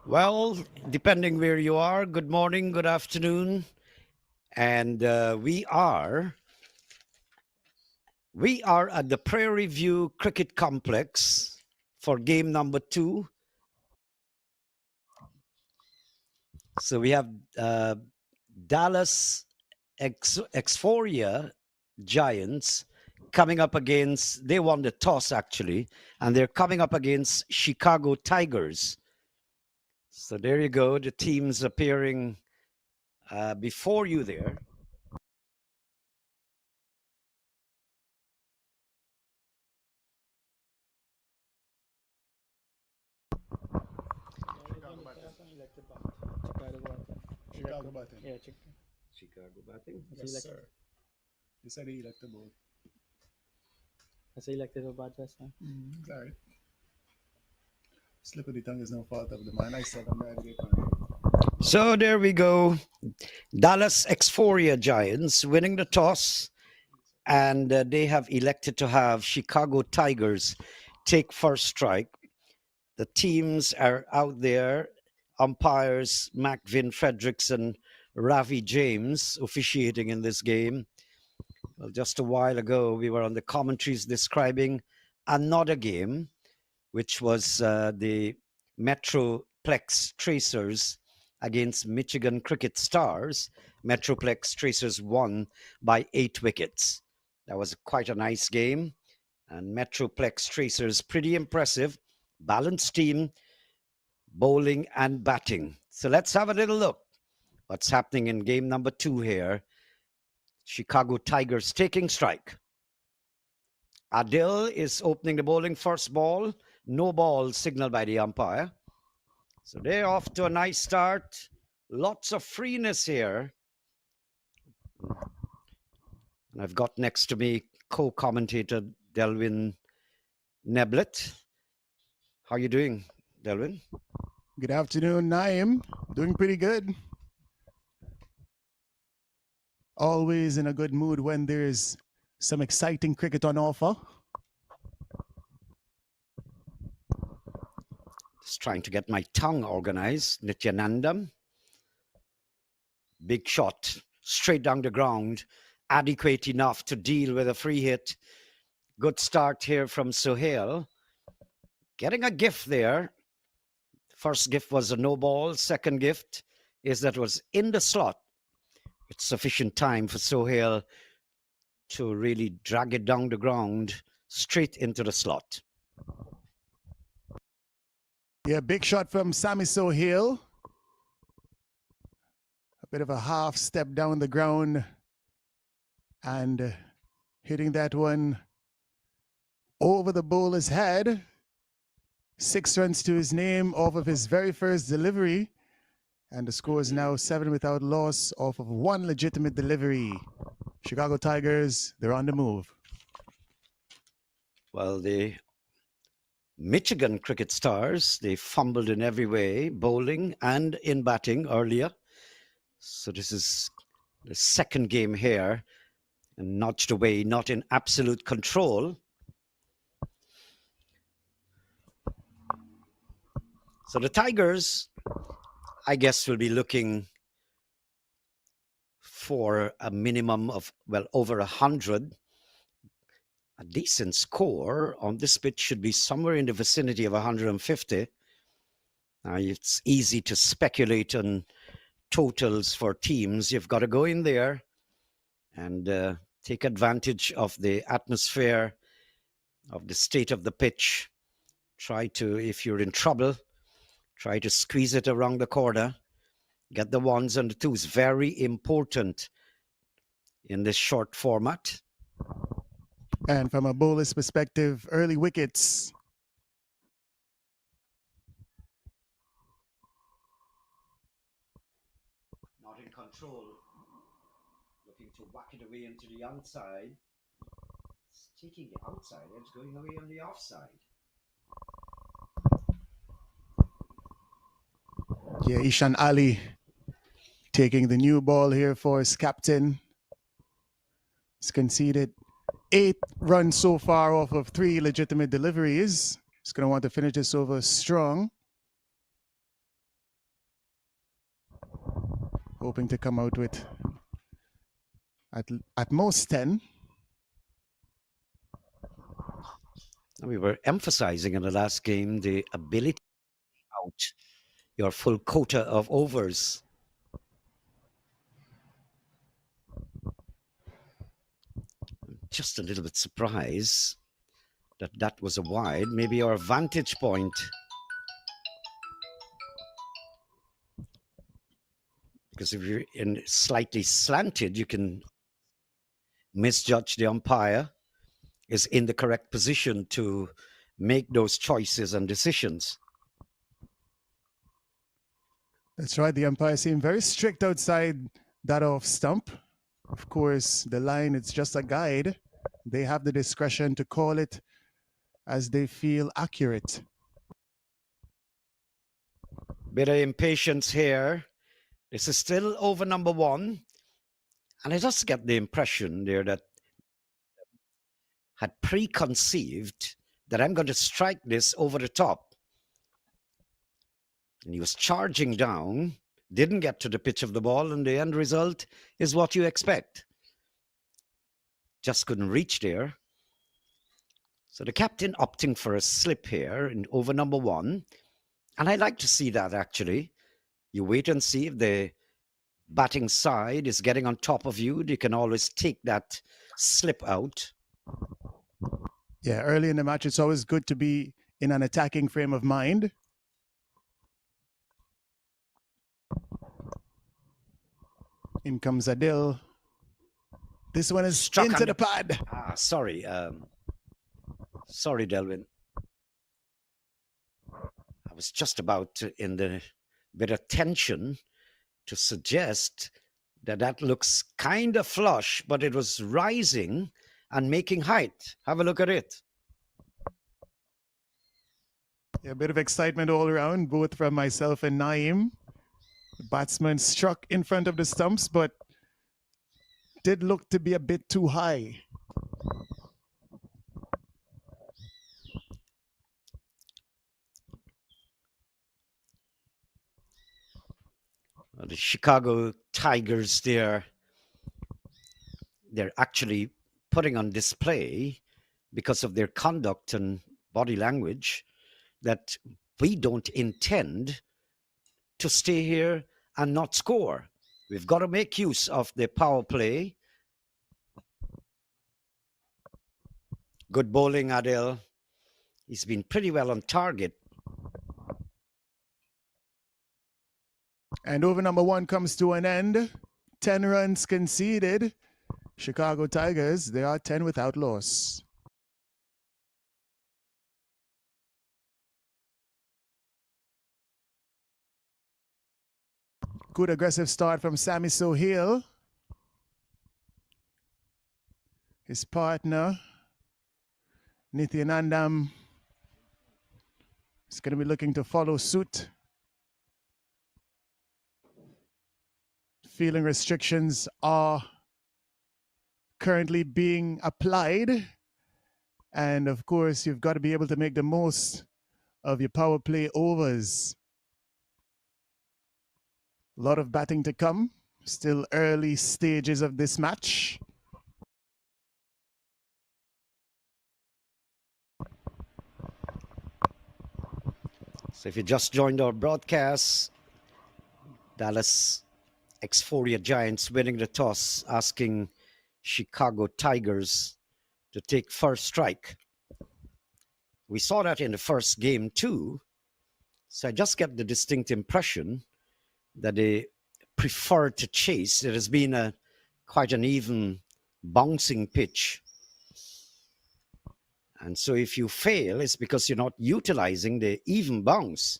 Well, depending where you are, good morning, good afternoon, and we are at the Prairie View Cricket Complex for game number 2. So we have Dallas Xforia Giants coming up against. They won the toss actually, and they're coming up against Chicago Tigers. So there you go. The teams appearing before you there. Chicago batting. Yeah, Chicago batting. Yes, sir. They said he elected both. Kasi elected for bad last time. Sorry. Slip of the tongue is no fault of the man. I said I'm glad they come. So there we go. Dallas Xforia Giants winning the toss, and they have elected to have Chicago Tigers take first strike. The teams are out there. Umpires Macvin Fredrickson, Ravi James officiating in this game. Well, just a while ago, we were on the commentaries describing another game, which was the Metroplex Tracers against Michigan Cricket Stars. Metroplex Tracers won by 8 wickets. That was quite a nice game. And Metroplex Tracers, pretty impressive. Balanced team, bowling and batting. So let's have a little look. What's happening in game number 2 here? Chicago Tigers taking strike. Adil is opening the bowling first ball. No ball signaled by the umpire. So they're off to a nice start. Lots of freeness here. And I've got next to me co-commentator Delvin Neblet. How are you doing, Delvin? Good afternoon, Naim. Doing pretty good. Always in a good mood when there's some exciting cricket on offer. Just trying to get my tongue organized. Nityanandam. Big shot, straight down the ground. Adequate enough to deal with a free hit. Good start here from Sohail. Getting a gift there. First gift was a no ball. Second gift is that was in the slot. It's sufficient time for Sohail to really drag it down the ground straight into the slot. Yeah, big shot from Sammy Sohail. A bit of a half step down the ground and hitting that one over the bowler's head. 6 runs to his name off of his very first delivery. And the score is now 7 without loss off of 1 legitimate delivery. Chicago Tigers, they're on the move. Well, the Michigan Cricket Stars, they fumbled in every way, bowling and in batting earlier. So this is the second game here, and notched away, not in absolute control. So the Tigers, I guess, will be looking for a minimum of, well, over 100. A decent score on this pitch should be somewhere in the vicinity of 150. Now, it's easy to speculate on totals for teams. You've got to go in there and take advantage of the atmosphere, of the state of the pitch. Try to, if you're in trouble, try to squeeze it around the corner. Get the ones and the twos. Very important in this short format. And from a bowler's perspective, early wickets. Not in control. Looking to whack it away into the outside. It's taking the outside edge, going away on the offside. Yeah, Ishan Ali taking the new ball here for his captain. He's conceded 8 runs so far off of 3 legitimate deliveries. He's going to want to finish this over strong. hoping to come out with at most 10. We were emphasizing in the last game the ability to out your full quota of overs. Just a little bit surprised that that was a wide. Maybe our vantage point, because if you're in slightly slanted, you can misjudge the umpire is in the correct position to make those choices and decisions. That's right. The umpire seemed very strict outside that off stump. Of course, the line, it's just a guide. They have the discretion to call it as they feel accurate. Bit of impatience here. This is still over number one. And I just get the impression there that had preconceived that I'm going to strike this over the top. And he was charging down, didn't get to the pitch of the ball, and the end result is what you expect. Just couldn't reach there. So the captain opting for a slip here in over number one. And I like to see that, actually. You wait and see if the batting side is getting on top of you. You can always take that slip out. Yeah, early in the match, it's always good to be in an attacking frame of mind. In comes Adil. This one is Struck into the pad. Sorry. Sorry, Delvin. I was just about to, in the bit of tension, to suggest that that looks kind of flush, but it was rising and making height. Have a look at it. Yeah, a bit of excitement all around, both from myself and Naeem. The batsman struck in front of the stumps, but did look to be a bit too high. The Chicago Tigers, they're actually putting on display, because of their conduct and body language, that we don't intend to stay here and not score. We've got to make use of the power play. Good bowling, Adil. He's been pretty well on target. And over number one comes to an end. 10 runs conceded. Chicago Tigers, they are 10 without loss. Good aggressive start from Sammy Sohail. His partner, Nithyanandam, is going to be looking to follow suit. Fielding restrictions are currently being applied. And of course, you've got to be able to make the most of your power play overs. A lot of batting to come. Still early stages of this match. So if you just joined our broadcast, Dallas Xforia Giants winning the toss, asking Chicago Tigers to take first strike. We saw that in the first game too. So I just get the distinct impression that they prefer to chase. It has been quite an even bouncing pitch. And so if you fail, it's because you're not utilizing the even bounce.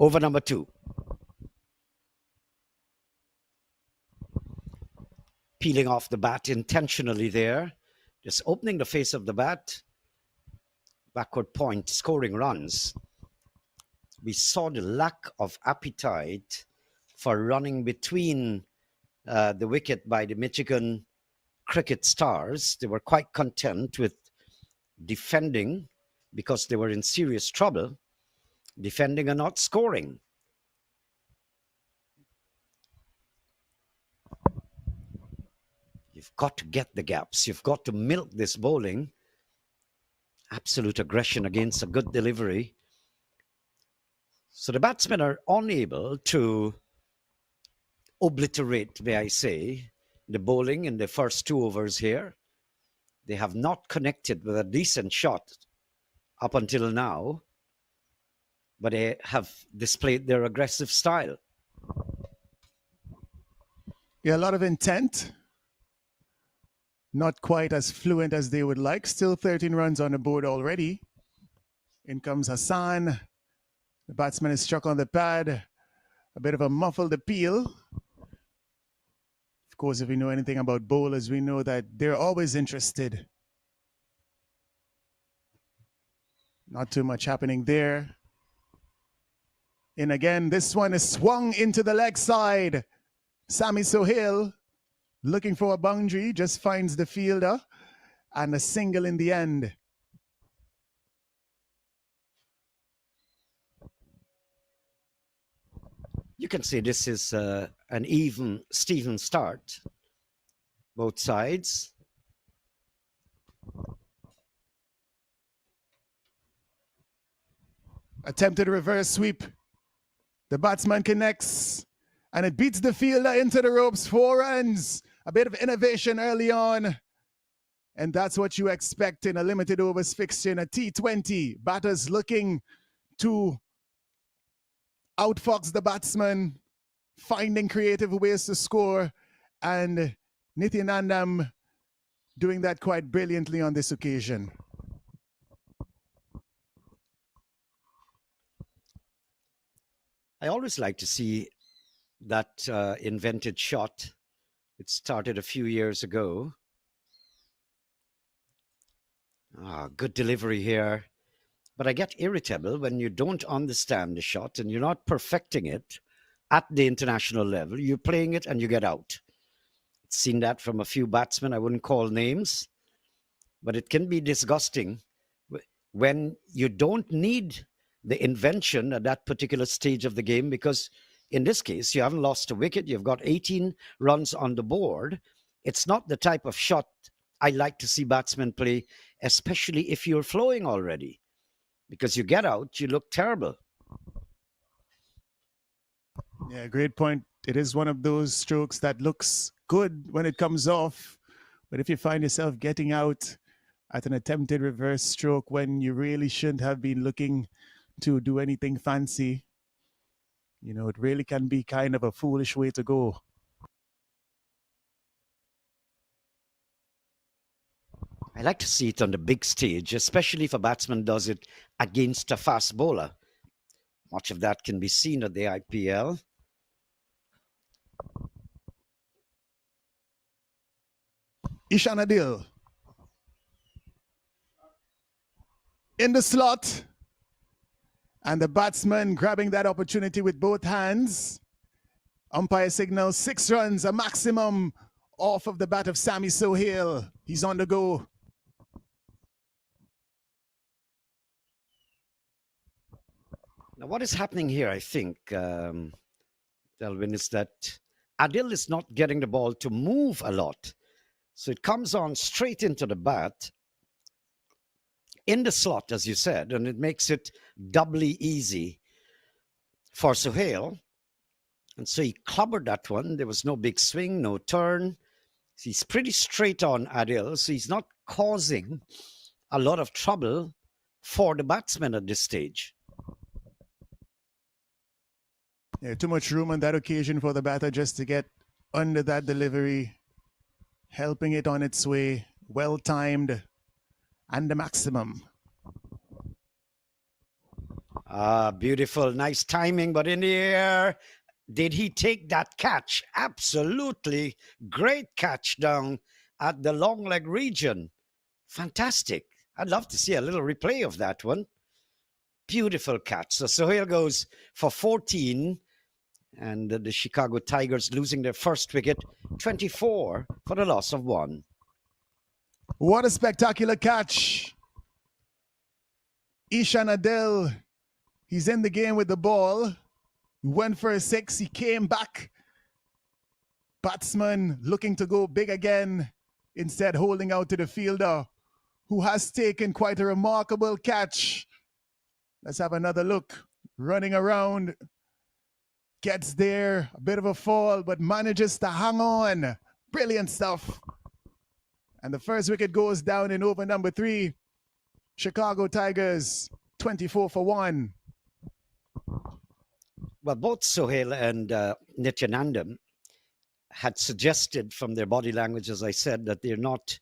Over number two. Peeling off the bat intentionally there. Just opening the face of the bat. Backward point, scoring runs. We saw the lack of appetite for running between the wicket by the Michigan cricket stars. They were quite content with defending because they were in serious trouble, defending and not scoring. You've got to get the gaps. You've got to milk this bowling. Absolute aggression against a good delivery. So the batsmen are unable to obliterate, may I say, the bowling in the first 2 overs here. They have not connected with a decent shot up until now, but they have displayed their aggressive style. Yeah, a lot of intent. Not quite as fluent as they would like. Still 13 runs on the board already. In comes Hassan. The batsman is struck on the pad. A bit of a muffled appeal. Of course, if we know anything about bowlers, we know that they're always interested. Not too much happening there. And again, this one is swung into the leg side. Sami Sohail looking for a boundary, just finds the fielder, and a single in the end. You can say this is an even Steven start. Both sides. Attempted reverse sweep. The batsman connects, and it beats the fielder into the ropes. 4 runs. A bit of innovation early on. And that's what you expect in a limited overs fixture in a T20. Batters looking to outfox the batsman, finding creative ways to score, and Nityanandam doing that quite brilliantly on this occasion. I always like to see that invented shot. It started a few years ago. Good delivery here. But I get irritable when you don't understand the shot and you're not perfecting it at the international level. You're playing it and you get out. I've seen that from a few batsmen. I wouldn't call names, but it can be disgusting when you don't need the invention at that particular stage of the game, because in this case, you haven't lost a wicket. You've got 18 runs on the board. It's not the type of shot I like to see batsmen play, especially if you're flowing already, because you get out, you look terrible. Yeah, great point. It is one of those strokes that looks good when it comes off, but if you find yourself getting out at an attempted reverse stroke when you really shouldn't have been looking to do anything fancy, you know, it really can be kind of a foolish way to go. I like to see it on the big stage, especially if a batsman does it against a fast bowler. Much of that can be seen at the IPL. Ishan Adil in the slot, and the batsman grabbing that opportunity with both hands. Umpire signals 6 runs, a maximum off of the bat of Sami Sohail. He's on the go. Now, what is happening here, I think, Delvin, is that Adil is not getting the ball to move a lot. So it comes on straight into the bat, in the slot, as you said, and it makes it doubly easy for Sohail. And so he clobbered that one. There was no big swing, no turn. He's pretty straight on Adil, so he's not causing a lot of trouble for the batsman at this stage. Yeah, too much room on that occasion for the batter just to get under that delivery, helping it on its way, well timed, and the maximum. Beautiful, nice timing, but in the air. Did he take that catch? Absolutely great catch down at the long leg region. Fantastic. I'd love to see a little replay of that one. Beautiful catch. So Sohail goes for 14, and the Chicago Tigers losing their first wicket, 24 for the loss of 1. What a spectacular catch. Ishan Adil, he's in the game with the ball. He went for a 6. He came back. Batsman looking to go big again, instead holding out to the fielder, who has taken quite a remarkable catch. Let's have another look. Running around, gets there, a bit of a fall, but manages to hang on. Brilliant stuff. And the first wicket goes down in over number 3. Chicago Tigers, 24 for 1. Well, both Sohail and Nityanandam had suggested from their body language, as I said, that they're not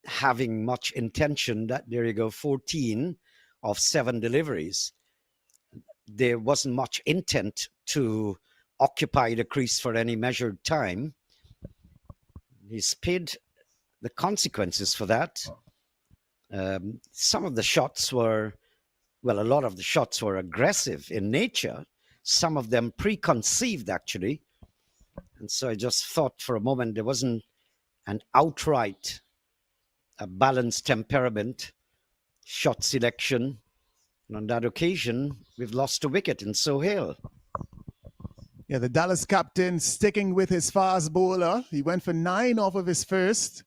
having much intention. That there you go, 14 of 7 deliveries. There wasn't much intent to occupy the crease for any measured time. He's paid the consequences for that. Some of the shots were, well, a lot of the shots were aggressive in nature. Some of them preconceived, actually. And so I just thought for a moment there wasn't an outright balanced temperament, shot selection. And on that occasion, we've lost a wicket in Sohail. Yeah, the Dallas captain sticking with his fast bowler. He went for 9 off of his first.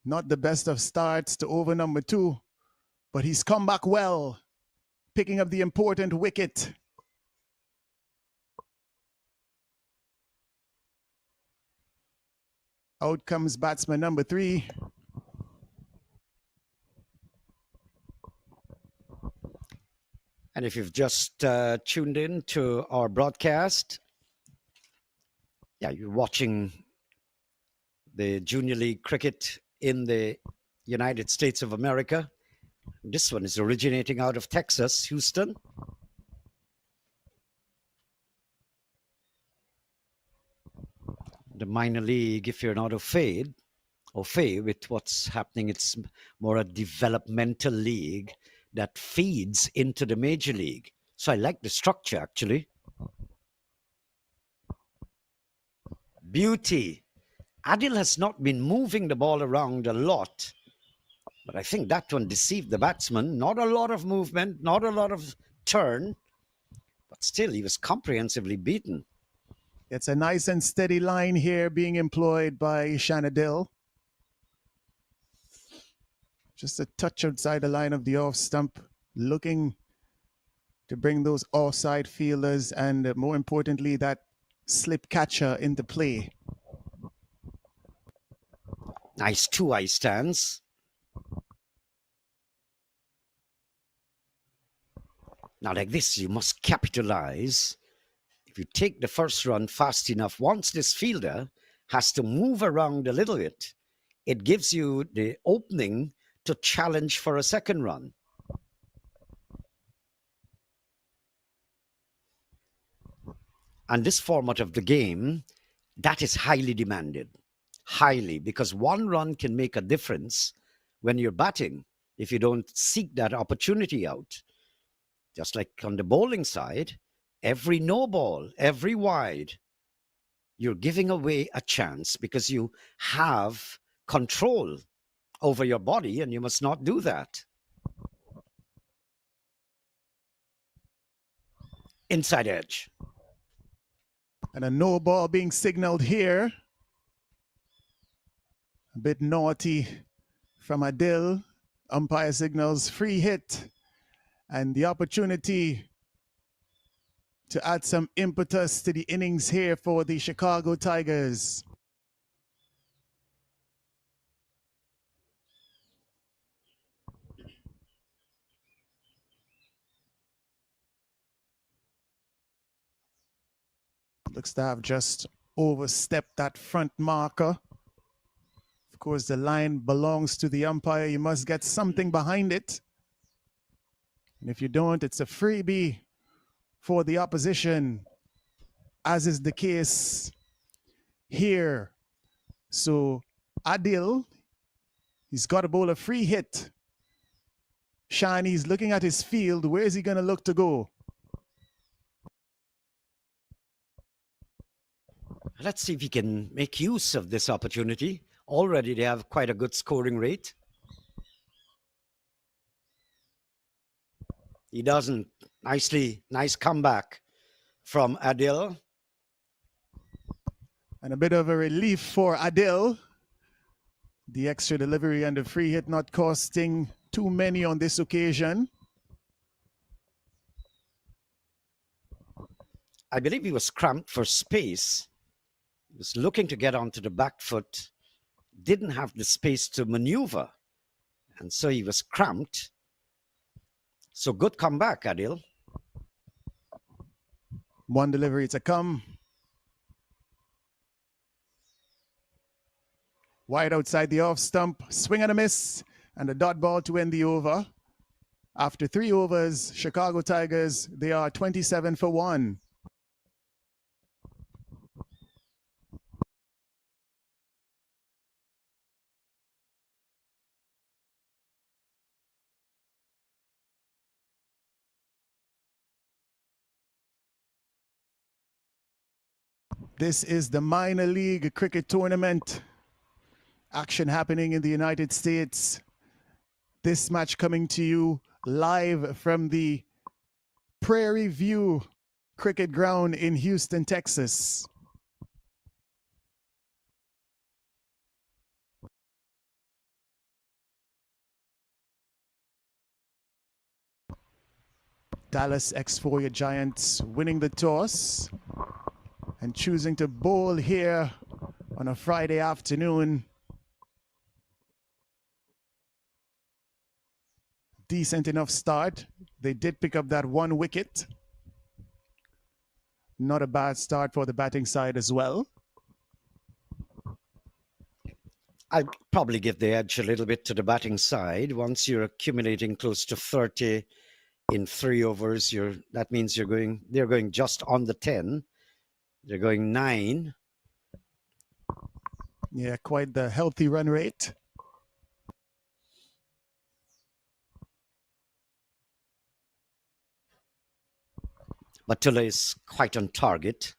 Not the best of starts to over number 2, but he's come back well, picking up the important wicket. Out comes batsman number 3. And if you've just tuned in to our broadcast, yeah, you're watching the Junior League cricket in the United States of America. This one is originating out of Texas, Houston. The minor league, if you're not au fait with what's happening, it's more a developmental league that feeds into the major league. So I like the structure, actually. Beauty. Adil has not been moving the ball around a lot, but I think that one deceived the batsman. Not a lot of movement, not a lot of turn, but still he was comprehensively beaten. It's a nice and steady line here being employed by Shanadil. Just a touch outside the line of the off stump, looking to bring those offside fielders and more importantly, that slip catcher into play. Nice 2-eye stance. Now like this, you must capitalize. If you take the first run fast enough, once this fielder has to move around a little bit, it gives you the opening to challenge for a second run. And this format of the game, that is highly demanded. Highly, because 1 run can make a difference when you're batting if you don't seek that opportunity out. Just like on the bowling side, every no ball, every wide, you're giving away a chance because you have control over your body and you must not do that. Inside edge. And a no ball being signaled here. A bit naughty from Adil. Umpire signals free hit. And the opportunity to add some impetus to the innings here for the Chicago Tigers. Looks to have just overstepped that front marker. Of course, the line belongs to the umpire. You must get something behind it. And if you don't, it's a freebie for the opposition, as is the case here. So Adil, he's got a bowl of free hit. Shani's looking at his field. Where is he going to look to go? Let's see if he can make use of this opportunity. Already they have quite a good scoring rate. He doesn't. Nice comeback from Adil. And a bit of a relief for Adil. The extra delivery and the free hit not costing too many on this occasion. I believe he was cramped for space. He was looking to get onto the back foot, didn't have the space to maneuver, and so he was cramped. So good comeback, Adil. One delivery to come. Wide outside the off stump, swing and a miss, and a dot ball to end the over. After 3 overs, Chicago Tigers, they are 27 for 1. This is the minor league cricket tournament. Action happening in the United States. This match coming to you live from the Prairie View Cricket Ground in Houston, Texas. Dallas Xforia Giants winning the toss and choosing to bowl here on a Friday afternoon. Decent enough start. They did pick up that 1 wicket. Not a bad start for the batting side as well. I'd probably give the edge a little bit to the batting side. Once you're accumulating close to 30 in 3 overs, that means they're going just on the 10. They're going 9. Yeah, quite the healthy run rate. But Tula is quite on target.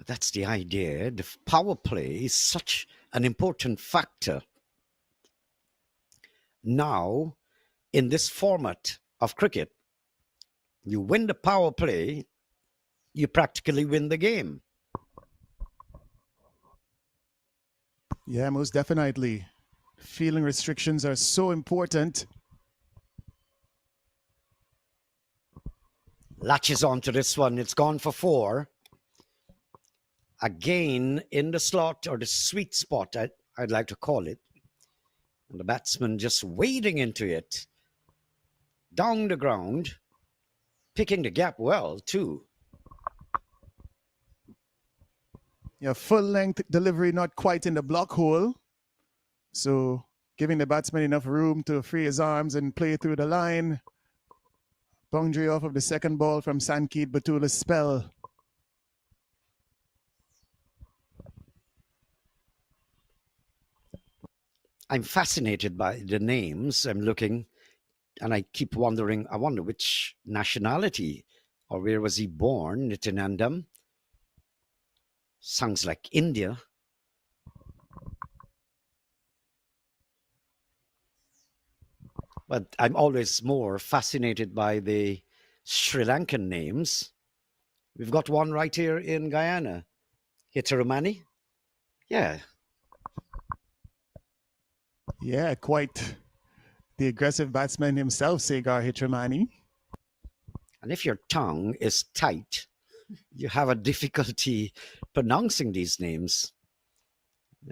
That's the idea. The power play is such an important factor. Now, in this format of cricket, you win the power play, you practically win the game. Yeah, most definitely. Fielding restrictions are so important. Latches onto this one. It's gone for 4. Again, in the slot or the sweet spot, I'd like to call it. And the batsman just wading into it. Down the ground. Picking the gap well, too. Yeah, full length delivery not quite in the block hole. So giving the batsman enough room to free his arms and play through the line. Boundary off of the second ball from Sankeet Batula's spell. I'm fascinated by the names. I'm looking and I keep wondering, I wonder which nationality or where was he born? Nityanandam. Sounds like India. But I'm always more fascinated by the Sri Lankan names. We've got one right here in Guyana. Hitaramani. Yeah. Yeah, quite the aggressive batsman himself, Segar Hitramani. And if your tongue is tight, you have a difficulty pronouncing these names.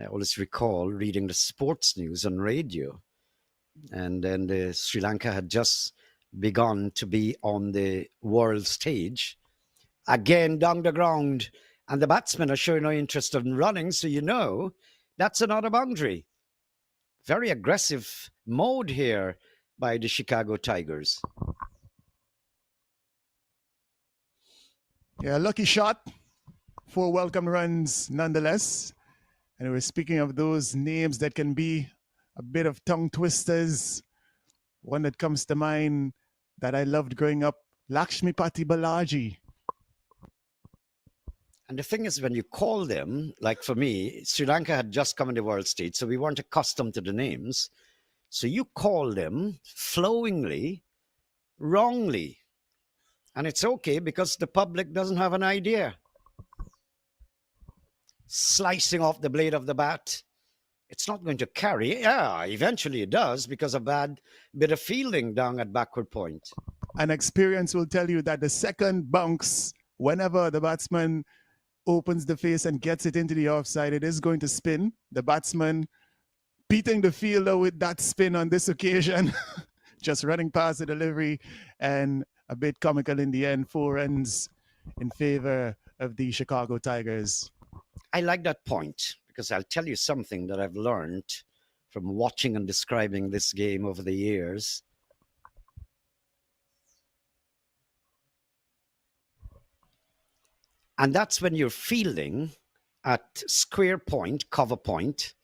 I always recall reading the sports news on radio, and then Sri Lanka had just begun to be on the world stage. Again, down the ground, and the batsmen are showing no interest in running, so you know that's another boundary. Very aggressive mode here by the Chicago Tigers. Yeah, lucky shot. 4 welcome runs nonetheless. And we're speaking of those names that can be a bit of tongue twisters. One that comes to mind that I loved growing up, Lakshmipati Balaji. And the thing is, when you call them, like for me, Sri Lanka had just come on the world stage, so we weren't accustomed to the names. So you call them flowingly wrongly. And it's okay because the public doesn't have an idea. Slicing off the blade of the bat, it's not going to carry. Yeah, eventually it does because a bad bit of fielding down at backward point. And experience will tell you that the second bounce, whenever the batsman opens the face and gets it into the offside, it is going to spin. The batsman beating the fielder with that spin on this occasion, just running past the delivery, and a bit comical in the end. 4 runs in favor of the Chicago Tigers. I like that point because I'll tell you something that I've learned from watching and describing this game over the years. And that's when you're fielding at square point, cover point,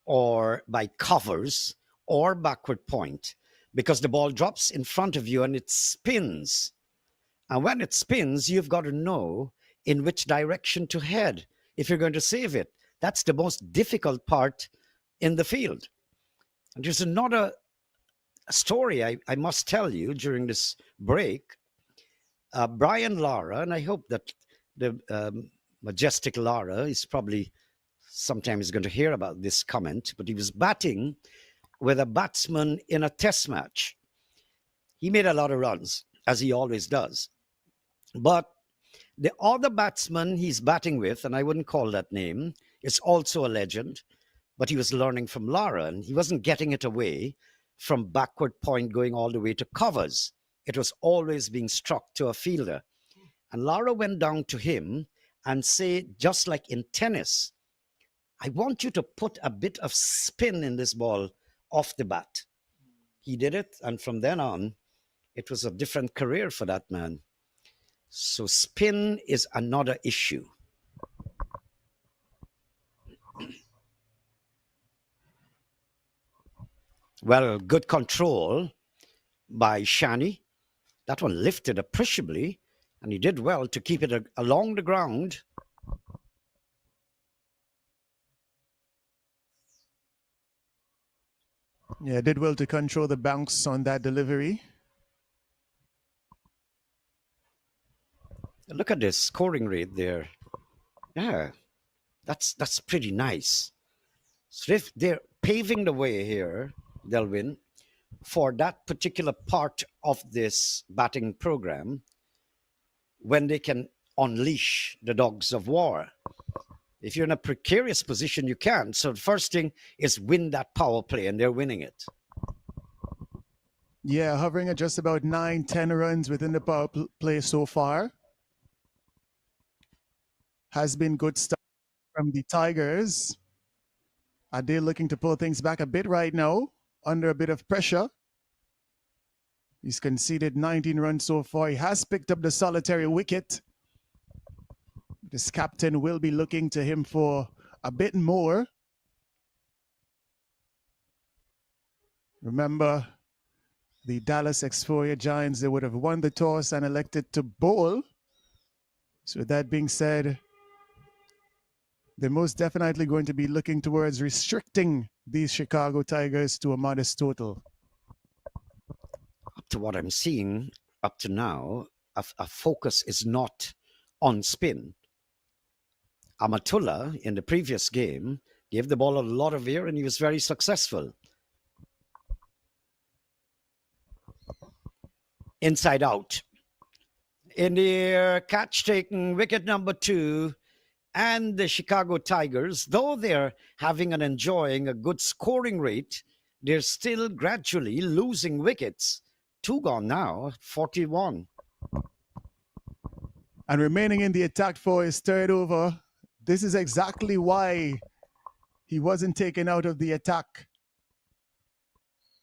or by covers or backward point, because the ball drops in front of you and it spins. And when it spins, you've got to know in which direction to head if you're going to save it. That's the most difficult part in the field. And there's another story I must tell you during this break. Brian Lara, and I hope that the majestic Lara is probably sometimes going to hear about this comment, but he was batting with a batsman in a test match. He made a lot of runs, as he always does. But the other batsman he's batting with, and I wouldn't call that name, is also a legend, but he was learning from Lara, and he wasn't getting it away from backward point going all the way to covers. It was always being struck to a fielder. And Lara went down to him and said, just like in tennis, I want you to put a bit of spin in this ball off the bat. He did it, and from then on, it was a different career for that man. So spin is another issue. Well, good control by Shani. That one lifted appreciably, and he did well to keep it along the ground. Yeah, did well to control the bounce on that delivery. Look at this scoring rate there. Yeah, that's pretty nice. So if they're paving the way here, Delvin, for that particular part of this batting program when they can unleash the dogs of war. If you're in a precarious position, you can. So the first thing is win that power play, and they're winning it. Yeah, hovering at just about 9-10 runs within the power play so far. Has been good stuff from the Tigers. Are they looking to pull things back a bit right now? Under a bit of pressure. He's conceded 19 runs so far. He has picked up the solitary wicket. This captain will be looking to him for a bit more. Remember, the Dallas Xforia Giants, they would have won the toss and elected to bowl. So with that being said, they're most definitely going to be looking towards restricting these Chicago Tigers to a modest total. Up to what I'm seeing up to now, a focus is not on spin. Amatullah in the previous game gave the ball a lot of air and he was very successful. Inside out. In the air, catch taken, wicket number 2. And the Chicago Tigers, though they're having and enjoying a good scoring rate, they're still gradually losing wickets. 2 gone now, 41. And remaining in the attack for his third over. This is exactly why he wasn't taken out of the attack.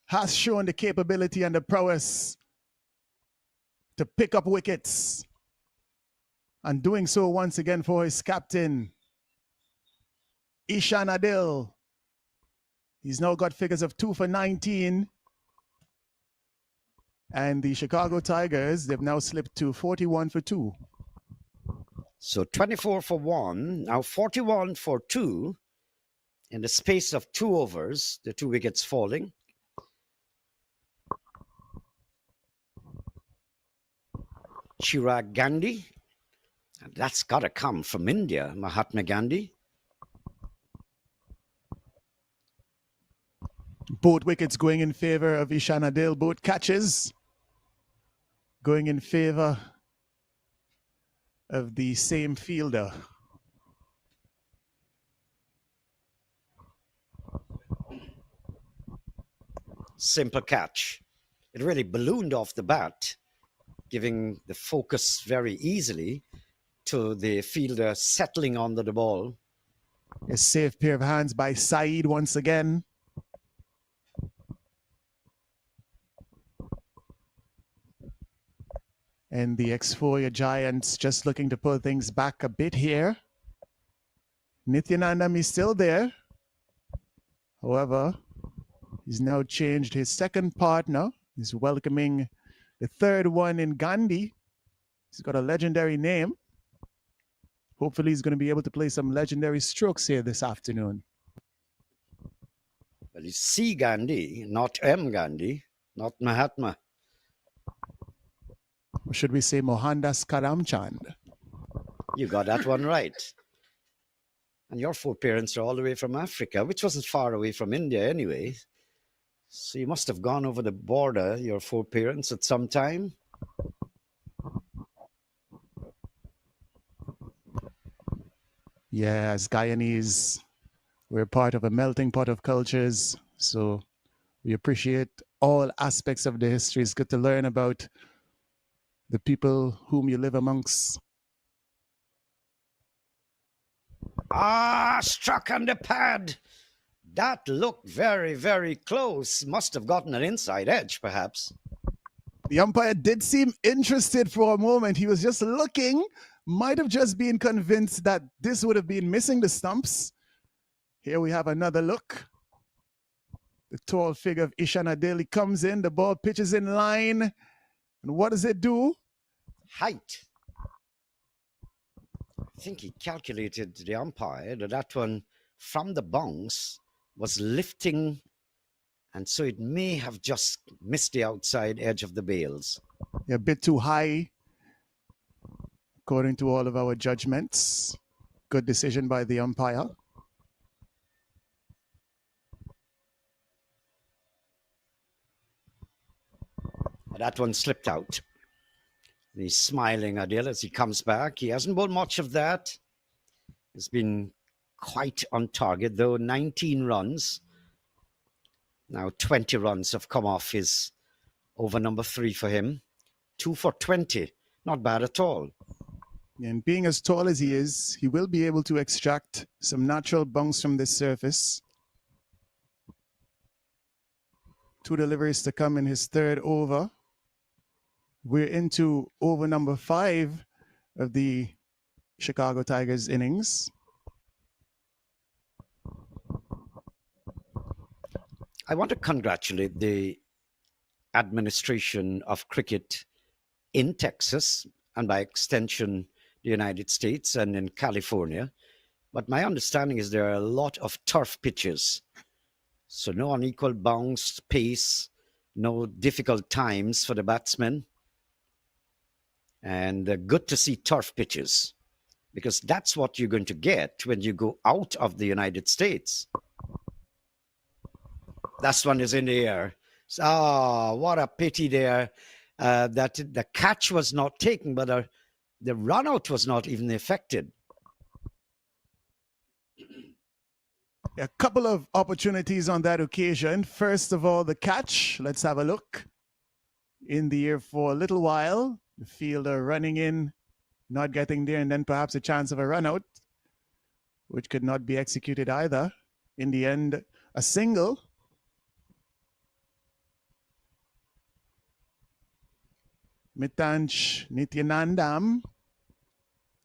Has shown the capability and the prowess to pick up wickets. And doing so once again for his captain, Ishan Adil. He's now got figures of 2 for 19. And the Chicago Tigers, they've now slipped to 41 for 2. So 24 for 1, now 41 for 2 in the space of 2 overs, the 2 wickets falling. Chirag Gandhi. That's got to come from India, Mahatma Gandhi. Both wickets going in favor of Ishan Adil. Both catches going in favor of the same fielder. Simple catch. It really ballooned off the bat, giving the focus very easily to the fielder settling onto the ball. A safe pair of hands by Saeed once again. And the Xforia Giants just looking to pull things back a bit here. Nityanandam is still there. However, he's now changed his second partner. He's welcoming the third one in Gandhi. He's got a legendary name. Hopefully he's going to be able to play some legendary strokes here this afternoon. Well, it's C. Gandhi, not M. Gandhi, not Mahatma. Or should we say Mohandas Karamchand? You got that one right. And your foreparents are all the way from Africa, which wasn't far away from India anyway. So you must have gone over the border, your foreparents, at some time. Yeah, as Guyanese, we're part of a melting pot of cultures. So we appreciate all aspects of the history. It's good to learn about the people whom you live amongst. Struck on the pad. That looked very, very close. Must have gotten an inside edge, perhaps. The umpire did seem interested for a moment. He was just looking, might have just been convinced that this would have been missing the stumps. Here we have another look. The tall figure of Ishan Adeli comes in, the ball pitches in line. And what does it do? Height. I think he calculated, the umpire, that one from the bounce was lifting, and so it may have just missed the outside edge of the bails. A bit too high, according to all of our judgments. Good decision by the umpire. That one slipped out. He's smiling, Adil, as he comes back. He hasn't bowled much of that. He's been quite on target, though. 19 runs. Now 20 runs have come off his over number 3 for him. 2 for 20. Not bad at all. And being as tall as he is, he will be able to extract some natural bounce from this surface. 2 deliveries to come in his third over. We're into over number 5 of the Chicago Tigers innings. I want to congratulate the administration of cricket in Texas, and by extension, the United States and in California. But my understanding is there are a lot of turf pitches. So no unequal bounce, pace, no difficult times for the batsmen. And good to see turf pitches, because that's what you're going to get when you go out of the United States. That one is in the air. What a pity there that the catch was not taken, but the run out was not even affected. A couple of opportunities on that occasion. First of all, the catch. Let's have a look. In the air for a little while. The fielder running in, not getting there, and then perhaps a chance of a run out, which could not be executed either. In the end, a single. Mitansh Nityanandam,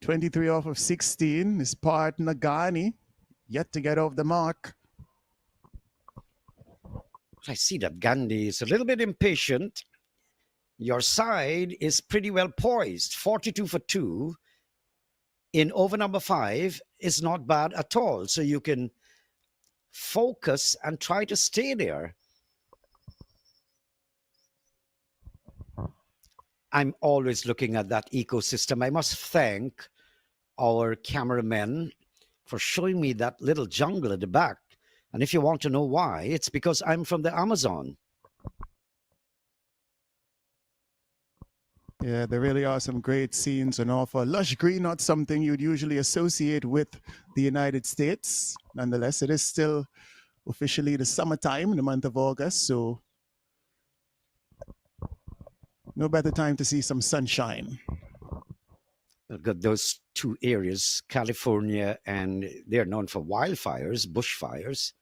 23 off of 16. His partner Ghani, yet to get off the mark. I see that Gandhi is a little bit impatient. Your side is pretty well poised. 42 for 2 in over number 5 is not bad at all. So you can focus and try to stay there. I'm always looking at that ecosystem. I must thank our cameramen for showing me that little jungle at the back. And if you want to know why, it's because I'm from the Amazon. Yeah, there really are some great scenes on offer. Lush green, not something you'd usually associate with the United States. Nonetheless, it is still officially the summertime in the month of August, so no better time to see some sunshine. We've got those two areas, California, and they're known for wildfires, bushfires.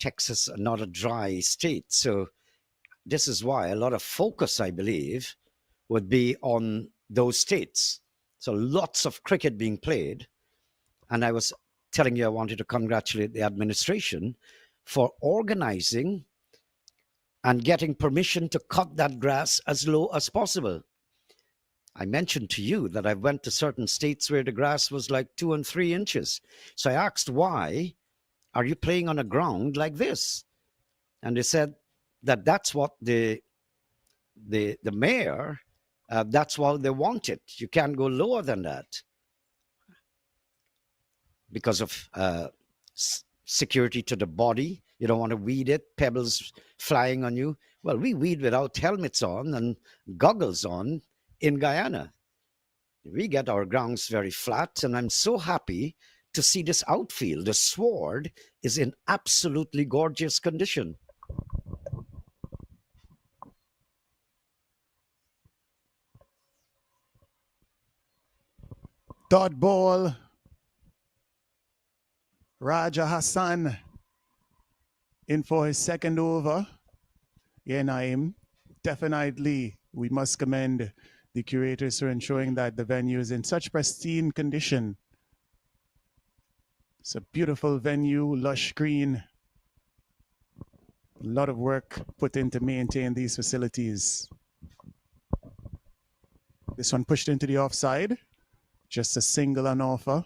Texas, not a dry state. So this is why a lot of focus, I believe, would be on those states. So lots of cricket being played. And I was telling you, I wanted to congratulate the administration for organizing and getting permission to cut that grass as low as possible. I mentioned to you that I went to certain states where the grass was like 2 and 3 inches. So I asked, why are you playing on a ground like this? And they said that that's what the mayor, that's what they want it. You can't go lower than that because of security to the body. You don't want to weed it, pebbles flying on you. Well, we weed without helmets on and goggles on in Guyana. We get our grounds very flat, and I'm so happy to see this outfield. The sward is in absolutely gorgeous condition. Dot ball. Raja Hassan in for his second over. Yeah, Naim, definitely we must commend the curators for ensuring that the venue is in such pristine condition. It's a beautiful venue, lush green. A lot of work put in to maintain these facilities. This one pushed into the offside. Just a single on offer.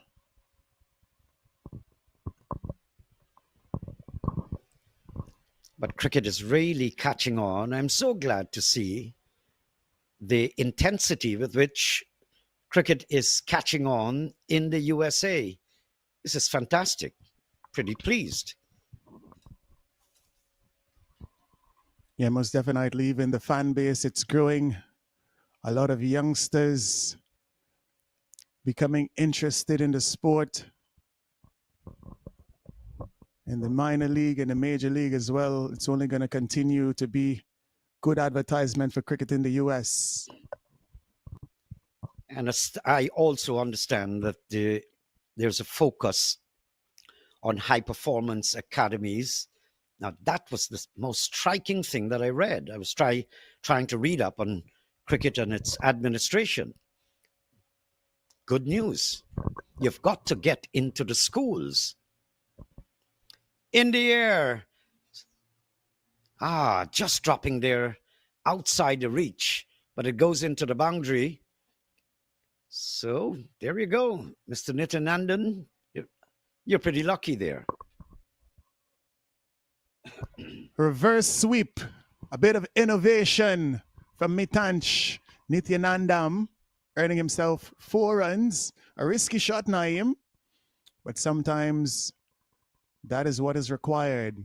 But cricket is really catching on. I'm so glad to see the intensity with which cricket is catching on in the USA. This is fantastic. Pretty pleased. Yeah, most definitely. Even the fan base, it's growing. A lot of youngsters becoming interested in the sport. In the minor league and the major league as well, it's only going to continue to be good advertisement for cricket in the US. And I also understand that there's a focus on high performance academies. Now, that was the most striking thing that I read. I was trying to read up on cricket and its administration. Good news. You've got to get into the schools. In the air. Just dropping there outside the reach, but it goes into the boundary. So there you go, Mr. Nitinandan. You're pretty lucky there. Reverse sweep. A bit of innovation from Mitansh Nityanandam, earning himself 4 runs. A risky shot, Naim, but sometimes that is what is required.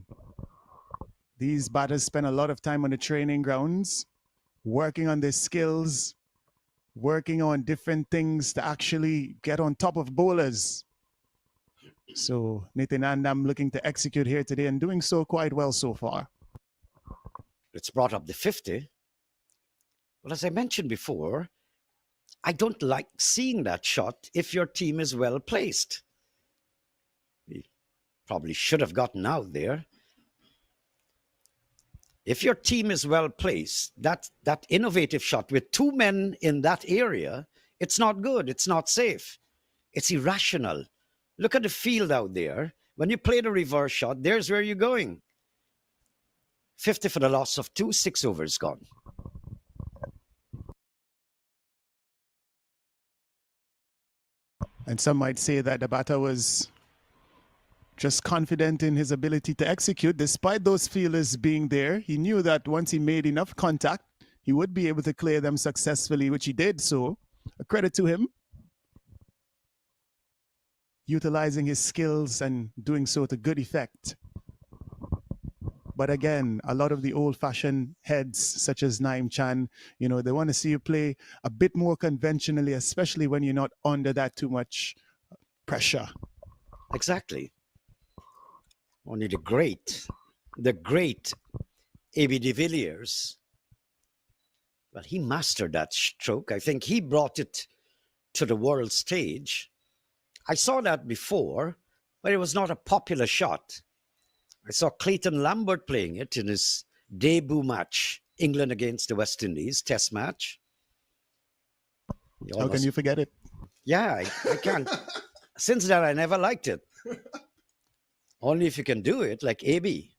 These batters spend a lot of time on the training grounds, working on their skills, working on different things to actually get on top of bowlers. So Nityanandam looking to execute here today and doing so quite well so far. It's brought up the 50. Well, as I mentioned before, I don't like seeing that shot if your team is well placed. He probably should have gotten out there. If your team is well placed, that innovative shot with 2 men in that area, it's not good. It's not safe. It's irrational. Look at the field out there. When you play the reverse shot, there's where you're going. 50 for the loss of 2, 6 overs gone. And some might say that the batter was just confident in his ability to execute despite those feelers being there. He knew that once he made enough contact, he would be able to clear them successfully, which he did. So, a credit to him, utilizing his skills and doing so to good effect. But again, a lot of the old-fashioned heads, such as Naim Chan, you know, they want to see you play a bit more conventionally, especially when you're not under that too much pressure. Exactly. Only the great A.B. de Villiers, well, he mastered that stroke. I think he brought it to the world stage. I saw that before, but it was not a popular shot. I saw Clayton Lambert playing it in his debut match, England against the West Indies test match. How can you forget it? Yeah, I can't. Since that, I never liked it. Only if you can do it, like AB.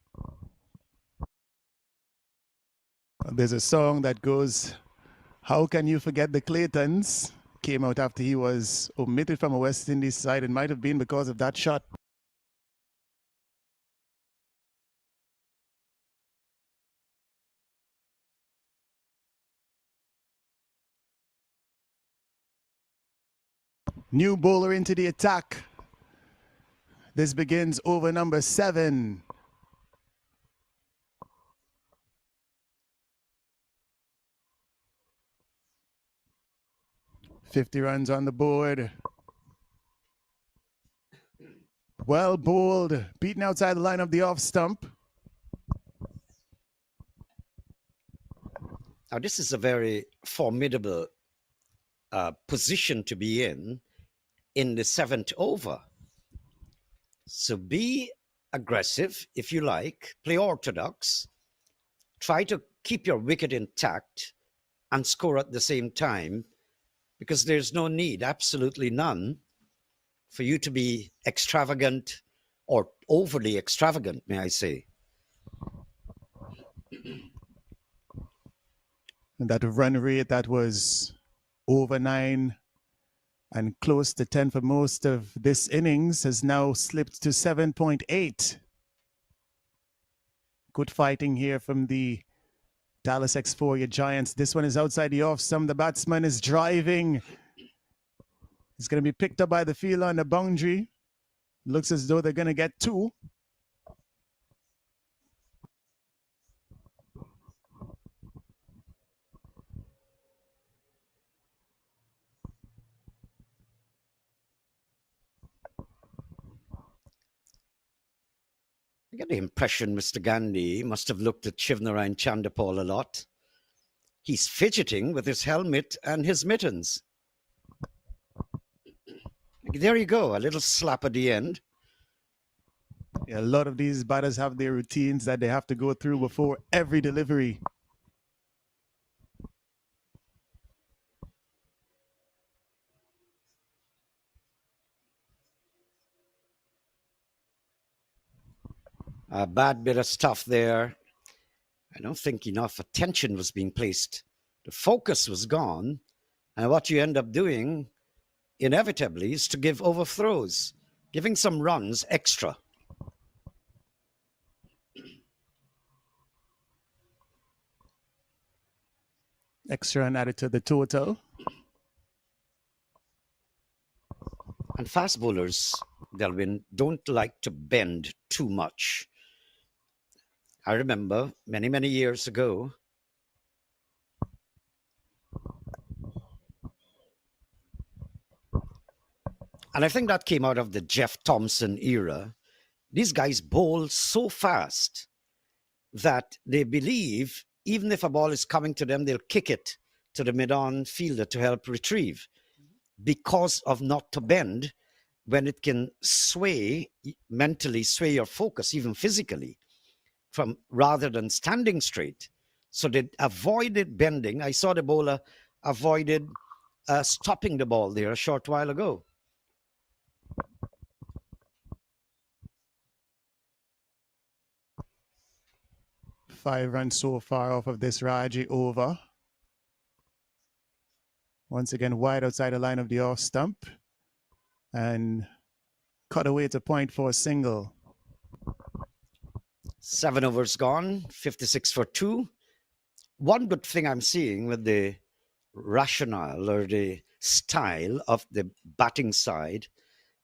There's a song that goes, "How can you forget the Claytons?" Came out after he was omitted from a West Indies side. It might have been because of that shot. New bowler into the attack. This begins over number 7. "50 runs on the board. Well bowled, beaten outside the line of the off stump." Now, this is a very formidable position to be in the 7th over. So be aggressive if you like, play orthodox, try to keep your wicket intact and score at the same time, because there's no need, absolutely none, for you to be extravagant or overly extravagant, may I say. And that run rate that was over 9 and close to 10 for most of this innings has now slipped to 7.8. Good fighting here from the Dallas Xforia Giants. This one is outside the off stump. The batsman is driving. It's going to be picked up by the fielder on the boundary. Looks as though they're going to get 2. I get the impression Mr. Gandhi must have looked at Shivnarayan Chandapal a lot. He's fidgeting with his helmet and his mittens. There you go, a little slap at the end. Yeah, a lot of these batters have their routines that they have to go through before every delivery. A bad bit of stuff there. I don't think enough attention was being placed. The focus was gone. And what you end up doing, inevitably, is to give overthrows, giving some runs extra. Extra and added to the total. And fast bowlers, Delvin, don't like to bend too much. I remember many, many years ago, and I think that came out of the Jeff Thompson era. These guys bowl so fast that they believe even if a ball is coming to them, they'll kick it to the mid-on fielder to help retrieve, because of not to bend when it can sway, mentally sway your focus, even physically, from rather than standing straight. So they avoided bending. I saw the bowler avoided stopping the ball there a short while ago. Five runs so far off of this Raji over. Once again, wide outside the line of the off stump. And cut away to point for a single. 7 overs gone, 56 for 2. one good thing I'm seeing with the rationale or the style of the batting side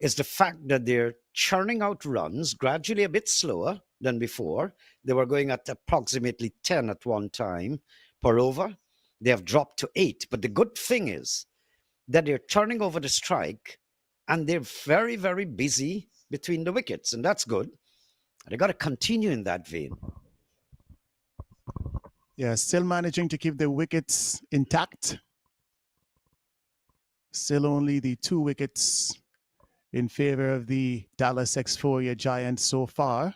is the fact that they're churning out runs gradually a bit slower than before. They were going at approximately 10 at one time per over. They have dropped to 8. But the good thing is that they're turning over the strike and they're very, very busy between the wickets. And that's good. They got to continue in that vein. Yeah, still managing to keep the wickets intact. Still only the 2 wickets in favor of the Dallas Xforia Giants so far.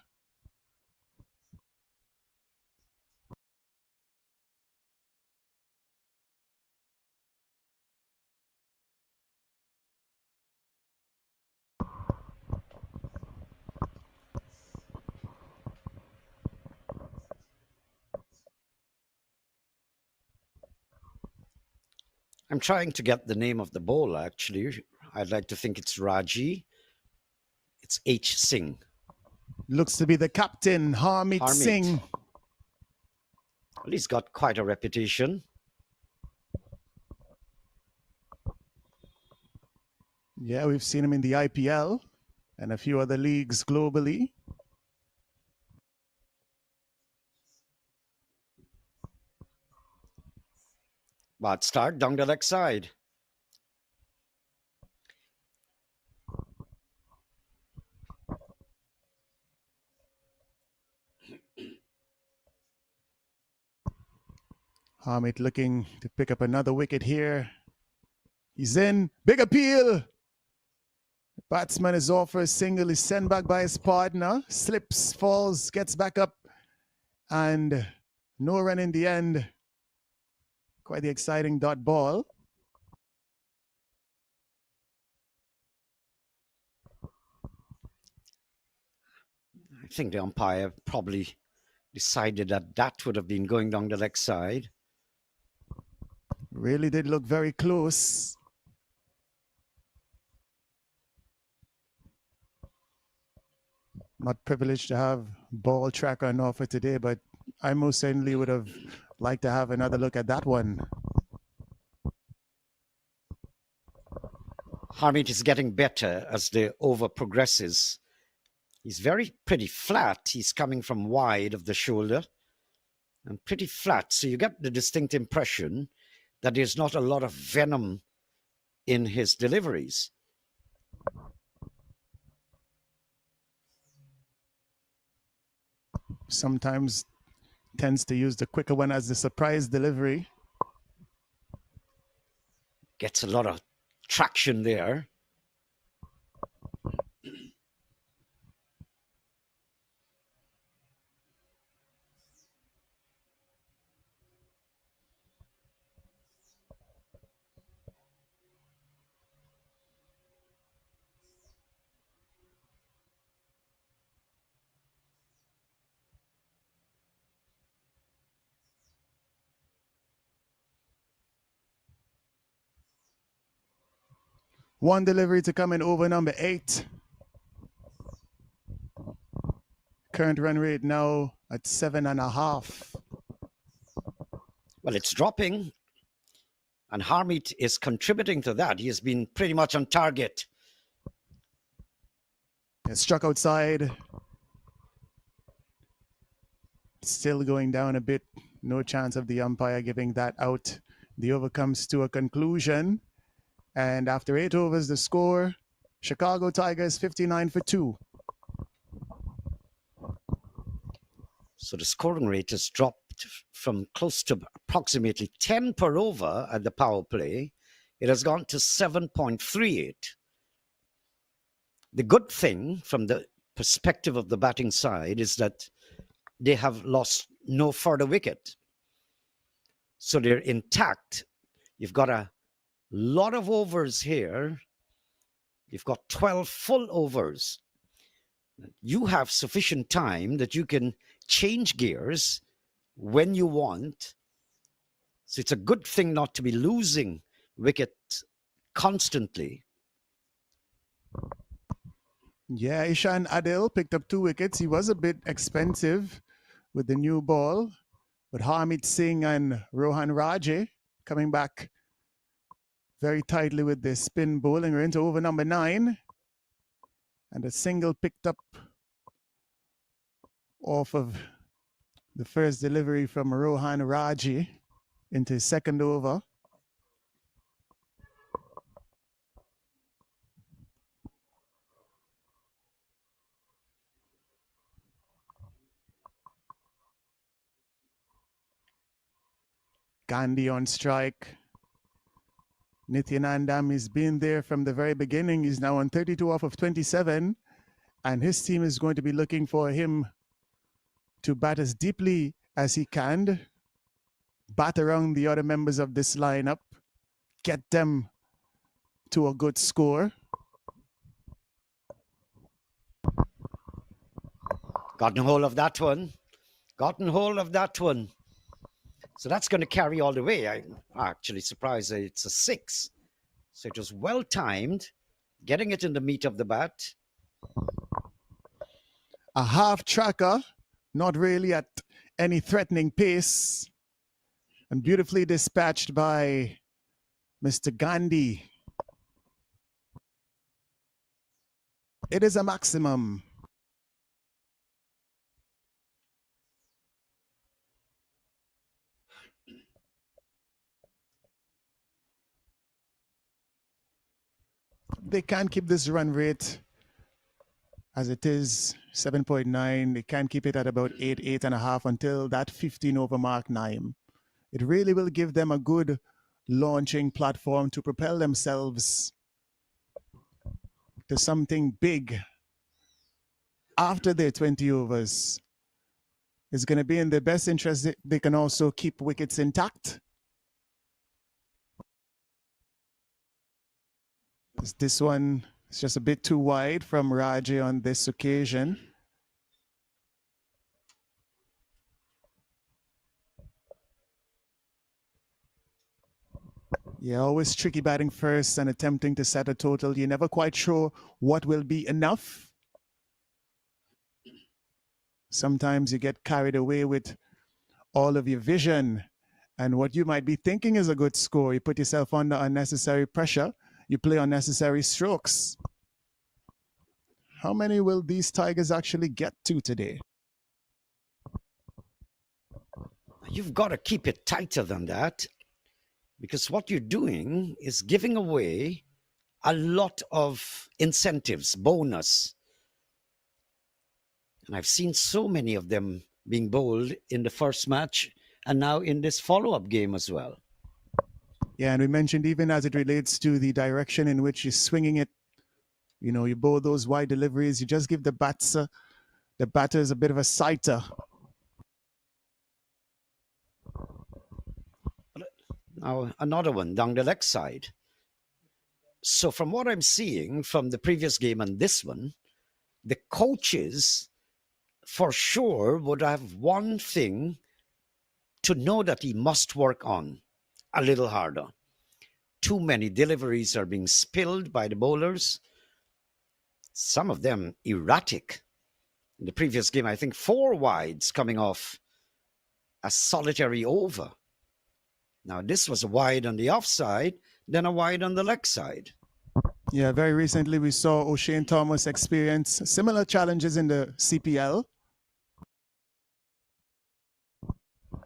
I'm trying to get the name of the bowler, actually. I'd like to think it's Raji. It's H. Singh. Looks to be the captain, Harmeet Singh. Well, he's got quite a reputation. Yeah, we've seen him in the IPL and a few other leagues globally. Bad start down the leg side. Harmeet looking to pick up another wicket here. He's in. Big appeal. The batsman is off for a single. He's sent back by his partner. Slips, falls, gets back up. And no run in the end. Quite the exciting dot ball. I think the umpire probably decided that that would have been going down the leg side. Really did look very close. Not privileged to have ball tracker on offer today, but I most certainly would have liked to have another look at that one. Harmeet is getting better as the over progresses. He's pretty flat. He's coming from wide of the shoulder and pretty flat. So you get the distinct impression that there's not a lot of venom in his deliveries. Sometimes tends to use the quicker one as the surprise delivery. Gets a lot of traction there. One delivery to come in over number 8. Current run rate now at 7.5. Well, it's dropping. And Harmeet is contributing to that. He has been pretty much on target. It's struck outside. Still going down a bit. No chance of the umpire giving that out. The over comes to a conclusion. And after 8 overs, the score, Chicago Tigers 59 for 2. So the scoring rate has dropped from close to approximately 10 per over at the power play. It has gone to 7.38. The good thing from the perspective of the batting side is that they have lost no further wicket. So they're intact. You've got a lot of overs here. You've got 12 full overs. You have sufficient time that you can change gears when you want. So it's a good thing not to be losing wicket constantly. Yeah, Ishan Adil picked up 2 wickets. He was a bit expensive with the new ball, But Harmeet Singh and Rohan Raje coming back very tightly with their spin bowling. We're into over number 9. And a single picked up off of the first delivery from Rohan Raji into his second over. Gandhi on strike. Nityanandam has been there from the very beginning. He's now on 32 off of 27. And his team is going to be looking for him to bat as deeply as he can. Bat around the other members of this lineup. Get them to a good score. Gotten hold of that one. Gotten hold of that one. So that's going to carry all the way. I'm actually surprised that it's a 6. So it was well timed, getting it in the meat of the bat. A half tracker, not really at any threatening pace. And beautifully dispatched by Mr. Gandhi. It is a maximum. They can't keep this run rate as it is, 7.9. They can't keep it at about 8, 8.5 until that 15 over mark 9. It really will give them a good launching platform to propel themselves to something big after their 20 overs. It's going to be in their best interest. They can also keep wickets intact. This one is just a bit too wide from Raji on this occasion. Yeah, always tricky batting first and attempting to set a total. You're never quite sure what will be enough. Sometimes you get carried away with all of your vision and what you might be thinking is a good score. You put yourself under unnecessary pressure. You play unnecessary strokes. How many will these Tigers actually get to today? You've got to keep it tighter than that, because what you're doing is giving away a lot of incentives, bonus. And I've seen so many of them being bowled in the first match and now in this follow-up game as well. Yeah, and we mentioned even as it relates to the direction in which you're swinging it, you know, you bowl those wide deliveries, you just give the batters a bit of a sighter. Now, another one down the leg side. So from what I'm seeing from the previous game and this one, the coaches for sure would have one thing to know that he must work on a little harder. Too many deliveries are being spilled by the bowlers. Some of them erratic. In the previous game, I think 4 wides coming off a solitary over. Now, this was a wide on the offside, then a wide on the leg side. Yeah, very recently we saw O'Shane Thomas experience similar challenges in the CPL.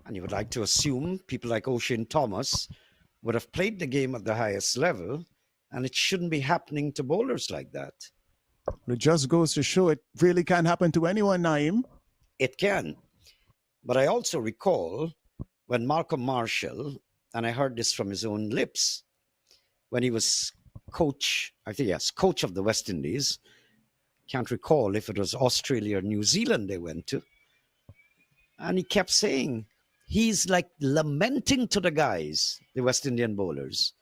And you would like to assume people like O'Shane Thomas would have played the game at the highest level, and it shouldn't be happening to bowlers like that. It just goes to show it really can happen to anyone, Naeem. It can. But I also recall when Malcolm Marshall, and I heard this from his own lips, when he was coach, I think yes, coach of the West Indies. Can't recall if it was Australia or New Zealand they went to. And he kept saying, he's like lamenting to the guys, the West Indian bowlers,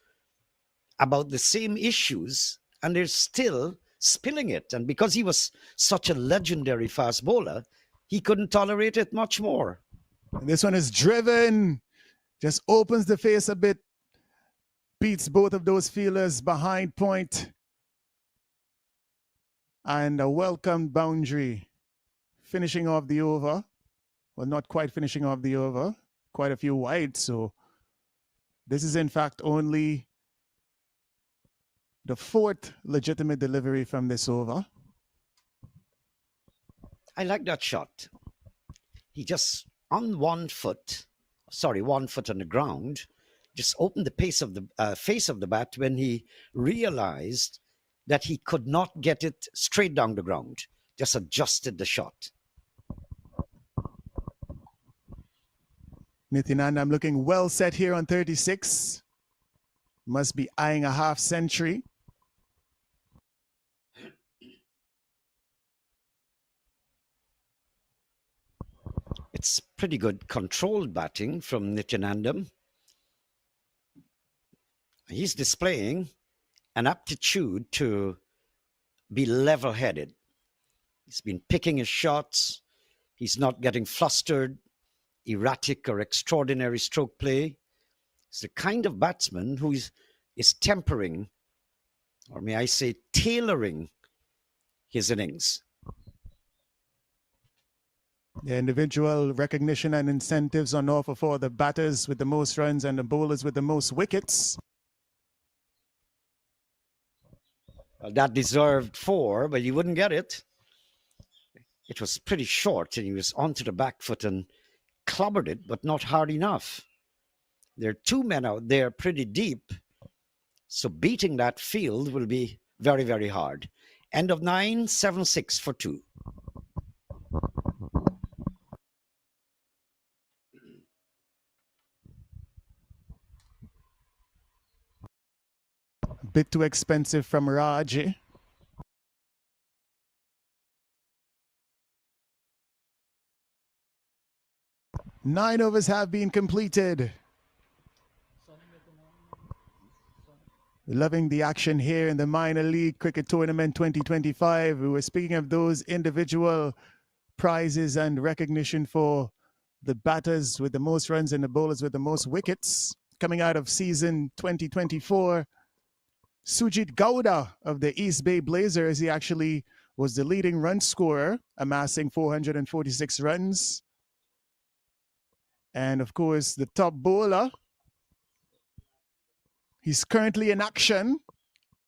about the same issues, and they're still spilling it. And because he was such a legendary fast bowler, he couldn't tolerate it much more. And this one is driven, just opens the face a bit, beats both of those fielders behind point, and a welcomed boundary, finishing off the over. Well, not quite finishing off the over. quite a few wide. So this is in fact only the fourth legitimate delivery from this over. I like that shot. He just on 1 foot, sorry, 1 foot on the ground, just opened the pace of the face of the bat when he realized that he could not get it straight down the ground. Just adjusted the shot. Nityanandam looking well set here on 36. Must be eyeing a half century. It's pretty good controlled batting from Nityanandam. He's displaying an aptitude to be level headed. He's been picking his shots. He's not getting flustered, erratic, or extraordinary stroke play. He's the kind of batsman who is tempering, or may I say, tailoring his innings. The individual recognition and incentives on offer for the batters with the most runs and the bowlers with the most wickets. Well, that deserved 4, but he wouldn't get it. It was pretty short, and he was onto the back foot and clobbered it, but not hard enough. There are 2 men out there pretty deep, so beating that field will be very, very hard. End of 9, 7-6 for 2. A bit too expensive from Raj. 9 overs have been completed. Loving the action here in the minor league cricket tournament 2025. We were speaking of those individual prizes and recognition for the batters with the most runs and the bowlers with the most wickets. Coming out of season 2024, Sujit Gowda of the East Bay Blazers, he actually was the leading run scorer, amassing 446 runs. And of course, the top bowler, he's currently in action,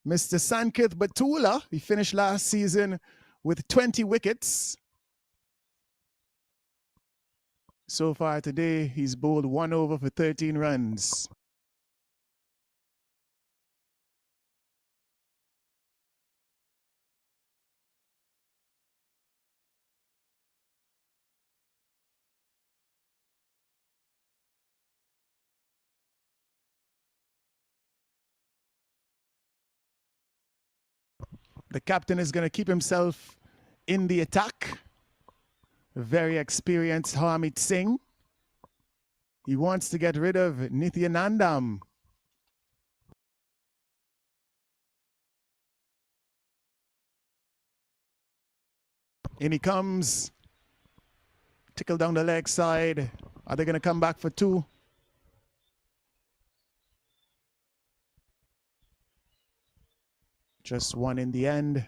Mr. Sanketh Batula. He finished last season with 20 wickets. So far today, he's bowled 1 over for 13 runs. The captain is going to keep himself in the attack. Very experienced Harmeet Singh. He wants to get rid of Nityanandam. In he comes. Tickle down the leg side. Are they going to come back for 2? Just 1 in the end.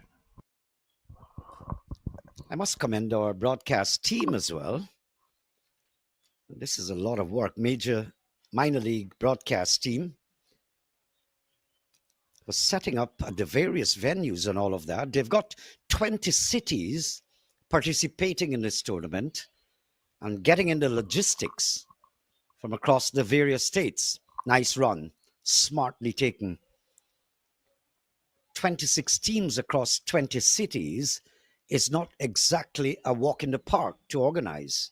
I must commend our broadcast team as well. This is a lot of work. Minor league broadcast team was setting up at the various venues and all of that. They've got 20 cities participating in this tournament and getting in the logistics from across the various states. Nice run, smartly taken. 26 teams across 20 cities is not exactly a walk in the park to organize.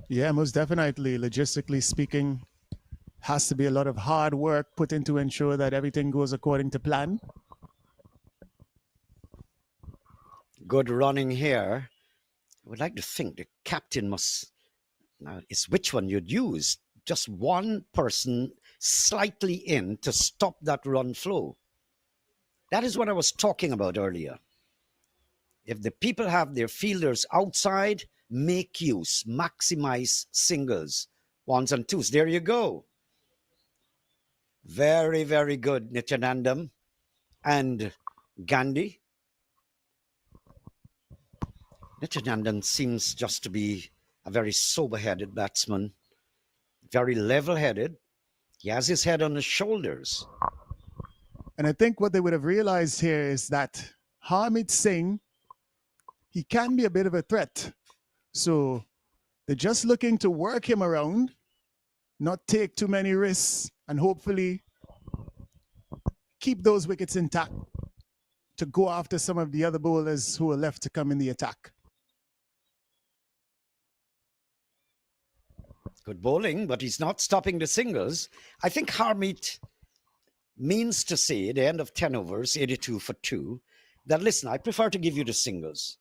Yeah, most definitely. Logistically speaking, has to be a lot of hard work put in to ensure that everything goes according to plan. Good running here. I would like to think the captain must. Now, it's which one you'd use. Just one person slightly in to stop that run flow. That is what I was talking about earlier. If the people have their fielders outside, make use, maximize singles, 1s and 2s. There you go. Very, very good, Nityanandam and Gandhi. Nityanandan seems just to be a very sober-headed batsman, very level-headed. He has his head on his shoulders. And I think what they would have realized here is that Harmeet Singh, he can be a bit of a threat. So they're just looking to work him around, not take too many risks, and hopefully keep those wickets intact to go after some of the other bowlers who are left to come in the attack. Good bowling, but he's not stopping the singles. I think Harmeet means to say at the end of 10 overs, 82 for 2, that listen, I prefer to give you the singles.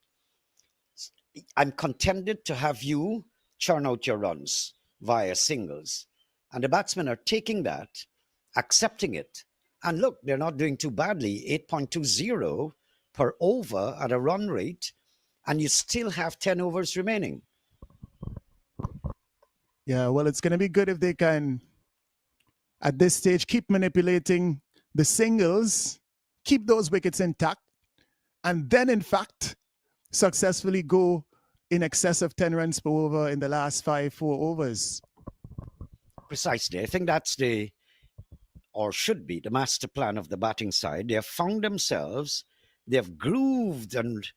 I'm contented to have you churn out your runs via singles. And the batsmen are taking that, accepting it. And look, they're not doing too badly, 8.20 per over at a run rate, and you still have 10 overs remaining. Yeah, well, it's going to be good if they can, at this stage, keep manipulating the singles, keep those wickets intact, and then, in fact, successfully go in excess of 10 runs per over in the last 4 overs. Precisely. I think that's or should be, the master plan of the batting side. They have found themselves, they have grooved and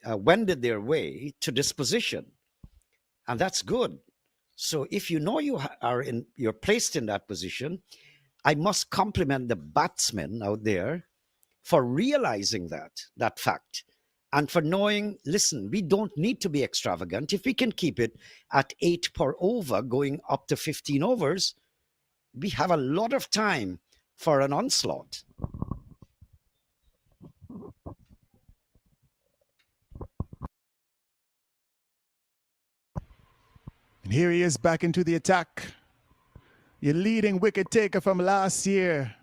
wended their way to this position. And that's good. So if you know you're placed in that position, I must compliment the batsmen out there for realizing that fact, and for knowing, listen, we don't need to be extravagant. If we can keep it at 8 per over going up to 15 overs, we have a lot of time for an onslaught. And here he is back into the attack. Your leading wicket taker from last year.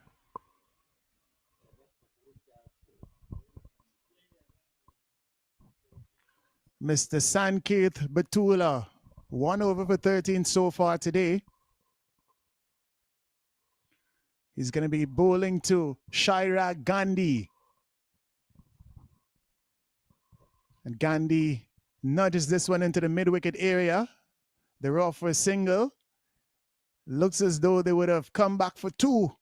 Mr. Sanketh Batula, 1 over for 13 so far today. He's going to be bowling to Shairag Gandhi. And Gandhi nudges this one into the mid-wicket area. They're off for a single. Looks as though they would have come back for 2.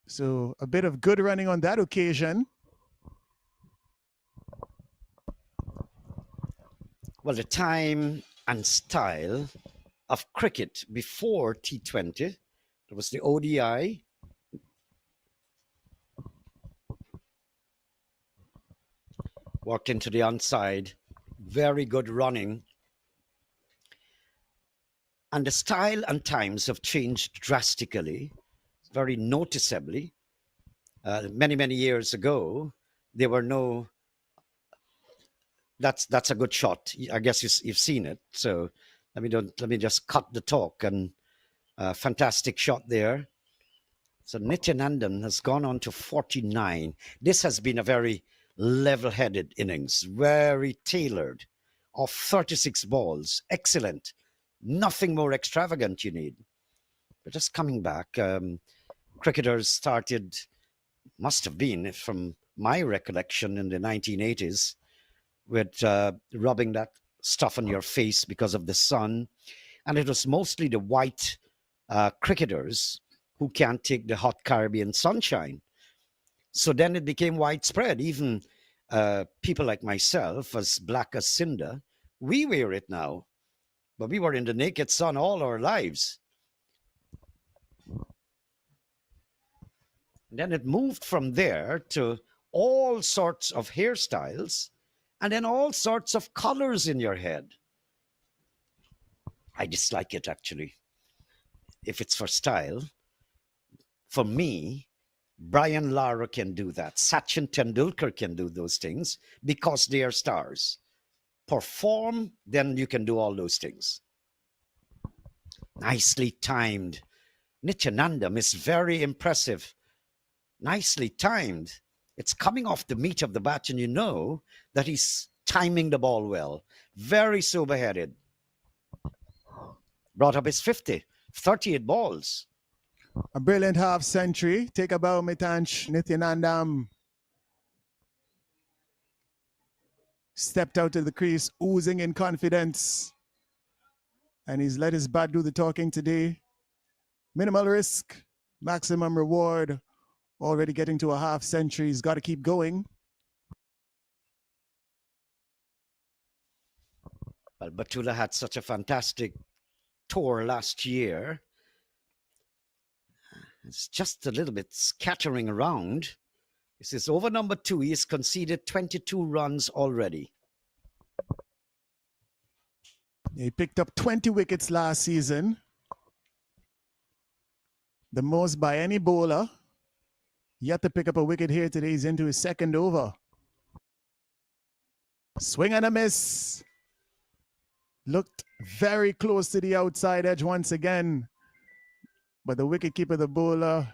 So a bit of good running on that occasion. Well, the time and style of cricket before T20, there was the ODI, walked into the onside, very good running. And the style and times have changed drastically, very noticeably. Many, many years ago, there were no. That's a good shot. I guess you've seen it. So let me just cut the talk. And fantastic shot there. So Nityanandan has gone on to 49. This has been a very level-headed innings, very tailored, of 36 balls. Excellent. Nothing more extravagant you need. But just coming back, cricketers started, must have been, from my recollection, in the 1980s, with rubbing that stuff on your face because of the sun. And it was mostly the white cricketers who can't take the hot Caribbean sunshine. So then it became widespread. Even people like myself, as black as cinder, we wear it now. But we were in the naked sun all our lives. And then it moved from there to all sorts of hairstyles and then all sorts of colors in your head. I dislike it, actually. If it's for style, for me, Brian Lara can do that. Sachin Tendulkar can do those things because they are stars. Perform, then you can do all those things. Nicely timed. Nityanandam is very impressive. Nicely timed. It's coming off the meat of the bat, and you know that he's timing the ball well. Very sober-headed. Brought up his 50, 38 balls. A brilliant half century. Take a bow, Mitansh Nityanandam. stepped out to the crease, oozing in confidence. And he's let his bat do the talking today. Minimal risk, maximum reward. Already getting to a half century. He's got to keep going. Well, Batula had such a fantastic tour last year. It's just a little bit scattering around. This is over number 2. He's conceded 22 runs already. He picked up 20 wickets last season. The most by any bowler. Yet to pick up a wicket here today. He's into his second over. Swing and a miss. Looked very close to the outside edge once again. But the wicketkeeper, the bowler,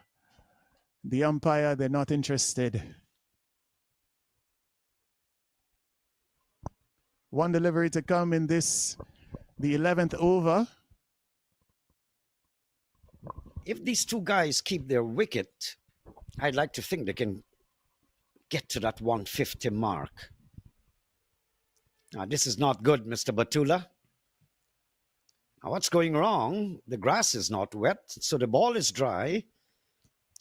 the umpire, they're not interested. One delivery to come in this, the 11th over. If these two guys keep their wicket, I'd like to think they can get to that 150 mark. Now, this is not good, Mr. Batula. Now, what's going wrong? The grass is not wet, so the ball is dry.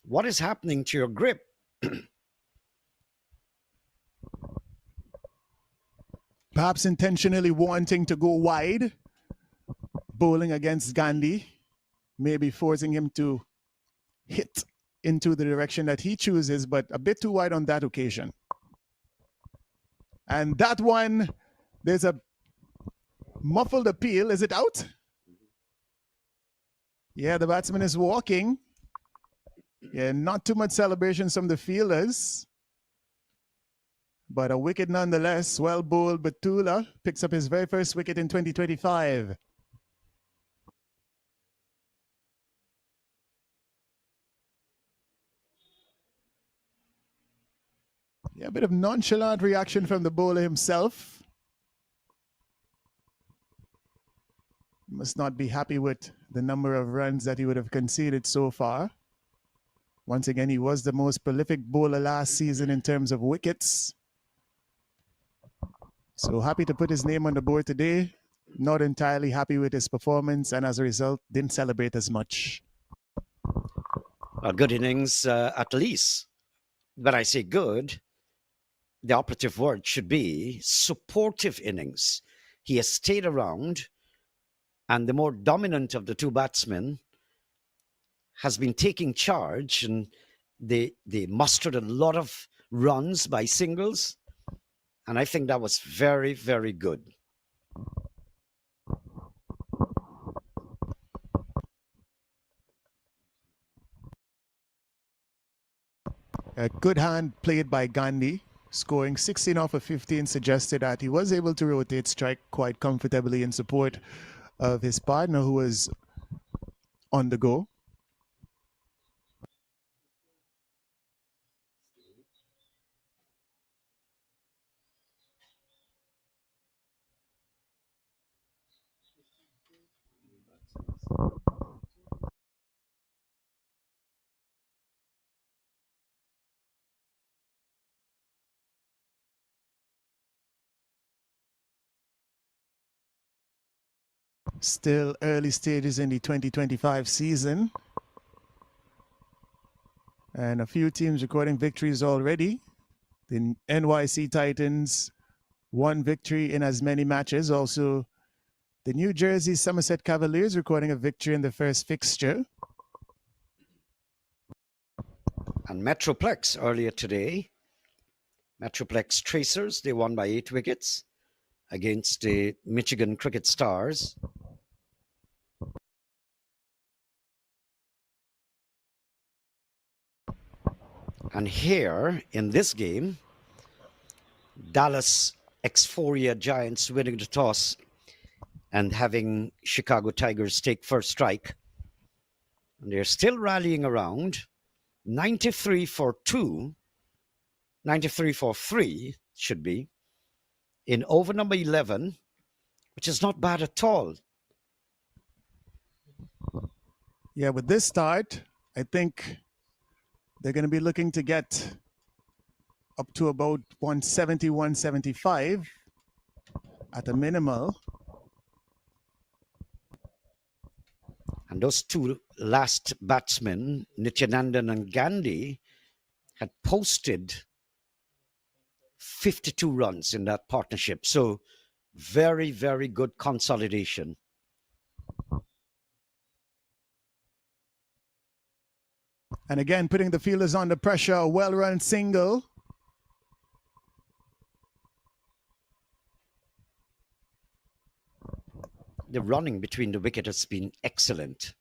What is happening to your grip? Perhaps intentionally wanting to go wide. Bowling against Gandhi. Maybe forcing him to hit into the direction that he chooses, but a bit too wide on that occasion. And that one, there's a muffled appeal. Is it out? Yeah, the batsman is walking. Yeah, not too much celebrations from the fielders. But a wicket nonetheless. Well bowled. Batula picks up his very first wicket in 2025. Yeah, a bit of nonchalant reaction from the bowler himself. Must not be happy with the number of runs that he would have conceded so far. Once again, he was the most prolific bowler last season in terms of wickets. So happy to put his name on the board today. Not entirely happy with his performance, and as a result, didn't celebrate as much. A good innings, at least. When I say good, the operative word should be supportive innings. He has stayed around, and the more dominant of the two batsmen has been taking charge, and they mustered a lot of runs by singles, and I think that was very, very good. A good hand played by Gandhi, scoring 16 off of 15 suggested that he was able to rotate strike quite comfortably in support of his partner who was on the go. Still early stages in the 2025 season. And a few teams recording victories already. The NYC Titans, one victory in as many matches. Also, the New Jersey Somerset Cavaliers recording a victory in the first fixture. And Metroplex earlier today, Metroplex Tracers, they won by 8 wickets against the Michigan Cricket Stars. And here in this game, Dallas Xforia Giants winning the toss and having Chicago Tigers take first strike. And they're still rallying around. 93 for 2, 93 for 3 should be, in over number 11, which is not bad at all. Yeah, with this start, I think they're going to be looking to get up to about 170, 175. at a minimal. And those two last batsmen, Nityanandan and Gandhi, had posted 52 runs in that partnership. So very, very good consolidation. And again, putting the fielders under pressure, a well-run single. The running between the wicket has been excellent.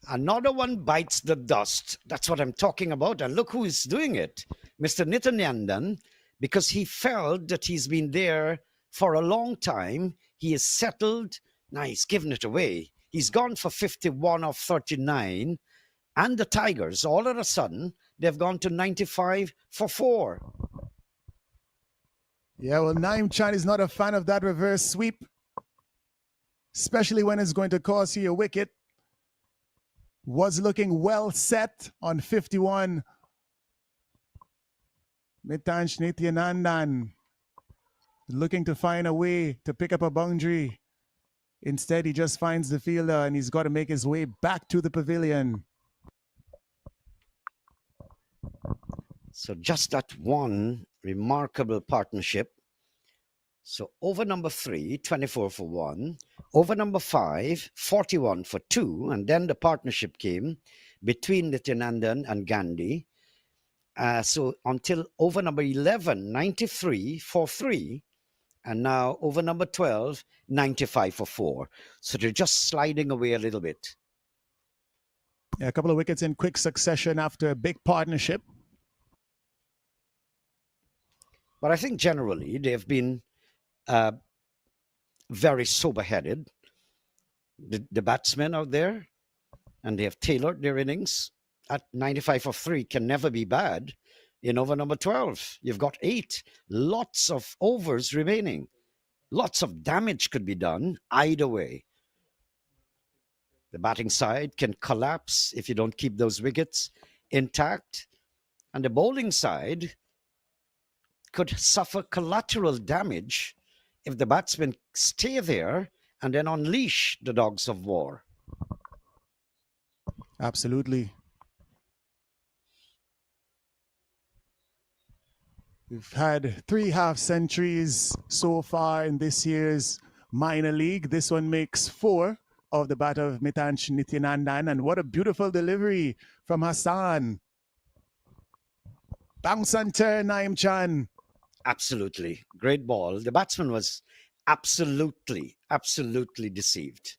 Another one bites the dust. That's what I'm talking about. And look who is doing it. Mr. Nityanandan, because he felt that he's been there for a long time. He is settled. Now he's given it away. He's gone for 51 of 39. And the Tigers, all of a sudden, they've gone to 95 for 4. Yeah, well, Naim Chan is not a fan of that reverse sweep, especially when it's going to cost you a wicket. Was looking well set on 51. Mitansh Nityanandan looking to find a way to pick up a boundary. Instead, he just finds the fielder and he's got to make his way back to the pavilion. So just that one remarkable partnership. So over number 3, 24 for 1. Over number 5, 41 for 2. And then the partnership came between Nityanandan and Gandhi. So until over number 11, 93 for 3. And now over number 12, 95 for 4. So they're just sliding away a little bit. Yeah, a couple of wickets in quick succession after a big partnership. But I think generally they've been very sober-headed, the batsmen out there, and they have tailored their innings. At 95 for 3 can never be bad. In over number 12, you've got 8. Lots of overs remaining. Lots of damage could be done either way. The batting side can collapse if you don't keep those wickets intact. And the bowling side could suffer collateral damage if the batsmen stay there and then unleash the dogs of war. Absolutely. We've had 3 half centuries so far in this year's minor league. This one makes 4 of the bat of Mitansh Nityanandan. And what a beautiful delivery from Hassan. Bounce and turn, Naim Chan. Absolutely. Great ball. The batsman was absolutely deceived.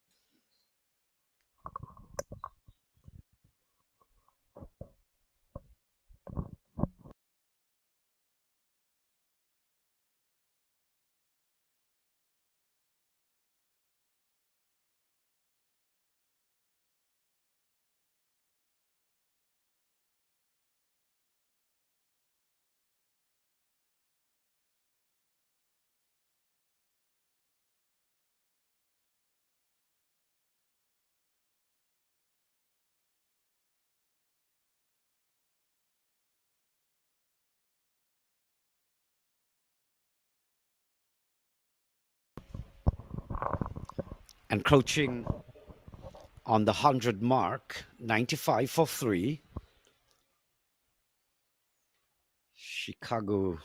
Encroaching on the 100 mark, 95 for 3. Chicago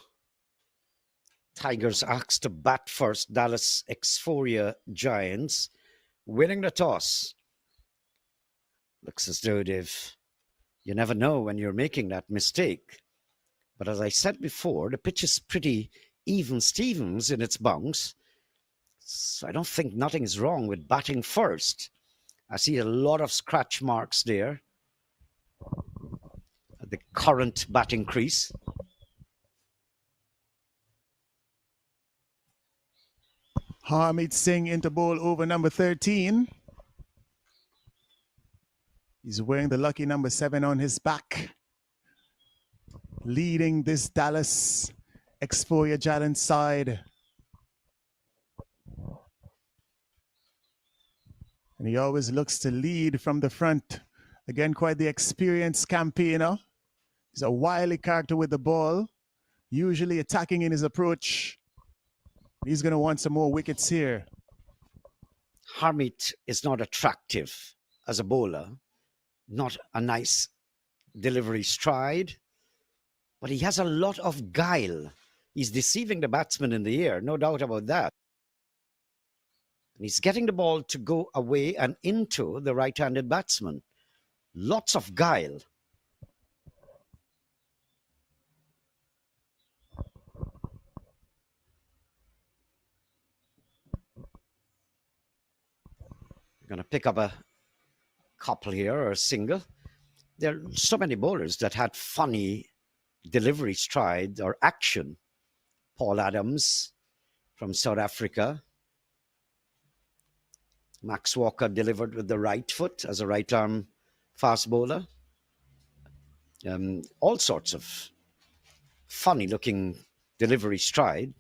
Tigers asked to bat first. Dallas Xforia Giants winning the toss. Looks as though you never know when you're making that mistake. But as I said before, the pitch is pretty even Stevens in its bounce. So I don't think nothing is wrong with batting first. I see a lot of scratch marks there at the current batting crease. Harmeet Singh into bowl over number 13. He's wearing the lucky number 7 on his back, leading this Dallas Xforia Giants side. And he always looks to lead from the front. Again, quite the experienced campaigner. He's a wily character with the ball, usually attacking in his approach. He's going to want some more wickets here. Harmeet is not attractive as a bowler, not a nice delivery stride, but he has a lot of guile. He's deceiving the batsman in the air, no doubt about that. And he's getting the ball to go away and into the right-handed batsman. Lots of guile. We're going to pick up a couple here or a single. There are so many bowlers that had funny delivery stride or action. Paul Adams from South Africa. Max Walker delivered with the right foot as a right arm fast bowler. All sorts of funny looking delivery stride.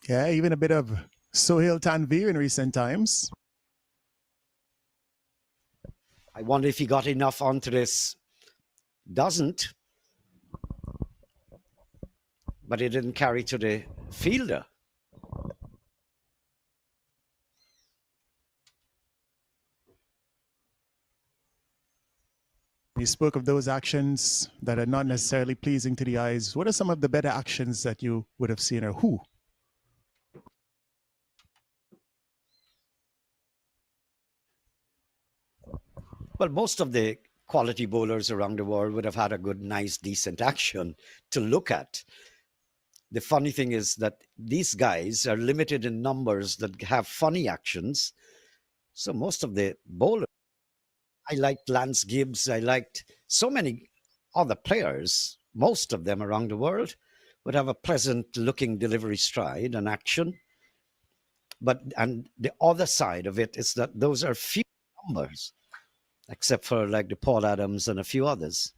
Yeah, even a bit of Sohail Tanvir in recent times. I wonder if he got enough onto this. Doesn't. But he didn't carry to the fielder. You spoke of those actions that are not necessarily pleasing to the eyes. What are some of the better actions that you would have seen, or who? Well, most of the quality bowlers around the world would have had a good, nice, decent action to look at. The funny thing is that these guys are limited in numbers that have funny actions. So most of the bowlers, I liked Lance Gibbs, I liked so many other players, most of them around the world, would have a pleasant looking delivery stride and action. And the other side of it is that those are few numbers, except for like the Paul Adams and a few others.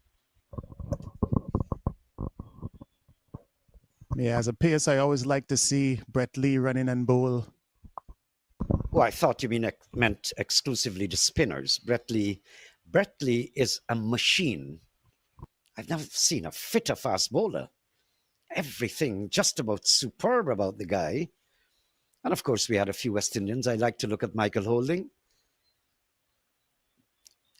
Yeah, as a pace, I always like to see Brett Lee running and bowl. Oh, I thought you meant exclusively the spinners. Brett Lee is a machine. I've never seen a fitter fast bowler. Everything just about superb about the guy. And of course, we had a few West Indians. I like to look at Michael Holding.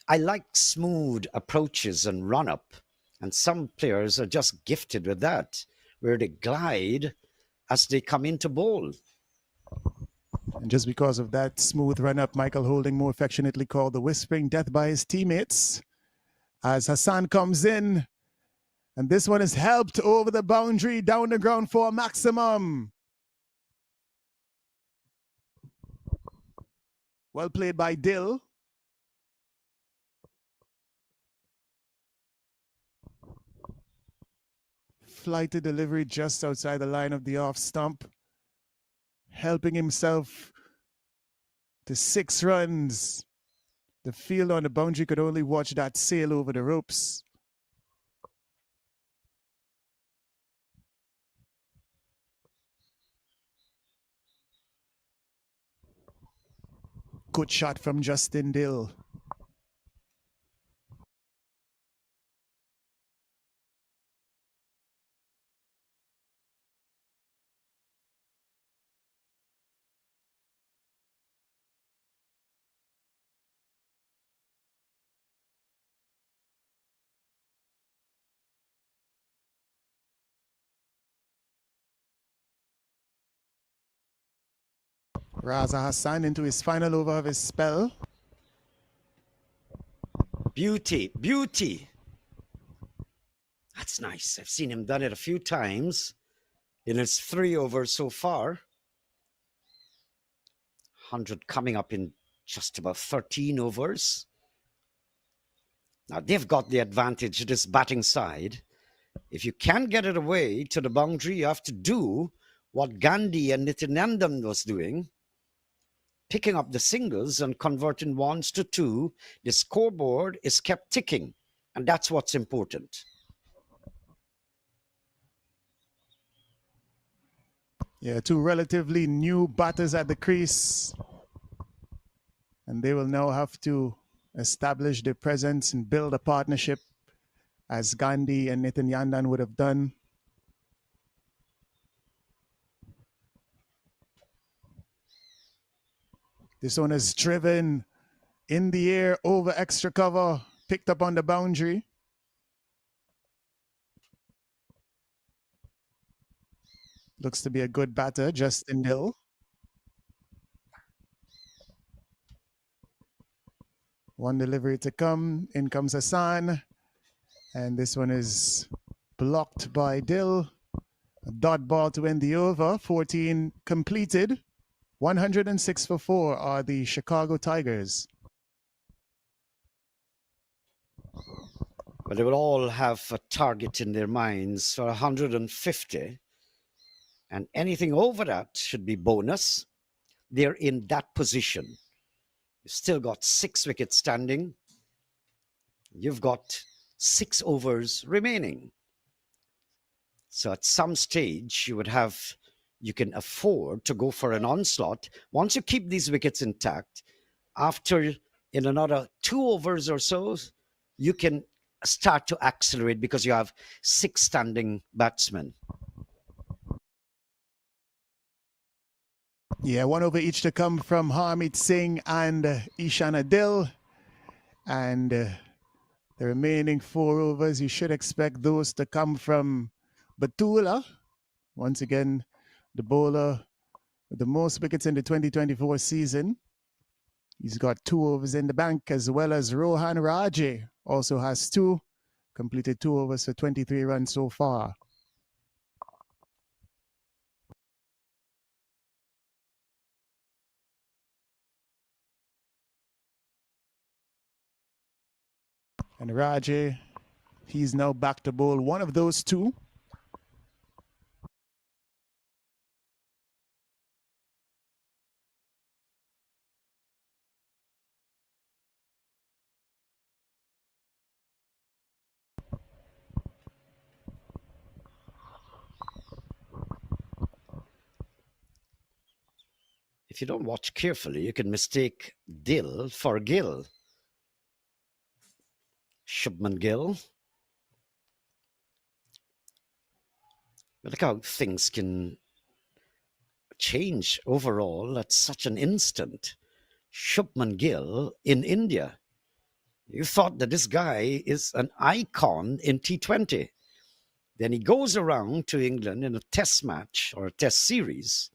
I like smooth approaches and run up. And some players are just gifted with that, where they glide as they come into bowl. And just because of that smooth run up, Michael Holding, more affectionately called the Whispering Death by his teammates, as Hassan comes in. And this one is helped over the boundary, down the ground for a maximum. Well played by Dill. Flighted delivery just outside the line of the off stump, helping himself to 6 runs. The field on the boundary could only watch that sail over the ropes. Good shot from Justin Dill. Raza Hassan into his final over of his spell. Beauty, beauty. That's nice. I've seen him done it a few times in his 3 overs so far. 100 coming up in just about 13 overs. Now they've got the advantage, this batting side. If you can't get it away to the boundary, you have to do what Gandhi and Nityanandan was doing, picking up the singles and converting ones to two. The scoreboard is kept ticking, and that's what's important. Yeah, 2 relatively new batters at the crease. And they will now have to establish their presence and build a partnership as Gandhi and Nitin Yandan would have done. This one is driven in the air over extra cover, picked up on the boundary. Looks to be a good batter, Justin Dill. One delivery to come. In comes Hassan. And this one is blocked by Dill. A dot ball to end the over. 14 completed. 106 for 4 are the Chicago Tigers. But they will all have a target in their minds for 150. And anything over that should be bonus. They're in that position. You've still got 6 wickets standing. You've got 6 overs remaining. So at some stage, you can afford to go for an onslaught. Once you keep these wickets intact, in another 2 overs or so, you can start to accelerate because you have 6 standing batsmen. Yeah, 1 over each to come from Harmeet Singh and Ishana Dill. And the remaining 4 overs, you should expect those to come from Batula. Once again, the bowler with the most wickets in the 2024 season. He's got 2 overs in the bank, as well as Rohan Raje also has 2. Completed 2 overs for 23 runs so far. And Raje, he's now back to bowl one of those 2. If you don't watch carefully, you can mistake Dill for Gill. Shubman Gill. But look how things can change overall at such an instant. Shubman Gill in India. You thought that this guy is an icon in T20. Then he goes around to England in a test match or a test series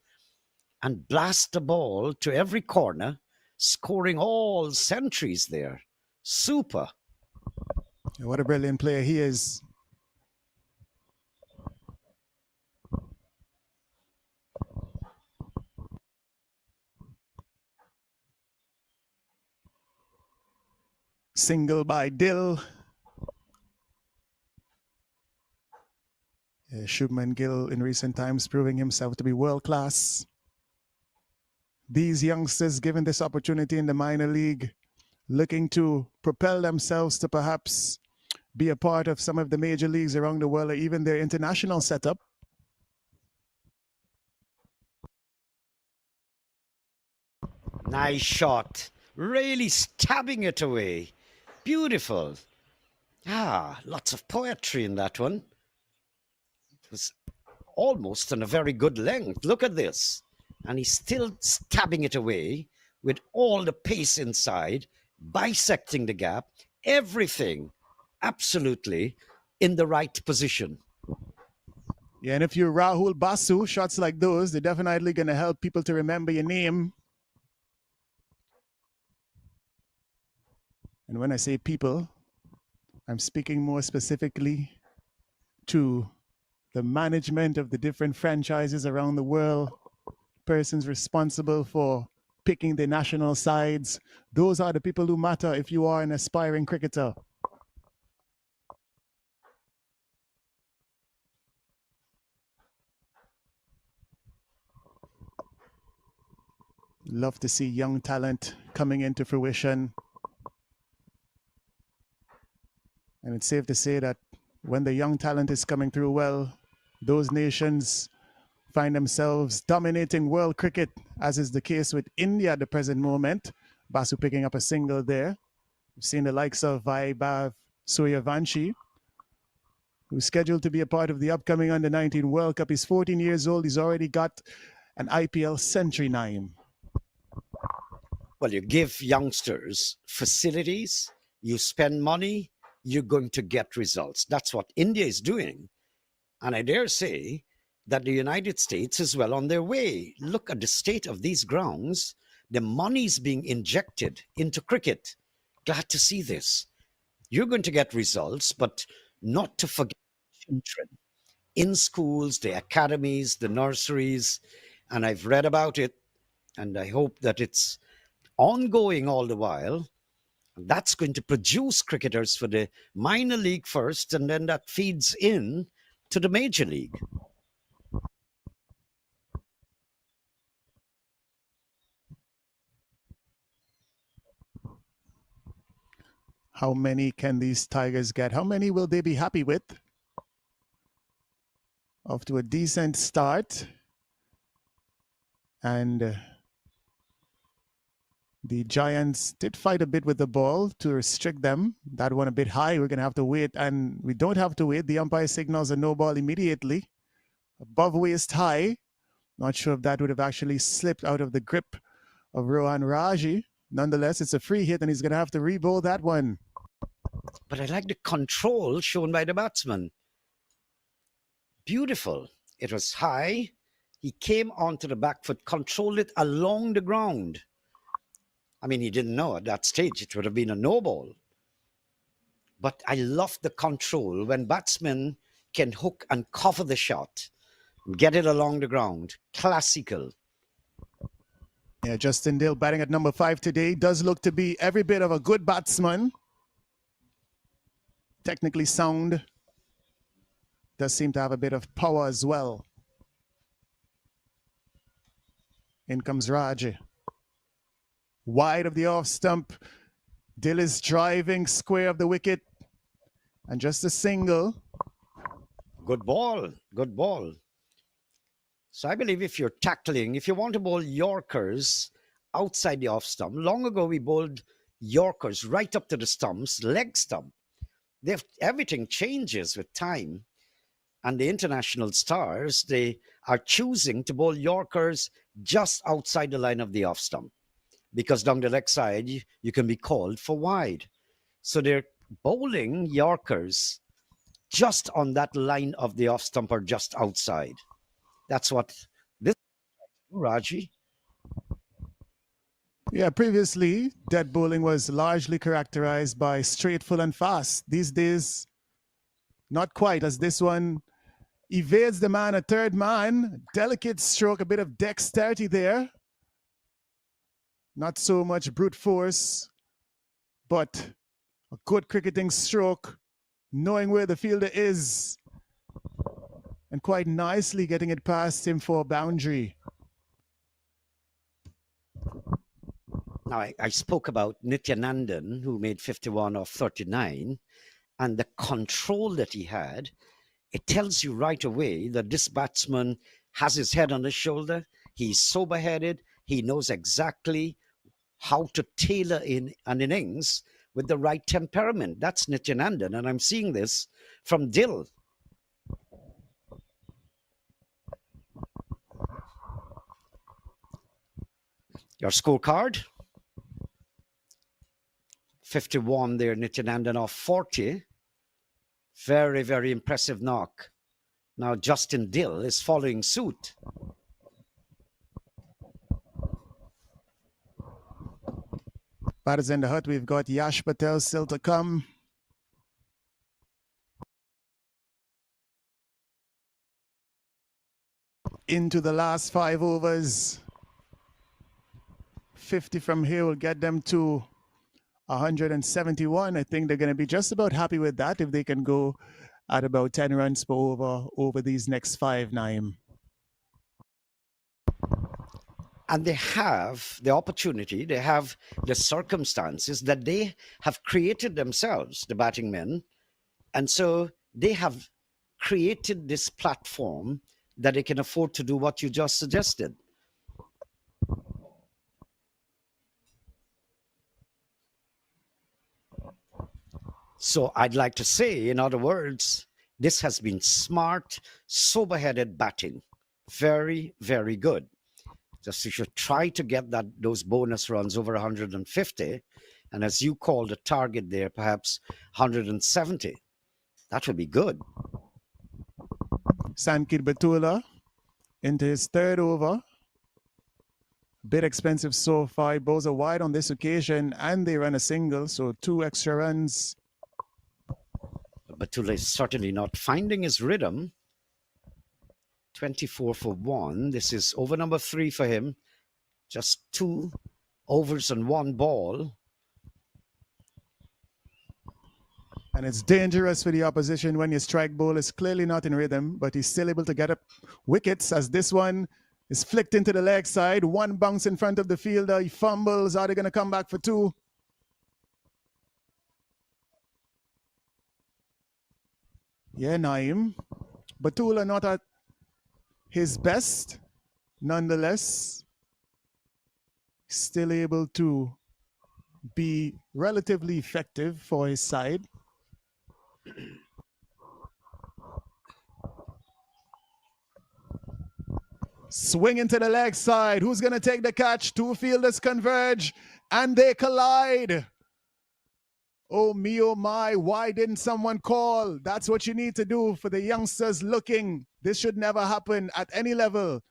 and blasts the ball to every corner, scoring all centuries there. Super. What a brilliant player he is. Single by Dill. Shubman Gill in recent times proving himself to be world class. These youngsters given this opportunity in the minor league, looking to propel themselves to perhaps be a part of some of the major leagues around the world or even their international setup. Nice shot. Really stabbing it away. Beautiful. Lots of poetry in that one. It was almost on a very good length. Look at this. And he's still stabbing it away with all the pace inside, bisecting the gap, everything absolutely in the right position. Yeah, and if you're Rahul Basu, shots like those, they're definitely going to help people to remember your name. And when I say people, I'm speaking more specifically to the management of the different franchises around the world, persons responsible for picking the national sides. Those are the people who matter if you are an aspiring cricketer. Love to see young talent coming into fruition. And it's safe to say that when the young talent is coming through well, those nations find themselves dominating world cricket, as is the case with India at the present moment. Basu picking up a single there. We've seen the likes of Vaibhav Suryavanshi, who's scheduled to be a part of the upcoming Under-19 World Cup. He's 14 years old. He's already got an IPL century nine. Well, you give youngsters facilities, you spend money, you're going to get results. That's what India is doing. And I dare say that the United States is well on their way. Look at the state of these grounds. The money is being injected into cricket. Glad to see this. You're going to get results, but not to forget children in schools, the academies, the nurseries. And I've read about it, and I hope that it's ongoing all the while. That's going to produce cricketers for the minor league first, and then that feeds in to the major league. How many can these Tigers get? How many will they be happy with? Off to a decent start. And the Giants did fight a bit with the ball to restrict them. That one a bit high. We're going to have to wait. And we don't have to wait. The umpire signals a no ball immediately. Above waist high. Not sure if that would have actually slipped out of the grip of Rohan Raji. Nonetheless, it's a free hit, and he's going to have to re-bowl that one. But I like the control shown by the batsman. Beautiful. It was high. He came onto the back foot, controlled it along the ground. I mean, he didn't know at that stage it would have been a no ball. But I love the control when batsmen can hook and cover the shot, get it along the ground. Classical. Yeah, Justin Dill batting at number 5 today. Does look to be every bit of a good batsman. Technically sound. Does seem to have a bit of power as well. In comes Raj. Wide of the off stump. Dill is driving square of the wicket. And just a single. Good ball. Good ball. So I believe if you're tackling, if you want to bowl Yorkers outside the off stump, long ago we bowled Yorkers right up to the stumps, leg stump. Everything changes with time. And the international stars, they are choosing to bowl Yorkers just outside the line of the off stump. Because down the leg side, you can be called for wide. So they're bowling Yorkers just on that line of the off stump or just outside. That's what this Raji. Yeah, previously, dead bowling was largely characterized by straight, full, and fast. These days, not quite, as this one evades the man, a third man. Delicate stroke, a bit of dexterity there. Not so much brute force, but a good cricketing stroke, knowing where the fielder is, and quite nicely getting it past him for a boundary. Now, I spoke about Nityanandan, who made 51 of 39, and the control that he had. It tells you right away that this batsman has his head on his shoulder. He's sober-headed. He knows exactly how to tailor in an innings with the right temperament. That's Nityanandan, and I'm seeing this from Dill. Your scorecard? 51 there, Nityanandan off 40. Very, very impressive knock. Now Justin Dill is following suit. Batters in the hut, we've got Yash Patel still to come. Into the last 5 overs. 50 from here will get them to 171. I think they're going to be just about happy with that if they can go at about 10 runs per over these next 5, Naeem. And they have the opportunity, they have the circumstances that they have created themselves, the batting men. And so they have created this platform that they can afford to do what you just suggested. So I'd like to say, in other words, this has been smart, sober headed batting. Very, very good. Just you should try to get those bonus runs over 150. And as you call the target there, perhaps 170. That would be good. Sankit Batula into his third over. Bit expensive so far. Bows are wide on this occasion and they run a single, so 2 extra runs. Batula is certainly not finding his rhythm. 24 for 1. This is over number 3 for him. Just 2 overs and 1 ball. And it's dangerous for the opposition when your strike ball is clearly not in rhythm, but he's still able to get up wickets as this one is flicked into the leg side. 1 bounce in front of the fielder. He fumbles. Are they going to come back for 2? Yeah, Naeem. Batula not at his best. Nonetheless, still able to be relatively effective for his side. Swing into the leg side. Who's going to take the catch? 2 fielders converge and they collide. Oh me, oh my, why didn't someone call? That's what you need to do for the youngsters looking. This should never happen at any level.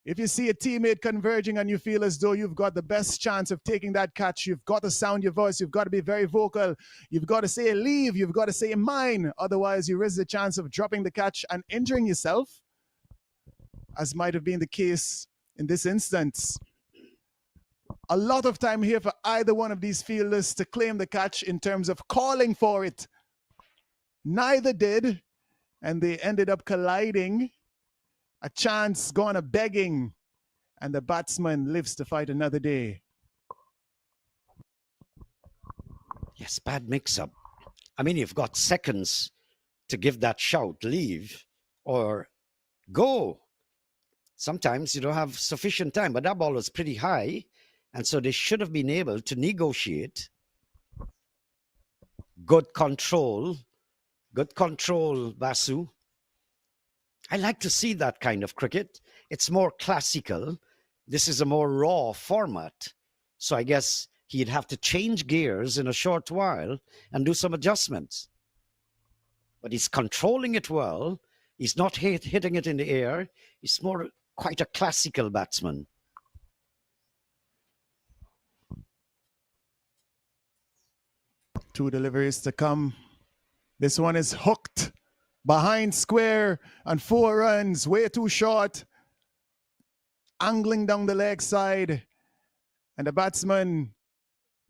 If you see a teammate converging and you feel as though you've got the best chance of taking that catch, you've got to sound your voice. You've got to be very vocal. You've got to say leave. You've got to say mine. Otherwise, you risk the chance of dropping the catch and injuring yourself, as might have been the case in this instance. A lot of time here for either one of these fielders to claim the catch in terms of calling for it. Neither did, and they ended up colliding. A chance gone a begging, and the batsman lives to fight another day. Yes, bad mix-up. I mean, you've got seconds to give that shout, leave, or go. Sometimes you don't have sufficient time, but that ball was pretty high, and so they should have been able to negotiate. Good control, Basu. I like to see that kind of cricket. It's more classical. This is a more raw format. So I guess he'd have to change gears in a short while and do some adjustments. But he's controlling it well. He's not hitting it in the air. He's more quite a classical batsman. Two deliveries to come. This one is hooked behind square and 4 runs, way too short. Angling down the leg side. And the batsman,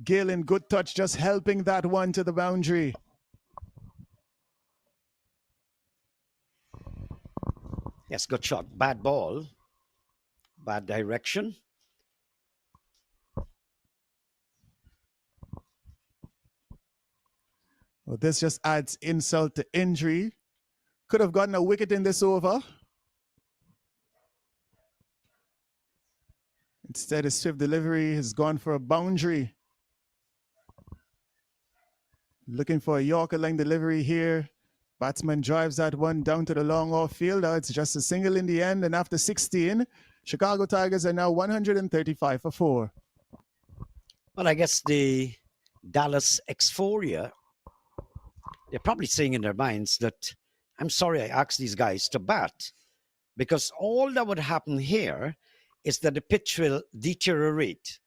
Gill in good touch, just helping that one to the boundary. Yes, good shot. Bad ball. Bad direction. Well, this just adds insult to injury. Could have gotten a wicket in this over. Instead, his swift delivery has gone for a boundary. Looking for a Yorker line delivery here. Batsman drives that one down to the long off fielder. It's just a single in the end. And after 16, Chicago Tigers are now 135 for 4. Well, I guess the Dallas Xforia, they're probably saying in their minds that, I'm sorry I asked these guys to bat, because all that would happen here is that the pitch will deteriorate.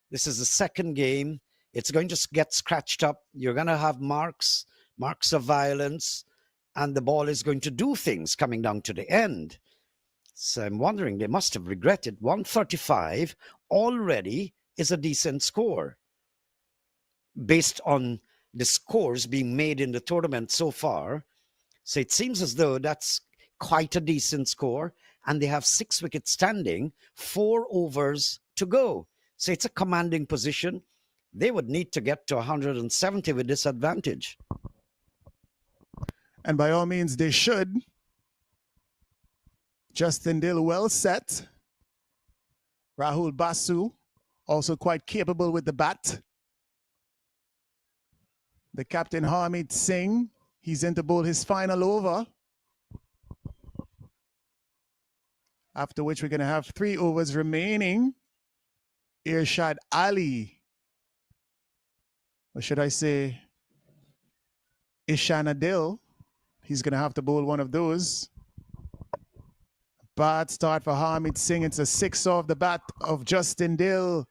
This is the second game. It's going to get scratched up. You're going to have marks of violence, and the ball is going to do things coming down to the end. So I'm wondering, they must have regretted 135 already is a decent score based on the scores being made in the tournament so far. So it seems as though that's quite a decent score, and they have 6 wickets standing, 4 overs to go. So it's a commanding position. They would need to get to 170 with this advantage. And by all means, they should. Justin Dill well set. Rahul Basu also quite capable with the bat. The captain Harmeet Singh, he's in to bowl his final over. After which we're going to have 3 overs remaining. Irshad Ali, or should I say Ishan Adil, he's going to have to bowl one of those. Bad start for Harmeet Singh. It's a 6 off the bat of Justin Dill.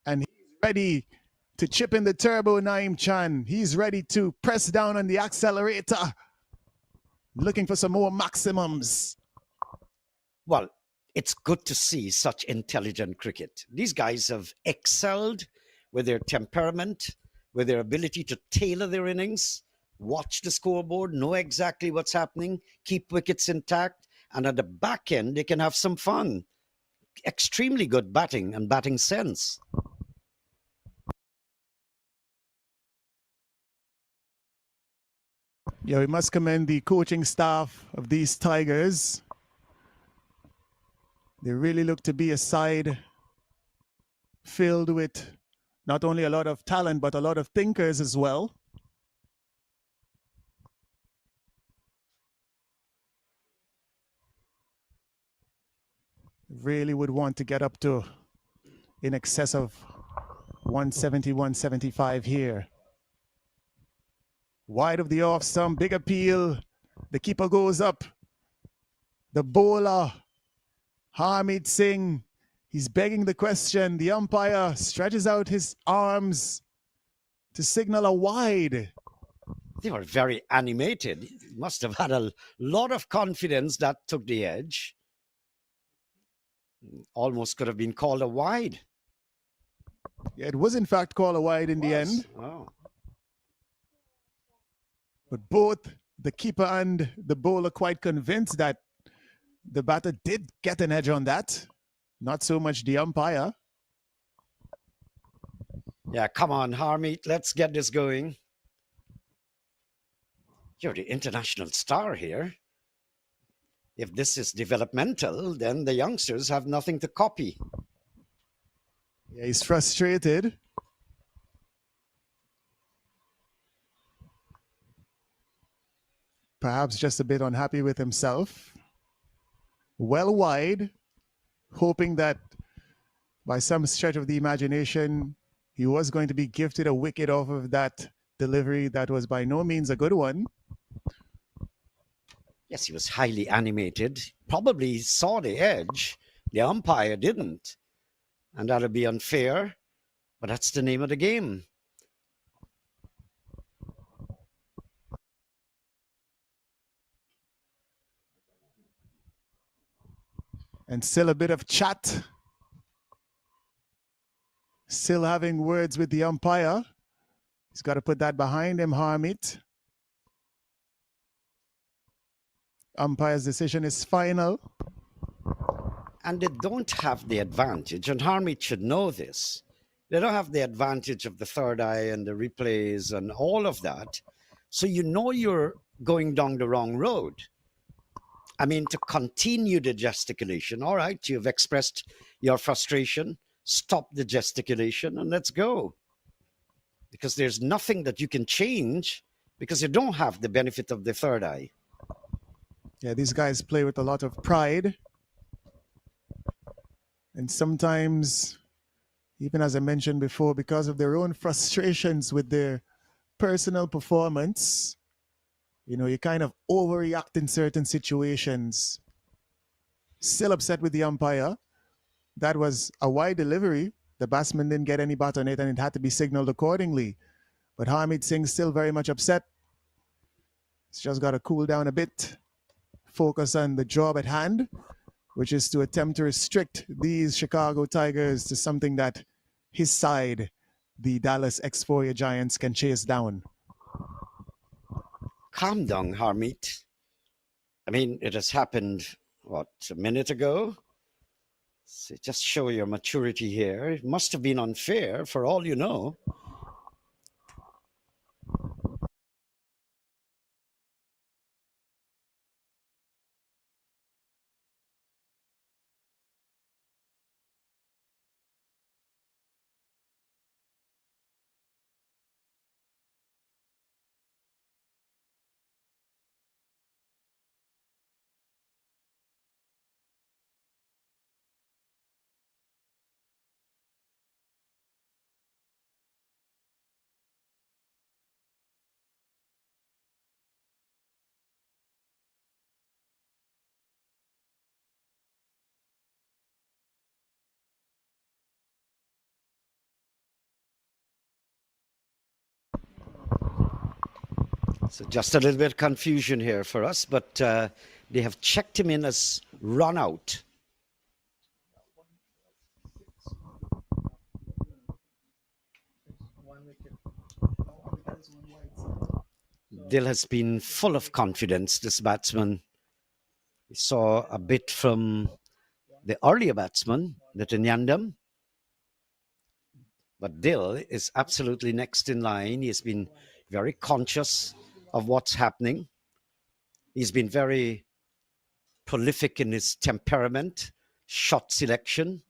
And he's ready to chip in the turbo, Naeem Chan. He's ready to press down on the accelerator. Looking for some more maximums. Well, it's good to see such intelligent cricket. These guys have excelled with their temperament, with their ability to tailor their innings, watch the scoreboard, know exactly what's happening, keep wickets intact, and at the back end, they can have some fun. Extremely good batting and batting sense. Yeah, we must commend the coaching staff of these Tigers. They really look to be a side filled with not only a lot of talent, but a lot of thinkers as well. Really would want to get up to in excess of 170, 175 here. Wide of the off stump, big appeal. The keeper goes up. The bowler, Harmeet Singh, he's begging the question. The umpire stretches out his arms to signal a wide. They were very animated. Must have had a lot of confidence that took the edge. Almost could have been called a wide. Yeah, it was in fact called a wide in the end. Oh. But both the keeper and the bowler quite convinced that the batter did get an edge on that. Not so much the umpire. Yeah, come on, Harmeet, let's get this going. You're the international star here. If this is developmental, then the youngsters have nothing to copy. Yeah, he's frustrated. Perhaps just a bit unhappy with himself. Well wide, hoping that by some stretch of the imagination, he was going to be gifted a wicket off of that delivery that was by no means a good one. Yes, he was highly animated. Probably saw the edge. The umpire didn't. And that'd be unfair. But that's the name of the game. And still a bit of chat. Still having words with the umpire. He's got to put that behind him, Harmeet. Umpire's decision is final. And they don't have the advantage, and Harmeet should know this. They don't have the advantage of the third eye and the replays and all of that. So you know you're going down the wrong road. I mean, to continue the gesticulation, all right, you've expressed your frustration, stop the gesticulation and let's go. Because there's nothing that you can change because you don't have the benefit of the third eye. Yeah, these guys play with a lot of pride. And sometimes, even as I mentioned before, because of their own frustrations with their personal performance, you kind of overreact in certain situations. Still upset with the umpire. That was a wide delivery. The batsman didn't get any bat on it and it had to be signaled accordingly. But Harmeet Singh still very much upset. He's just got to cool down a bit. Focus on the job at hand, which is to attempt to restrict these Chicago Tigers to something that his side, the Dallas Xforia Giants, can chase down. Calm down, Harmeet. I mean, it has happened, what, a minute ago? So just show your maturity here. It must have been unfair for all you know. So just a little bit of confusion here for us, but they have checked him in as run out. Dill has been full of confidence, this batsman. We saw a bit from the earlier batsman, Nyandam, but Dill is absolutely next in line. He has been very conscious of what's happening. He's been very prolific in his temperament, shot selection.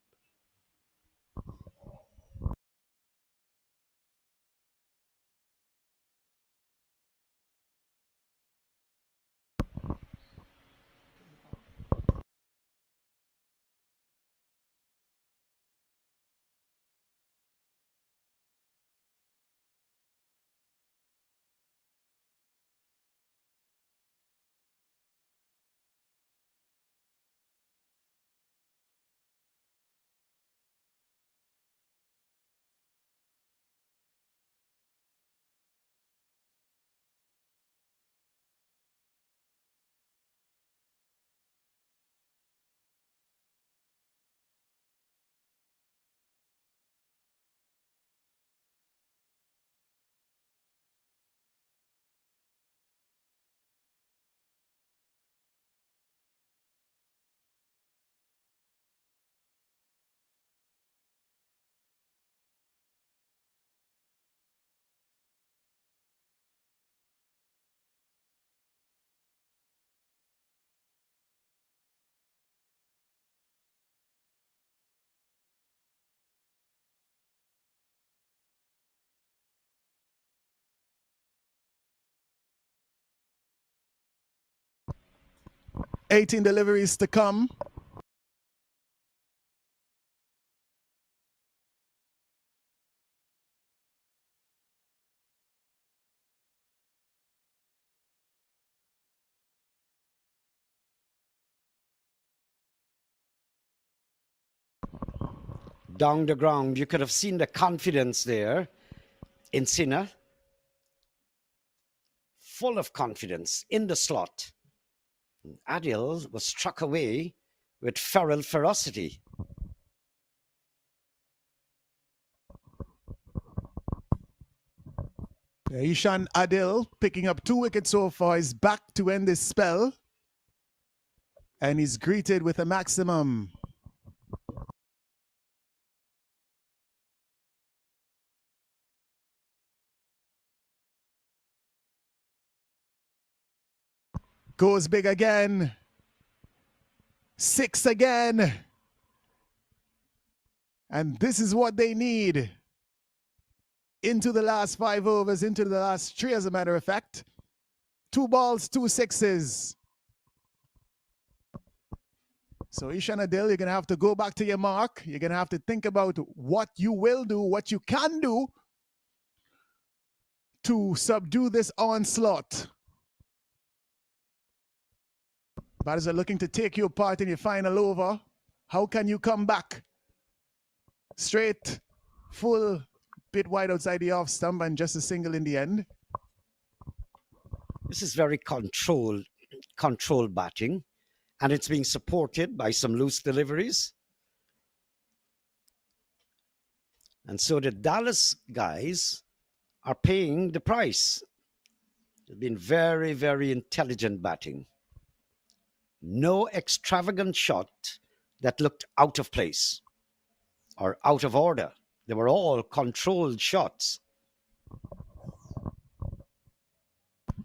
Eighteen deliveries to come. Down the ground, you could have seen the confidence there in Sinner. Full of confidence in the slot. Adil was struck away with feral ferocity. Ishan Adil picking up 2 wickets so far is back to end this spell. And he's greeted with a maximum. Goes big again. 6 again. And this is what they need. Into the last 5 overs, into the last 3 as a matter of fact. 2 balls, 2 sixes. So Ishan Adil, you're going to have to go back to your mark. You're going to have to think about what you will do, what you can do to subdue this onslaught. Batters are looking to take you apart in your final over. How can you come back? Straight, full, bit wide outside the off stump and just a single in the end. This is very controlled batting, and it's being supported by some loose deliveries. And so the Dallas guys are paying the price. They've been very, very intelligent batting. No extravagant shot that looked out of place or out of order. They were all controlled shots.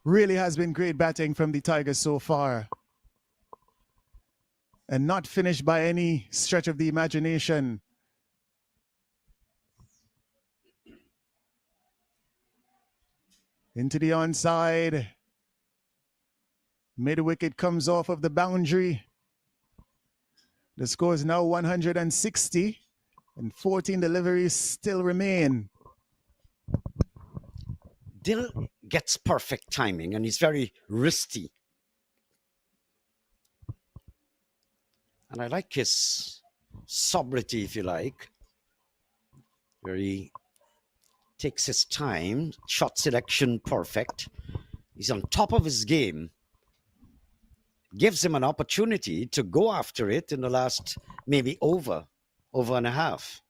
Really has been great batting from the Tigers so far. And not finished by any stretch of the imagination. Into the onside. Mid wicket comes off of the boundary. The score is now 160 and 14 deliveries still remain. Dill gets perfect timing and he's very wristy. And I like his sobriety, if you like, where he takes his time, shot selection perfect. He's on top of his game. Gives him an opportunity to go after it in the last maybe over and a half.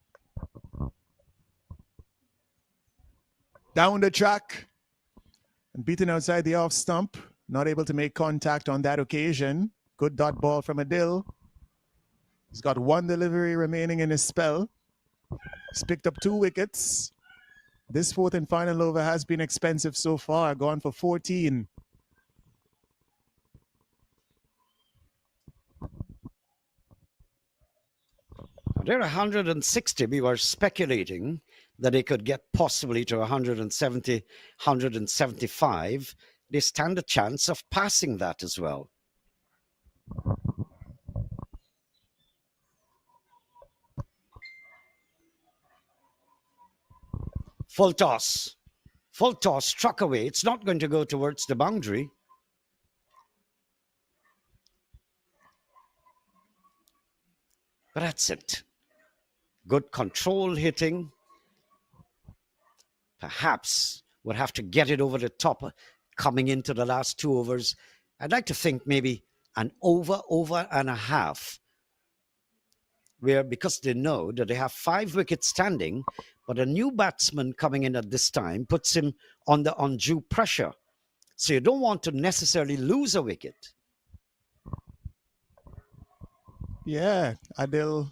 Down the track and beaten outside the off stump. Not able to make contact on that occasion. Good dot ball from Adil. He's got one delivery remaining in his spell. He's picked up 2 wickets. This fourth and final over has been expensive so far, gone for 14. They're 160. We were speculating that they could get possibly to 170, 175. They stand a chance of passing that as well. Full toss. Full toss, struck away. It's not going to go towards the boundary. But that's it. Good control hitting. Perhaps would have to get it over the top coming into the last 2 overs. I'd like to think maybe an over and a half, where because they know that they have 5 wickets standing, but a new batsman coming in at this time puts him under undue pressure. So you don't want to necessarily lose a wicket. Yeah, Adil,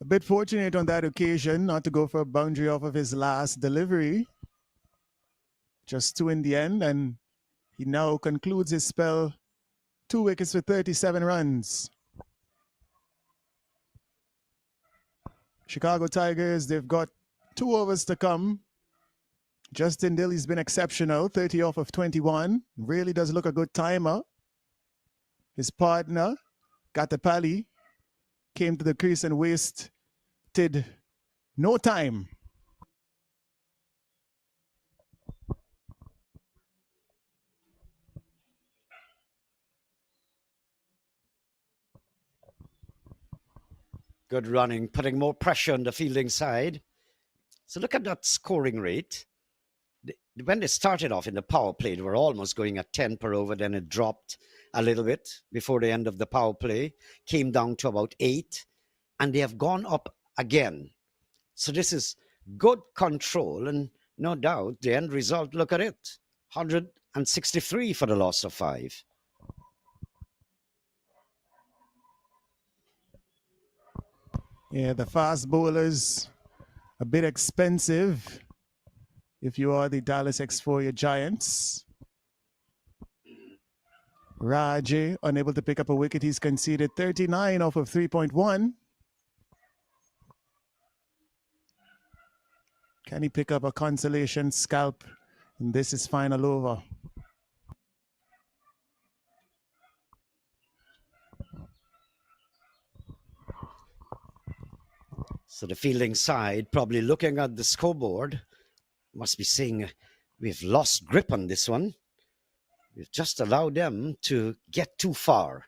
a bit fortunate on that occasion not to go for a boundary off of his last delivery. Just 2 in the end, and he now concludes his spell. 2 wickets for 37 runs. Chicago Tigers, they've got 2 overs to come. Justin Dilly's been exceptional, 30 off of 21. Really does look a good timer. His partner, Gatapali, came to the crease and wasted no time. Good running, putting more pressure on the fielding side. So look at that scoring rate. When they started off in the power play, they were almost going at 10 per over. Then it dropped a little bit before the end of the power play, came down to about 8, and they have gone up again. So this is good control, and no doubt the end result, look at it, 163 for the loss of 5. Yeah, the fast bowlers, a bit expensive if you are the Dallas Xforia Giants. Raje, unable to pick up a wicket. He's conceded 39 off of 3.1. Can he pick up a consolation scalp? And this is final over. So the fielding side, probably looking at the scoreboard, must be saying, we've lost grip on this one. We've just allowed them to get too far.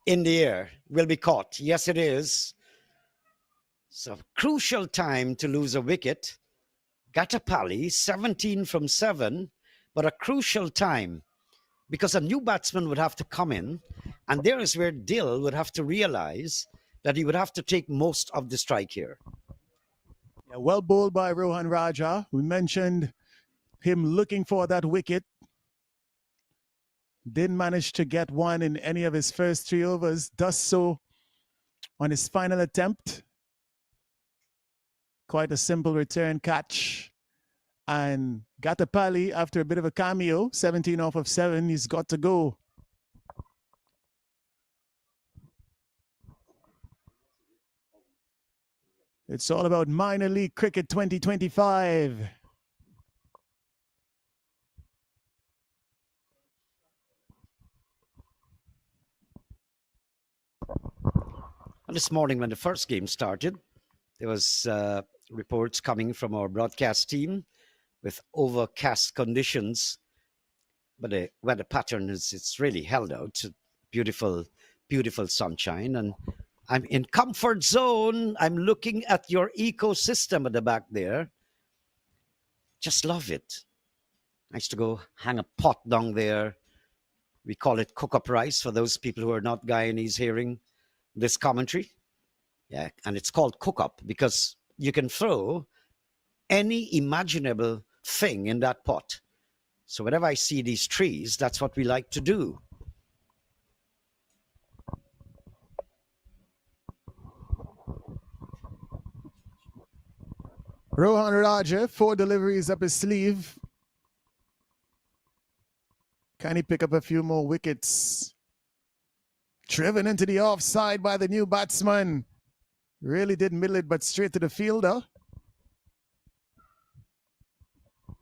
In the air, will be caught. Yes, it is. So crucial time to lose a wicket. Gatapali, 17 from 7, but a crucial time because a new batsman would have to come in, and there is where Dill would have to realize that he would have to take most of the strike here. Yeah, well bowled by Rohan Raja. We mentioned him looking for that wicket. Didn't manage to get one in any of his first 3 overs. Does so on his final attempt. Quite a simple return catch. And Gatapali, after a bit of a cameo, 17 off of 7, he's got to go. It's all about minor league cricket 2025. And this morning, when the first game started, there was reports coming from our broadcast team with overcast conditions, but the weather pattern is it's really held out. Beautiful, beautiful sunshine, and I'm in comfort zone. I'm looking at your ecosystem at the back there. Just love it. I used to go hang a pot down there. We call it cook up rice for those people who are not Guyanese hearing this commentary. Yeah, and it's called cook up because you can throw any imaginable thing in that pot. So whenever I see these trees, that's what we like to do. Rohan Raja, 4 deliveries up his sleeve. Can he pick up a few more wickets? Driven into the offside by the new batsman. Really did middle it, but straight to the fielder.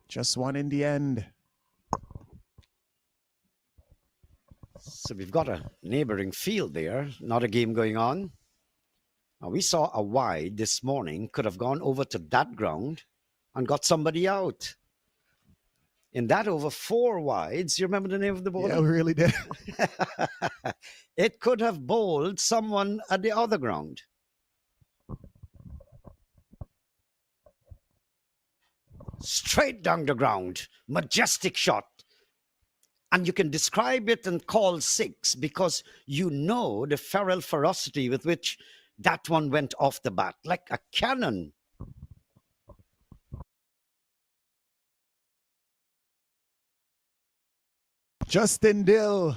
Just one in the end. So we've got a neighboring field there, not a game going on. Now, we saw a wide this morning, could have gone over to that ground and got somebody out. In that over 4 wides, you remember the name of the bowler? Yeah, we really did. It could have bowled someone at the other ground. Straight down the ground, majestic shot. And you can describe it and call 6 because you know the feral ferocity with which that one went off the bat, like a cannon. Justin Dill.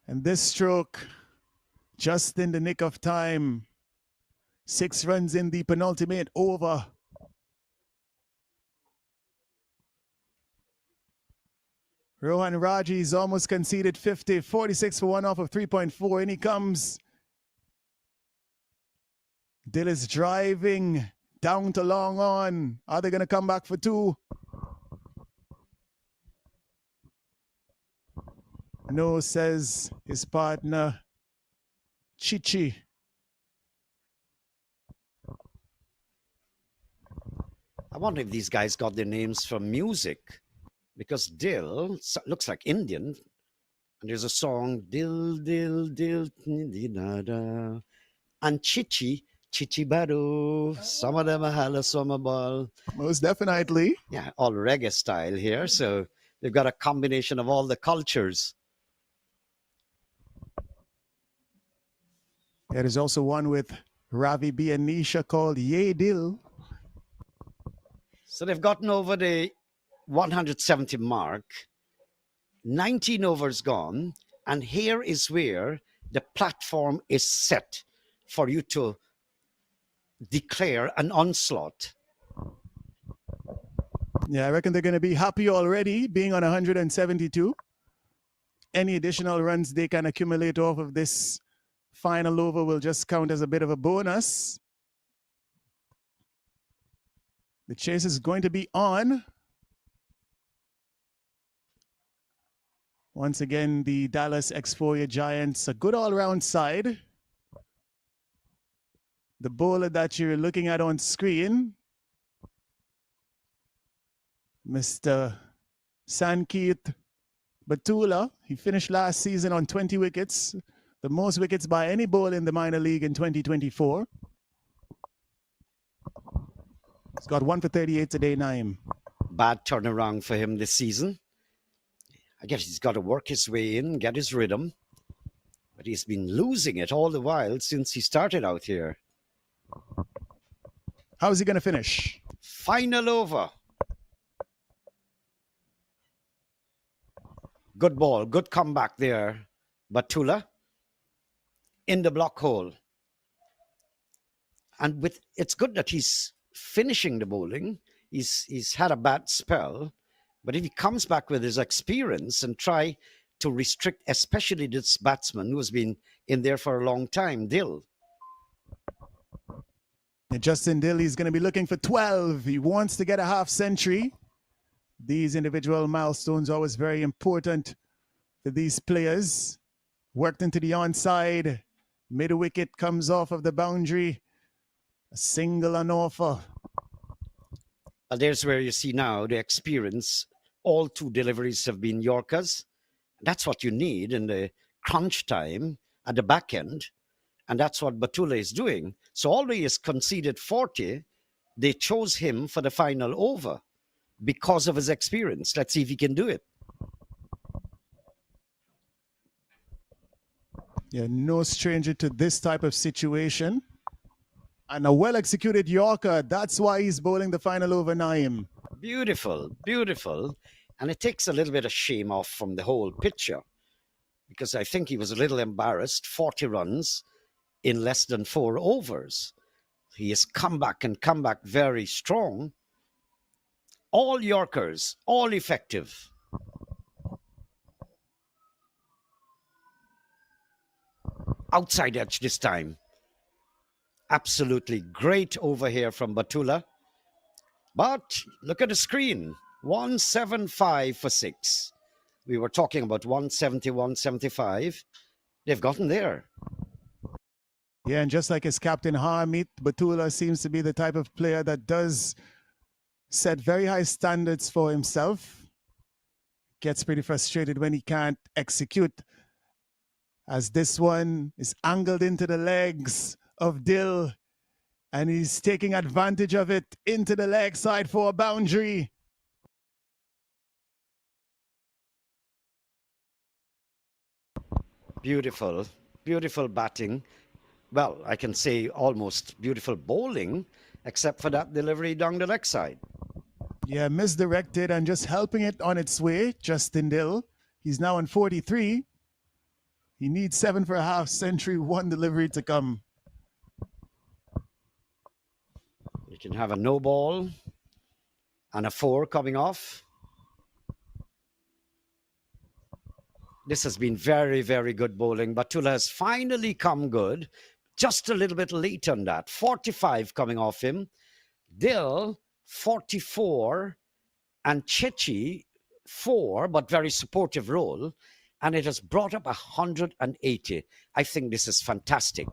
And this stroke, just in the nick of time. 6 runs in the penultimate over. Rohan Raji's almost conceded 50, 46 for 1 off of 3.4. In he comes. Dill is driving down to long on. Are they going to come back for 2? No, says his partner, Chichi. I wonder if these guys got their names from music because Dill looks like Indian. And there's a song, Dill, Dill, Dill, da, and Chichi, Chichi Bado. Some of them are Hala Somabal. Most definitely. Yeah, all reggae style here. So they've got a combination of all the cultures. There is also one with Ravi B and Nisha called Ye Dil. So they've gotten over the 170 mark, 19 overs gone, and here is where the platform is set for you to declare an onslaught. Yeah, I reckon they're going to be happy already being on 172. Any additional runs they can accumulate off of this final over will just count as a bit of a bonus. The chase is going to be on. Once again, the Dallas Xforia Giants, a good all-round side. The bowler that you're looking at on screen, Mr. Sankeet Batula, he finished last season on 20 wickets, the most wickets by any bowler in the minor league in 2024. He's got 1 for 38 today, Naeem. Bad turnaround for him this season. I guess he's got to work his way in, get his rhythm. But he's been losing it all the while since he started out here. How is he going to finish? Final over. Good ball, good comeback there, Batula. In the block hole. And with it's good that he's finishing the bowling. He's had a bad spell. But if he comes back with his experience and try to restrict, especially this batsman who has been in there for a long time, Dill. And Justin Dill is going to be looking for 12. He wants to get a half century. These individual milestones are always very important for these players. Worked into the onside. Mid wicket comes off of the boundary. A single on offer. There's where you see now the experience. All 2 deliveries have been Yorkers. That's what you need in the crunch time at the back end. And that's what Batula is doing. So although he has conceded 40, they chose him for the final over because of his experience. Let's see if he can do it. Yeah, no stranger to this type of situation. And a well executed Yorker. That's why he's bowling the final over Naim. Beautiful, beautiful. And it takes a little bit of shame off from the whole picture because I think he was a little embarrassed. 40 runs in less than 4 overs. He has come back and come back very strong. All Yorkers, all effective. Outside edge this time. Absolutely great over here from Batula. But look at the screen 175 for six. We were talking about 170, 175. They've gotten there. Yeah, and just like his captain Harmeet, Batula seems to be the type of player that does set very high standards for himself. Gets pretty frustrated when he can't execute, as this one is angled into the legs of Dill, and he's taking advantage of it into the leg side for a boundary. Beautiful, beautiful batting. Well, I can say almost beautiful bowling, except for that delivery down the leg side. Yeah, misdirected and just helping it on its way. Justin Dill. He's now on 43. He needs 7 for a half century, one delivery to come. You can have a no ball and a 4 coming off. This has been very, very good bowling. Batula has finally come good. Just a little bit late on that. 45 coming off him. Dill, 44. And Chechi, 4, but very supportive role. And it has brought up 180. I think this is fantastic.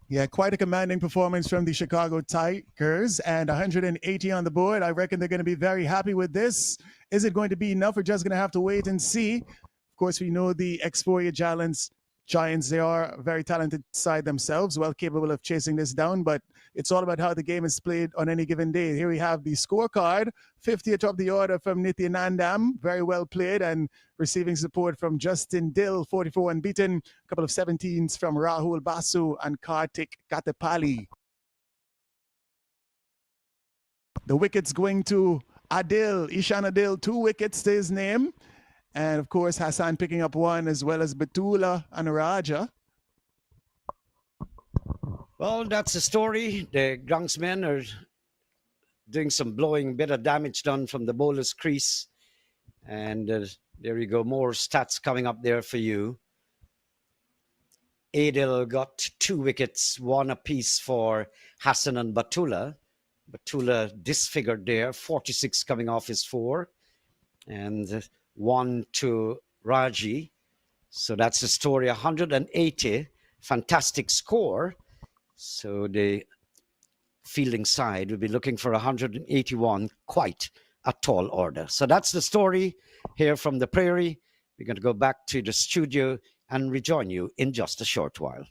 Yeah, quite a commanding performance from the Chicago Tigers, and 180 on the board. I reckon they're going to be very happy with this. Is it going to be enough? We're just going to have to wait and see. Of course, we know the Xforia Giants, they are a very talented side themselves, well capable of chasing this down, but it's all about how the game is played on any given day. Here we have the scorecard, 50th of the order from Nitya Nandam, very well played, and receiving support from Justin Dill, 44 unbeaten, a couple of 17s from Rahul Basu and Kartik Katapali. The wickets going to Adil, Ishan Adil, 2 wickets to his name. And of course, Hassan picking up 1, as well as Batula and Raja. Well, that's the story. The groundsmen are doing some blowing, bit of damage done from the bowler's crease. And there you go, more stats coming up there for you. Adil got 2 wickets, 1 apiece for Hassan and Batula. Batula disfigured there, 46 coming off his 4. And 1 to Raji. So that's the story, 180. Fantastic score. So the fielding side will be looking for 181, quite a tall order. So that's the story here from the Prairie. We're going to go back to the studio and rejoin you in just a short while.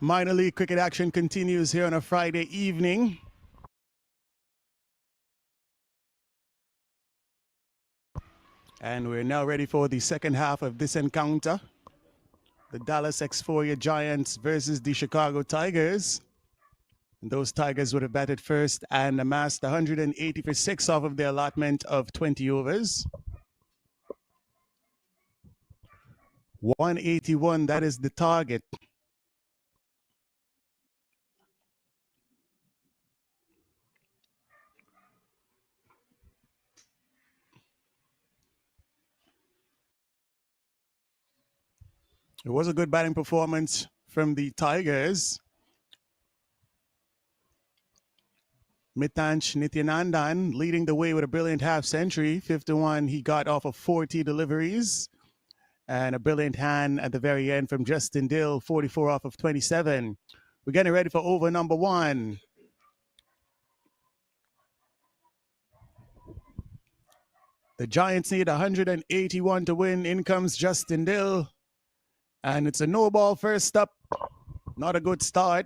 Minor league cricket action continues here on a Friday evening. And we're now ready for the second half of this encounter. The Dallas Xforia Giants versus the Chicago Tigers. And those Tigers would have batted first and amassed 180 for 6 off of their allotment of 20 overs. 181, that is the target. It was a good batting performance from the Tigers. Mitansh Nityanandan leading the way with a brilliant half century. 51 he got off of 40 deliveries. And a brilliant hand at the very end from Justin Dill, 44 off of 27. We're getting ready for over number 1. The Giants need 181 to win. In comes Justin Dill. And it's a no ball first up. Not a good start.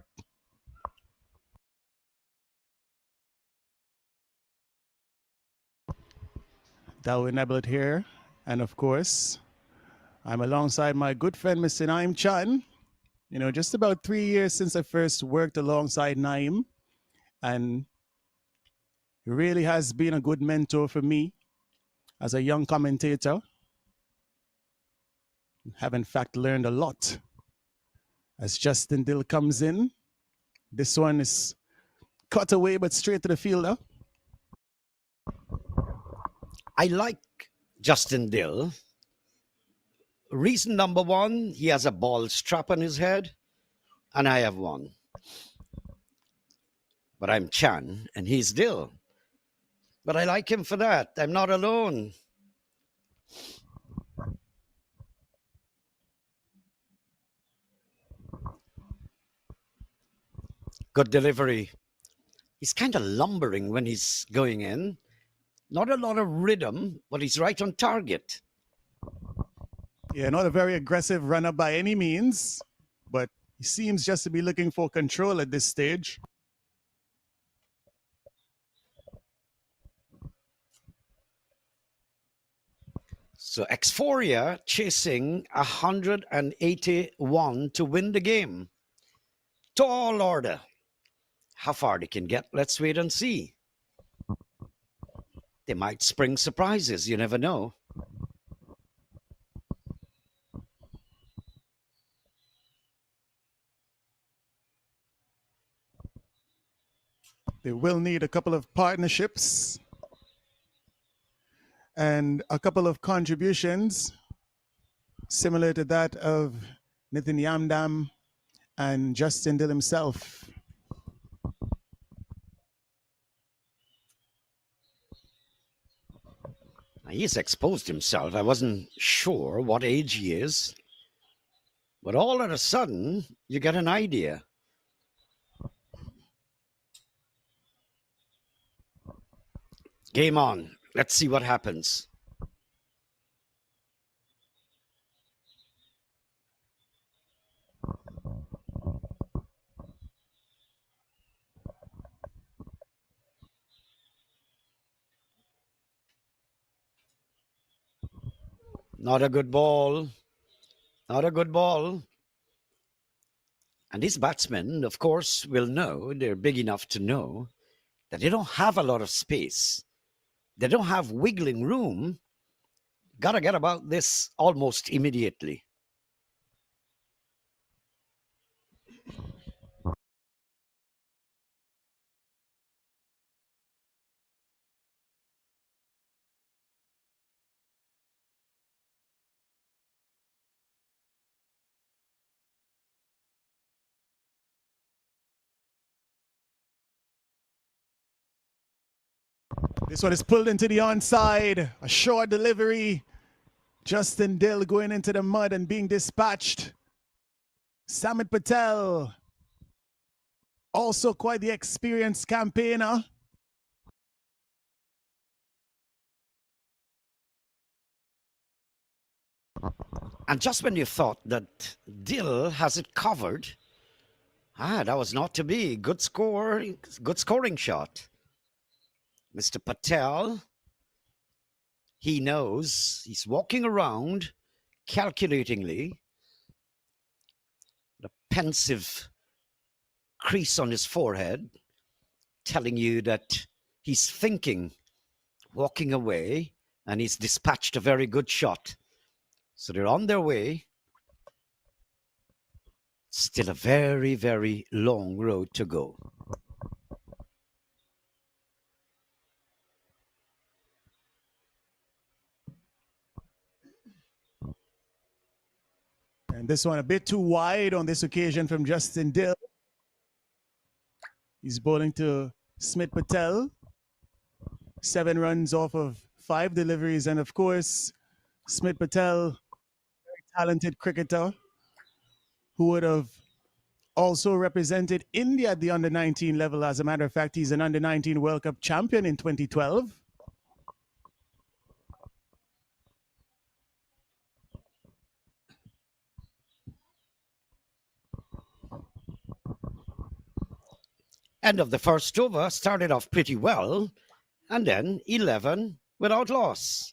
Darwin Neblett here. And of course, I'm alongside my good friend, Mr. Naim Chan. You know, just about 3 years since I first worked alongside Naim. And he really has been a good mentor for me as a young commentator. Have in fact learned a lot. As Justin Dill comes in, this one is cut away but straight to the fielder. I like Justin Dill. Reason number 1, he has a ball strap on his head, and I have one. But I'm Chan, and he's Dill. But I like him for that. I'm not alone. Good delivery. He's kind of lumbering when he's going in. Not a lot of rhythm, but he's right on target. Yeah, not a very aggressive runner by any means, but he seems just to be looking for control at this stage. So Xforia chasing 181 to win the game. Tall order. How far they can get, let's wait and see. They might spring surprises, you never know. They will need a couple of partnerships and a couple of contributions similar to that of Nitin Yamdam and Justin Dill himself. He's exposed himself. I wasn't sure what age he is. But all of a sudden, you get an idea. Game on. Let's see what happens. Not a good ball. Not a good ball. And these batsmen, of course, will know, they're big enough to know, that they don't have a lot of space. They don't have wiggling room. Gotta get about this almost immediately. This one is pulled into the onside. A short delivery. Justin Dill going into the mud and being dispatched. Samit Patel, also quite the experienced campaigner. And just when you thought that Dill has it covered, That was not to be. Good score, good scoring shot. Mr. Patel, he knows. He's walking around calculatingly, the pensive crease on his forehead, telling you that he's thinking, walking away, and he's dispatched a very good shot. So they're on their way. Still a very, very long road to go. And this one a bit too wide on this occasion from Justin Dill. He's bowling to Smith Patel. 7 runs off of 5 deliveries. And of course, Smith Patel, very talented cricketer who would have also represented India at the under 19 level. As a matter of fact, he's an under 19 World Cup champion in 2012. End of the first over, started off pretty well, and then 11 without loss.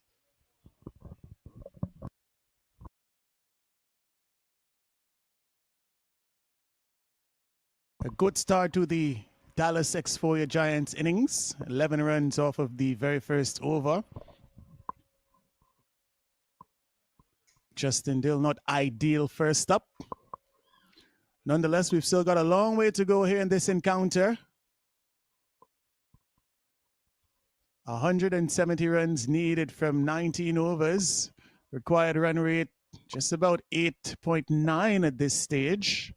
A good start to the Dallas Xforia Giants innings. 11 runs off of the very first over. Justin Dill not ideal first up. Nonetheless, we've still got a long way to go here in this encounter. 170 runs needed from 19 overs. Required run rate just about 8.9 at this stage.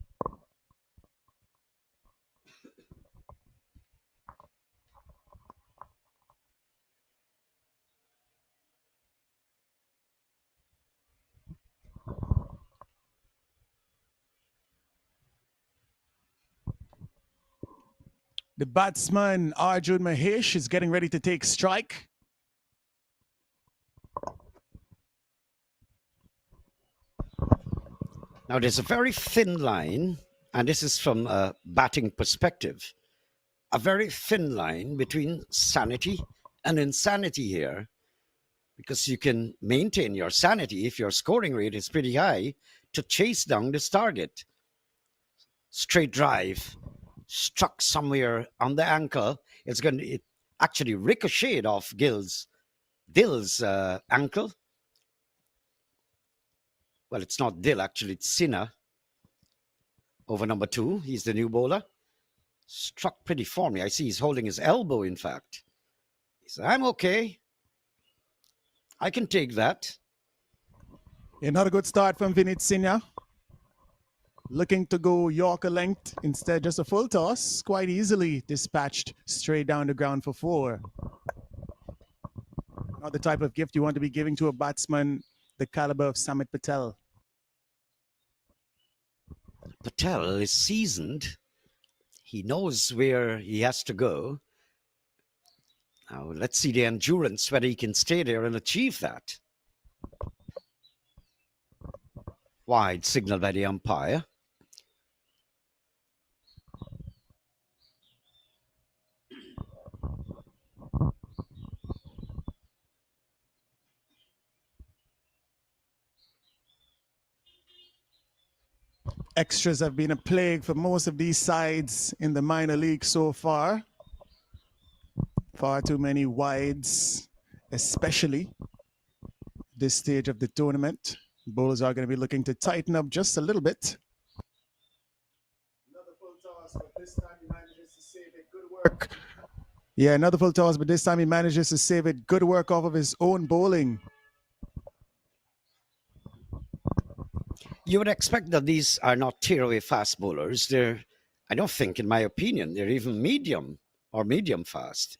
The batsman, Arjun Mahesh, is getting ready to take strike. Now, there's a very thin line, and this is from a batting perspective, a very thin line between sanity and insanity here, because you can maintain your sanity if your scoring rate is pretty high to chase down this target. Straight drive, struck somewhere on the ankle. It actually ricocheted off Dill's ankle. Well, it's not Dill, actually, it's Sinha. Over number 2, he's the new bowler. Struck pretty firmly. I see he's holding his elbow, in fact. He said, I'm okay. I can take that. Not a good start from Vinit Sinha. Looking to go Yorker length, instead just a full toss, quite easily dispatched straight down the ground for 4. Not the type of gift you want to be giving to a batsman the caliber of Samit Patel. Patel is seasoned. He knows where he has to go. Now, let's see the endurance, whether he can stay there and achieve that. Wide signal by the umpire. Extras have been a plague for most of these sides in the minor league so far. Far too many wides, especially this stage of the tournament. Bowlers are going to be looking to tighten up just a little bit. Another full toss, but this time he manages to save it. Good work. Yeah, another full toss, but this time he manages to save it. Good work off of his own bowling. You would expect that these are not tearaway fast bowlers. I don't think, in my opinion, they're even medium or medium fast.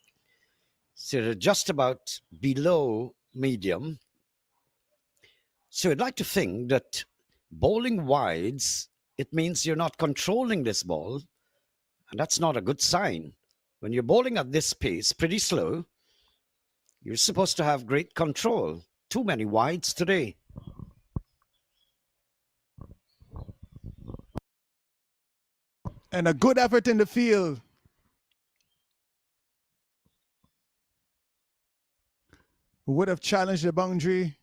So they're just about below medium. So I'd like to think that bowling wides, it means you're not controlling this ball. And that's not a good sign. When you're bowling at this pace, pretty slow, you're supposed to have great control. Too many wides today. And a good effort in the field. Would have challenged the boundary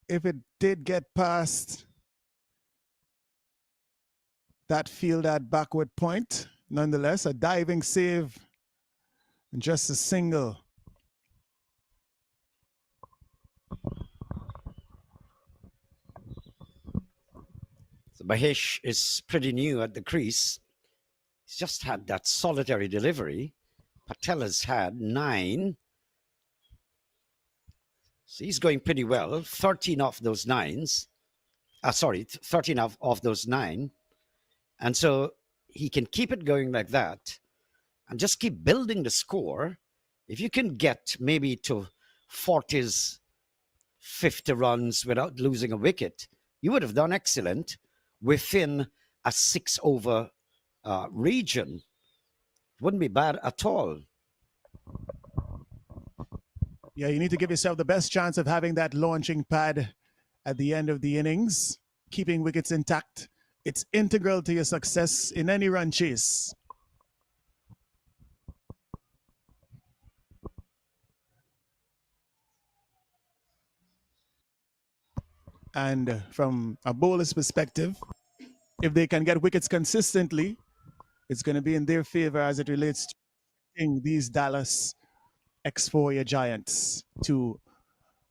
if it did get past that field at backward point. Nonetheless, a diving save and just a single. So Mahesh is pretty new at the crease. He's just had that solitary delivery. Patel has had 9. So he's going pretty well. 13 off those 9s. 13 of those 9. And so he can keep it going like that and just keep building the score. If you can get maybe to 40s, 50 runs without losing a wicket, you would have done excellent within a 6-over region. Wouldn't be bad at all. Yeah, you need to give yourself the best chance of having that launching pad at the end of the innings, keeping wickets intact. It's integral to your success in any run chase. And from a bowler's perspective, if they can get wickets consistently, it's going to be in their favor as it relates to these Dallas Xforia Giants to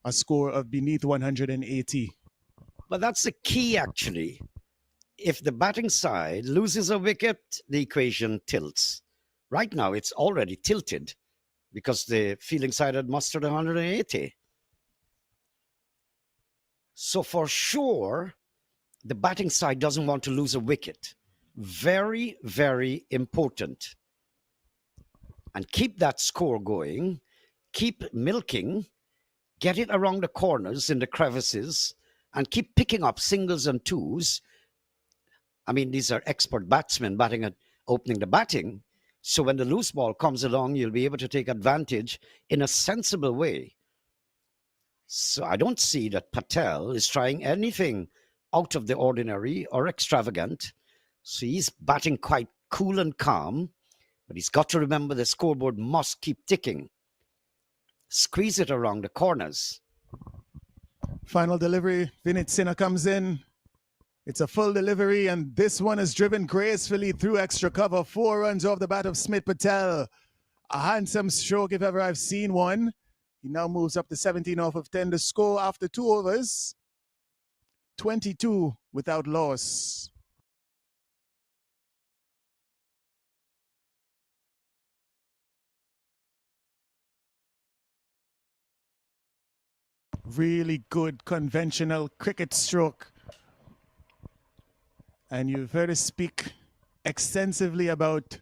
a score of beneath 180. But that's the key, actually. If the batting side loses a wicket, the equation tilts. Right now, it's already tilted because the fielding side had mustered 180. So for sure, the batting side doesn't want to lose a wicket. Very, very important. And keep that score going. Keep milking. Get it around the corners in the crevices and keep picking up singles and twos. I mean, these are expert batsmen batting at opening the batting. So when the loose ball comes along, you'll be able to take advantage in a sensible way. So I don't see that Patel is trying anything out of the ordinary or extravagant. So he's batting quite cool and calm, but he's got to remember the scoreboard must keep ticking. Squeeze it around the corners. Final delivery, Vinit Sinha comes in. It's a full delivery, and this one is driven gracefully through extra cover. 4 runs off the bat of Smith Patel. A handsome stroke if ever I've seen one. He now moves up to 17 off of 10. The score after 2 overs, 22 without loss. Really good conventional cricket stroke. And you've heard us speak extensively about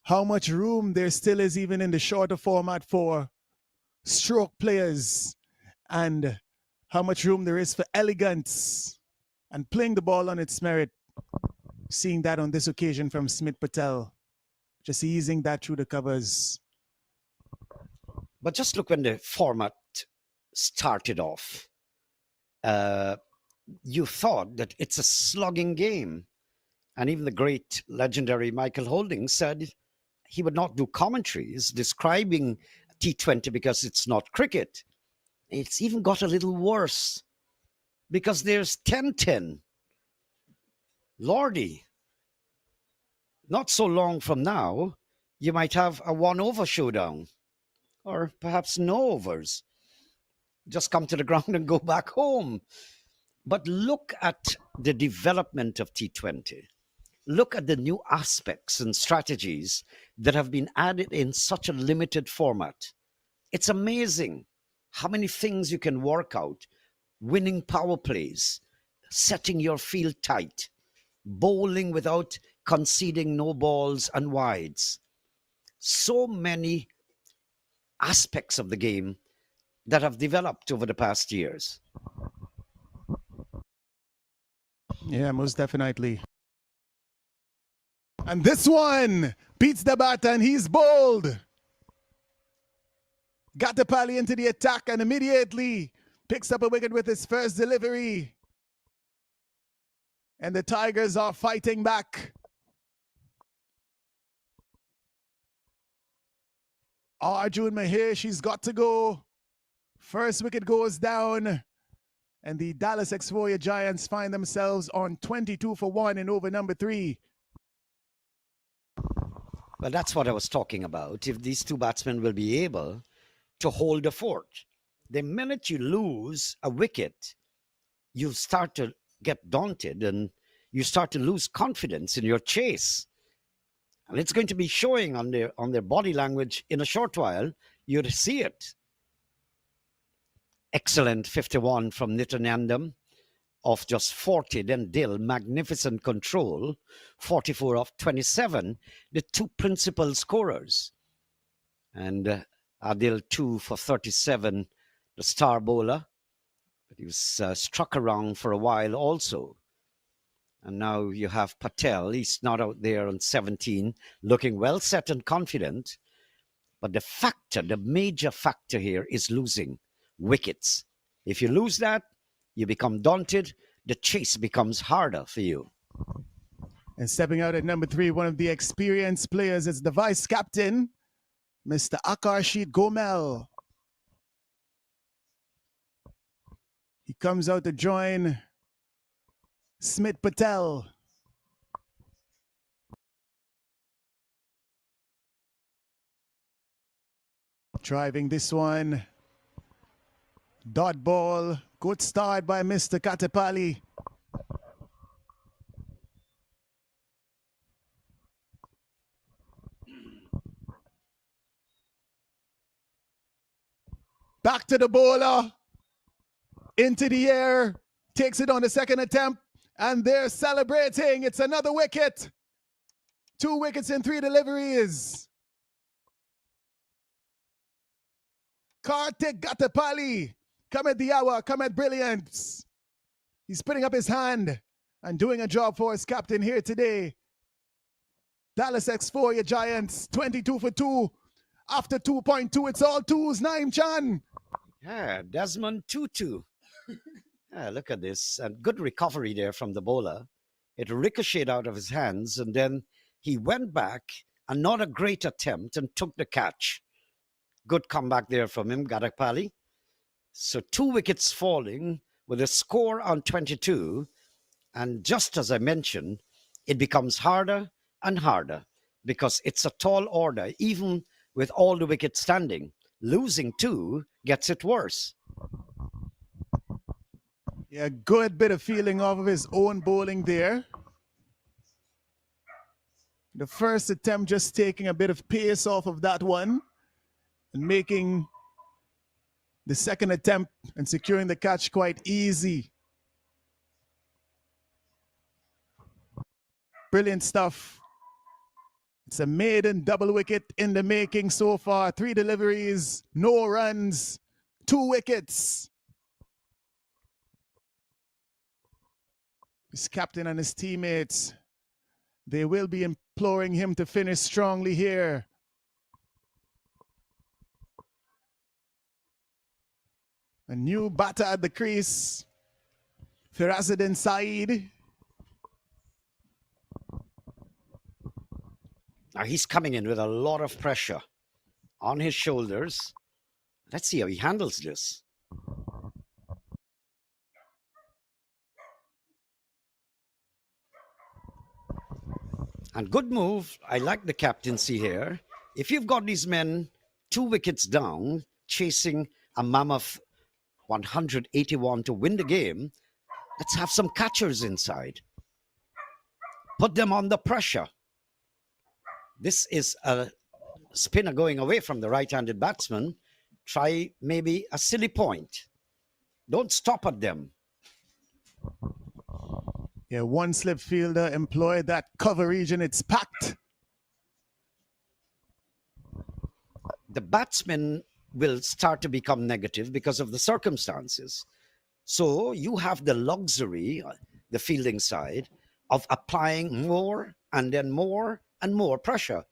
how much room there still is even in the shorter format for stroke players and how much room there is for elegance and playing the ball on its merit. Seeing that on this occasion from Smith Patel, just easing that through the covers. But just look when the format started off. You thought that it's a slugging game. And even the great legendary Michael Holding said he would not do commentaries describing T20 because it's not cricket. It's even got a little worse because there's 10-10. Lordy, not so long from now, you might have a 1-over showdown or perhaps no overs. Just come to the ground and go back home. But look at the development of T20. Look at the new aspects and strategies that have been added in such a limited format. It's amazing how many things you can work out. Winning power plays, setting your field tight, bowling without conceding no balls and wides. So many aspects of the game that have developed over the past years. Yeah, most definitely. And this one beats the bat and he's bowled. Got the pally into the attack and immediately picks up a wicket with his first delivery. And the Tigers are fighting back. Arjun Mahir, she's got to go. First wicket goes down. And the Dallas Xforia Giants find themselves on 22 for 1 in over number 3. Well, that's what I was talking about. If these two batsmen will be able to hold the fort, the minute you lose a wicket, you start to get daunted and you start to lose confidence in your chase. And it's going to be showing on their body language in a short while. You'll see it. Excellent 51 from Nityanandam of just 40. Then Dill, magnificent control, 44 of 27, the two principal scorers. And Adil 2 for 37, the star bowler. But he was struck around for a while also. And now you have Patel. He's not out there on 17, looking well set and confident. But the major factor here is losing wickets. If you lose that, you become daunted. The chase becomes harder for you. And stepping out at number 3, one of the experienced players is the vice captain, Mr. Akarshit Gomel. He comes out to join Smith Patel. Driving this one. Dot ball. Good start by Mr. Katapali. Back to the bowler. Into the air. Takes it on the second attempt. And they're celebrating. It's another wicket. 2 wickets in 3 deliveries. Kartik Gatapali. Come at the hour. Come at brilliance. He's putting up his hand and doing a job for his captain here today. Dallas Xforia Giants, 22 for 2. After 2.2, it's all twos. Naim Chan. Yeah, Desmond Tutu. Yeah, look at this. And good recovery there from the bowler. It ricocheted out of his hands, and then he went back, and not a great attempt, and took the catch. Good comeback there from him, Gadapali. So 2 wickets falling with a score on 22. And just as I mentioned, it becomes harder and harder because it's a tall order, even with all the wickets standing. Losing 2 gets it worse. Yeah, good bit of feeling off of his own bowling there. The first attempt just taking a bit of pace off of that one and making the second attempt and securing the catch quite easy. Brilliant stuff. It's a maiden double wicket in the making so far. 3 deliveries, no runs, 2 wickets. His captain and his teammates, they will be imploring him to finish strongly here. A new batter at the crease, Firazuddin Saeed. Now he's coming in with a lot of pressure on his shoulders. Let's see how he handles this. And good move. I like the captaincy here. If you've got these men 2 wickets down, chasing a mammoth 181 to win the game, let's have some catchers inside. Put them under pressure. This is a spinner going away from the right-handed batsman. Try maybe a silly point. Don't stop at them. Yeah, one slip fielder employed that cover region. It's packed. The batsmen will start to become negative because of the circumstances. So you have the luxury, the fielding side, of applying more and then more and more pressure.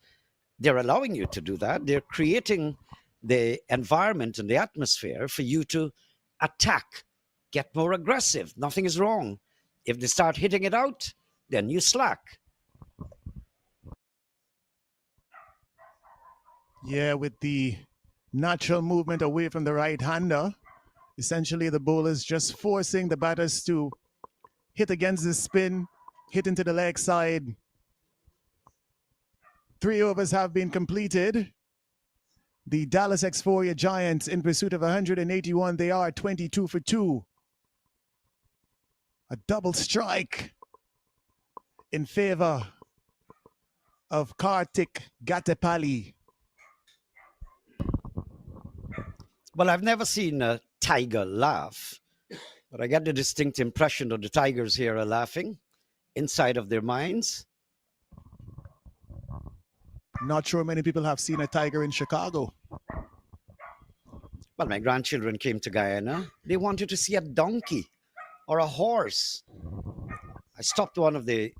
They're allowing you to do that. They're creating the environment and the atmosphere for you to attack, get more aggressive. Nothing is wrong. If they start hitting it out, then you slack. Yeah, with the natural movement away from the right-hander, essentially the bowler's just forcing the batters to hit against the spin, hit into the leg side. 3 overs have been completed. The Dallas Xforia Giants in pursuit of 181. They are 22 for 2. A double strike in favor of Kartik Gatepalli. Well, I've never seen a tiger laugh, but I get the distinct impression that the tigers here are laughing inside of their minds. Not sure many people have seen a tiger in Chicago. Well, my grandchildren came to Guyana. They wanted to see a donkey or a horse. I stopped one of the,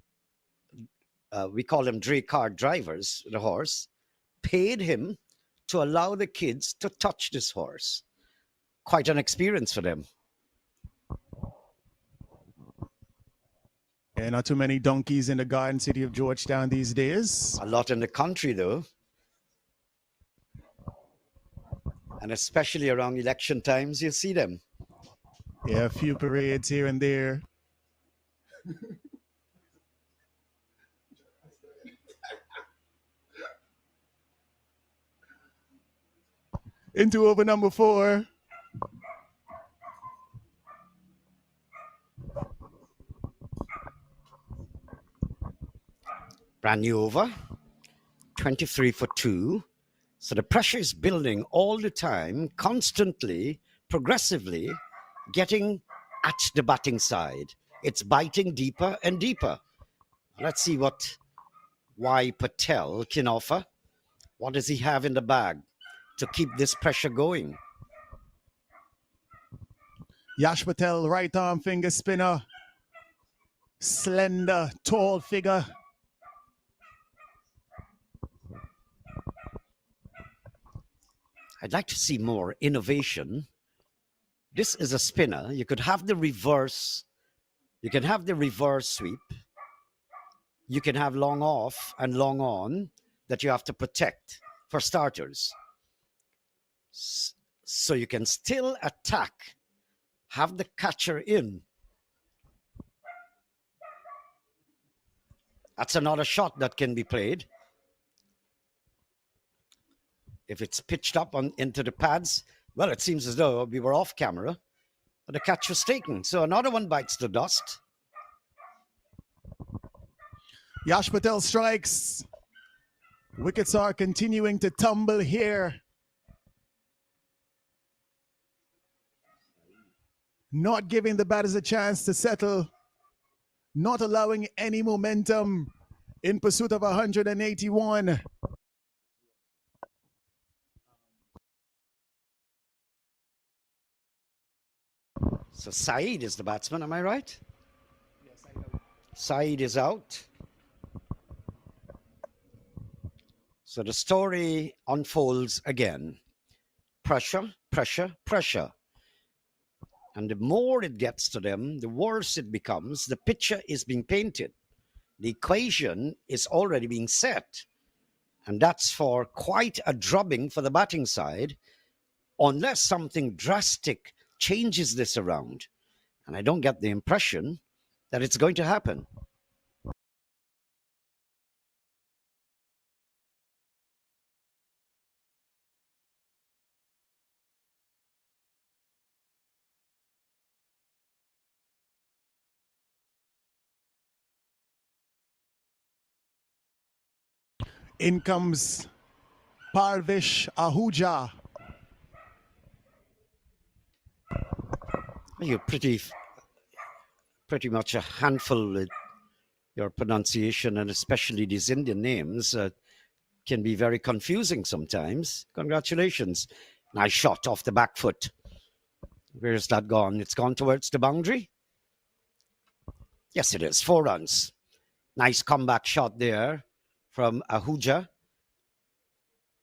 we call them dray car drivers, the horse, paid him to allow the kids to touch this horse. Quite an experience for them. Yeah, not too many donkeys in the garden city of Georgetown these days. A lot in the country, though. And especially around election times, you see them. Yeah, a few parades here and there. Into over number 4. Brand new over, 23 for 2. So the pressure is building all the time, constantly, progressively, getting at the batting side. It's biting deeper and deeper. Let's see what Y. Patel can offer. What does he have in the bag to keep this pressure going? Yash Patel, right arm finger spinner. Slender, tall figure. I'd like to see more innovation. This is a spinner. You could have the reverse. You can have the reverse sweep. You can have long off and long on that you have to protect for starters. So you can still attack, have the catcher in. That's another shot that can be played. If it's pitched up into the pads, well, it seems as though we were off camera, but the catch was taken. So another one bites the dust. Yash Patel strikes. Wickets are continuing to tumble here. Not giving the batters a chance to settle. Not allowing any momentum in pursuit of 181. So Saeed is the batsman, am I right? Yes, I know. Saeed is out. So the story unfolds again. Pressure, pressure, pressure. And the more it gets to them, the worse it becomes. The picture is being painted. The equation is already being set. And that's for quite a drubbing for the batting side, unless something drastic changes this around. And I don't get the impression that it's going to happen. In comes Parvish Ahuja. You're pretty much a handful with your pronunciation, and especially these Indian names can be very confusing sometimes. Congratulations. Nice shot off the back foot. Where's that gone? It's gone towards the boundary? Yes, it is. 4 runs. Nice comeback shot there from Ahuja.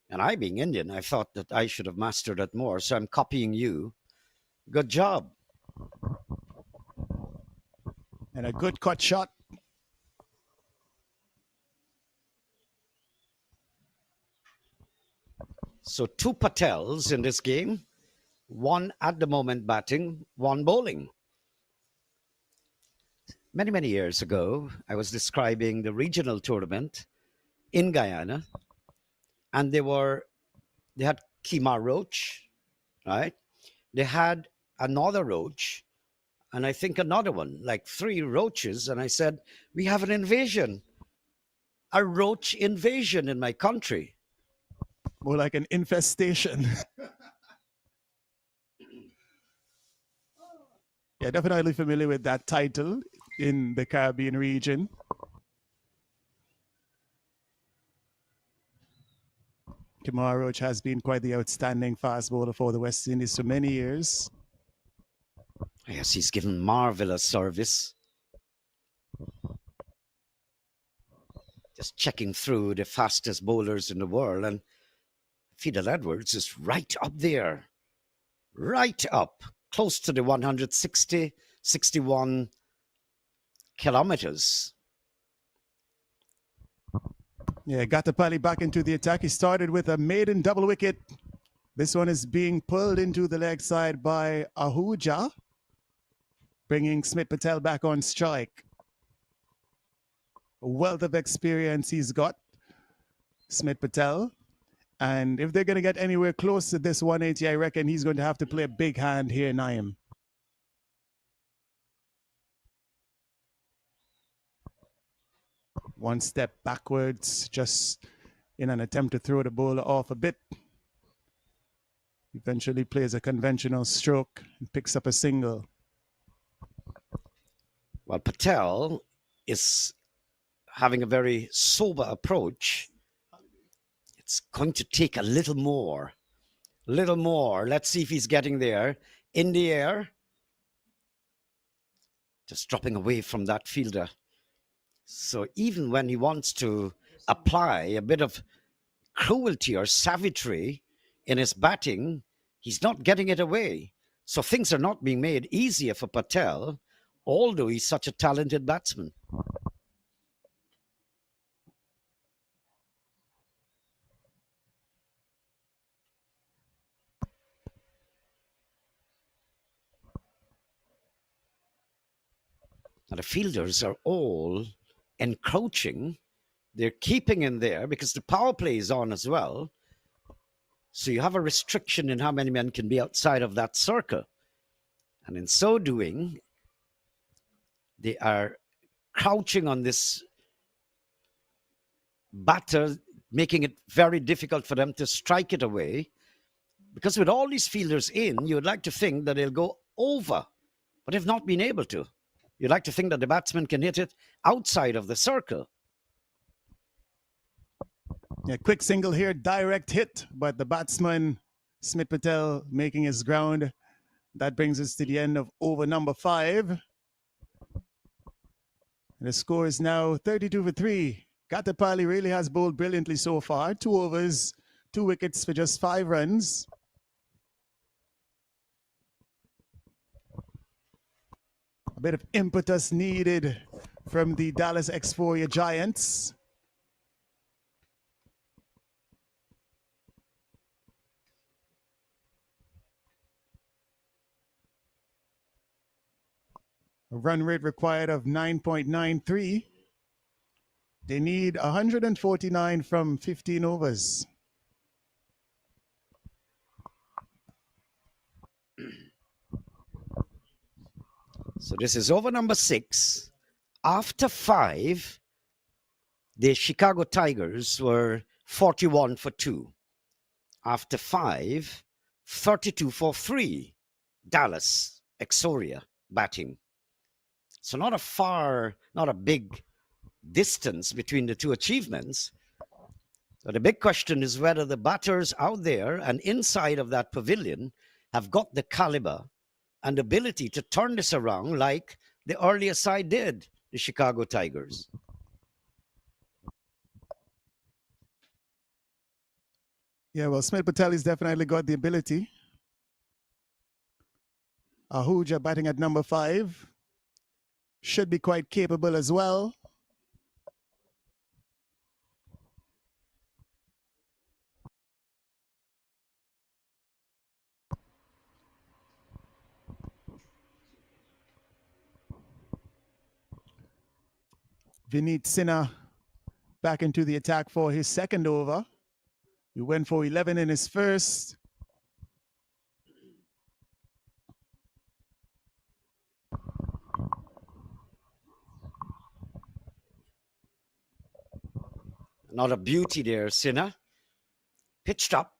And I, being Indian, I thought that I should have mastered it more. So I'm copying you. Good job. And a good cut shot. So two Patels in this game, one at the moment batting, one bowling. Many, many years ago, I was describing the regional tournament in Guyana, and they had Kemar Roach, right? They had another roach, and I think another one, like three roaches. And I said, we have an invasion, a roach invasion in my country. More like an infestation. Yeah, definitely familiar with that title in the Caribbean region. Kemar Roach has been quite the outstanding fast bowler for the West Indies for many years. Yes, he's given marvelous service. Just checking through the fastest bowlers in the world, and Fidel Edwards is right up there, right up, close to the 160, 61 kilometers. Yeah, Gatapali back into the attack. He started with a maiden double wicket. This one is being pulled into the leg side by Ahuja, bringing Smith Patel back on strike. A wealth of experience he's got, Smith Patel. And if they're going to get anywhere close to this 180, I reckon he's going to have to play a big hand here, Naim. One step backwards, just in an attempt to throw the bowler off a bit. Eventually plays a conventional stroke and picks up a single. Well, Patel is having a very sober approach. It's going to take a little more. Little more. Let's see if he's getting there. In the air. Just dropping away from that fielder. So even when he wants to apply a bit of cruelty or savagery in his batting, he's not getting it away. So things are not being made easier for Patel, although he's such a talented batsman. Now the fielders are all encroaching. They're keeping in there because the power play is on as well. So you have a restriction in how many men can be outside of that circle. And in so doing, they are crouching on this batter, making it very difficult for them to strike it away. Because with all these fielders in, you would like to think that they'll go over, but they've not been able to. You'd like to think that the batsman can hit it outside of the circle. Yeah, quick single here, direct hit, but the batsman, Smith Patel, making his ground. That brings us to the end of over number 5. And the score is now 32 for 3. Gatapali really has bowled brilliantly so far. 2 overs, 2 wickets for just 5 runs. A bit of impetus needed from the Dallas Xforia Giants. A run rate required of 9.93. They need 149 from 15 overs. So this is over number 6. After 5, the Chicago Tigers were 41 for 2. After 5, 32 for 3. Dallas, Xforia batting. So not a big distance between the two achievements. But the big question is whether the batters out there and inside of that pavilion have got the caliber and ability to turn this around like the earlier side did, the Chicago Tigers. Yeah, well, Smith Patel has definitely got the ability. Ahuja batting at number 5. Should be quite capable as well. Vineet Sinha back into the attack for his second over. He went for 11 in his first. Not a beauty there, Sinha. Pitched up,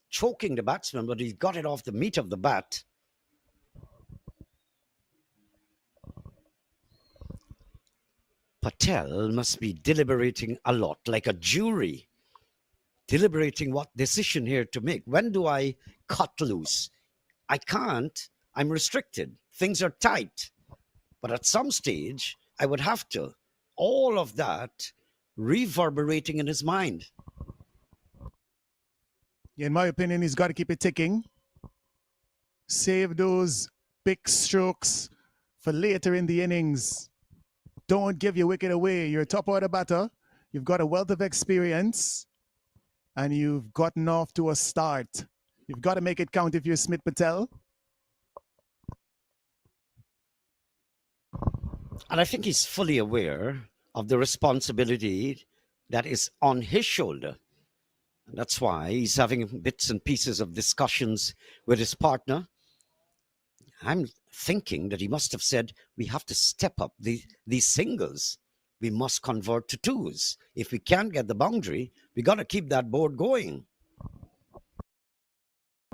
choking the batsman, but he got it off the meat of the bat. Patel must be deliberating a lot, like a jury, deliberating what decision here to make. When do I cut loose? I can't. I'm restricted. Things are tight. But at some stage, I would have to. All of that reverberating in his mind. In my opinion, he's got to keep it ticking. Save those big strokes for later in the innings. Don't give your wicket away. You're a top order batter. You've got a wealth of experience. And you've gotten off to a start. You've got to make it count if you're Smith Patel. And I think he's fully aware of the responsibility that is on his shoulder. And that's why he's having bits and pieces of discussions with his partner. I'm thinking that he must have said, we have to step up these singles. We must convert to twos. If we can't get the boundary, we got to keep that board going.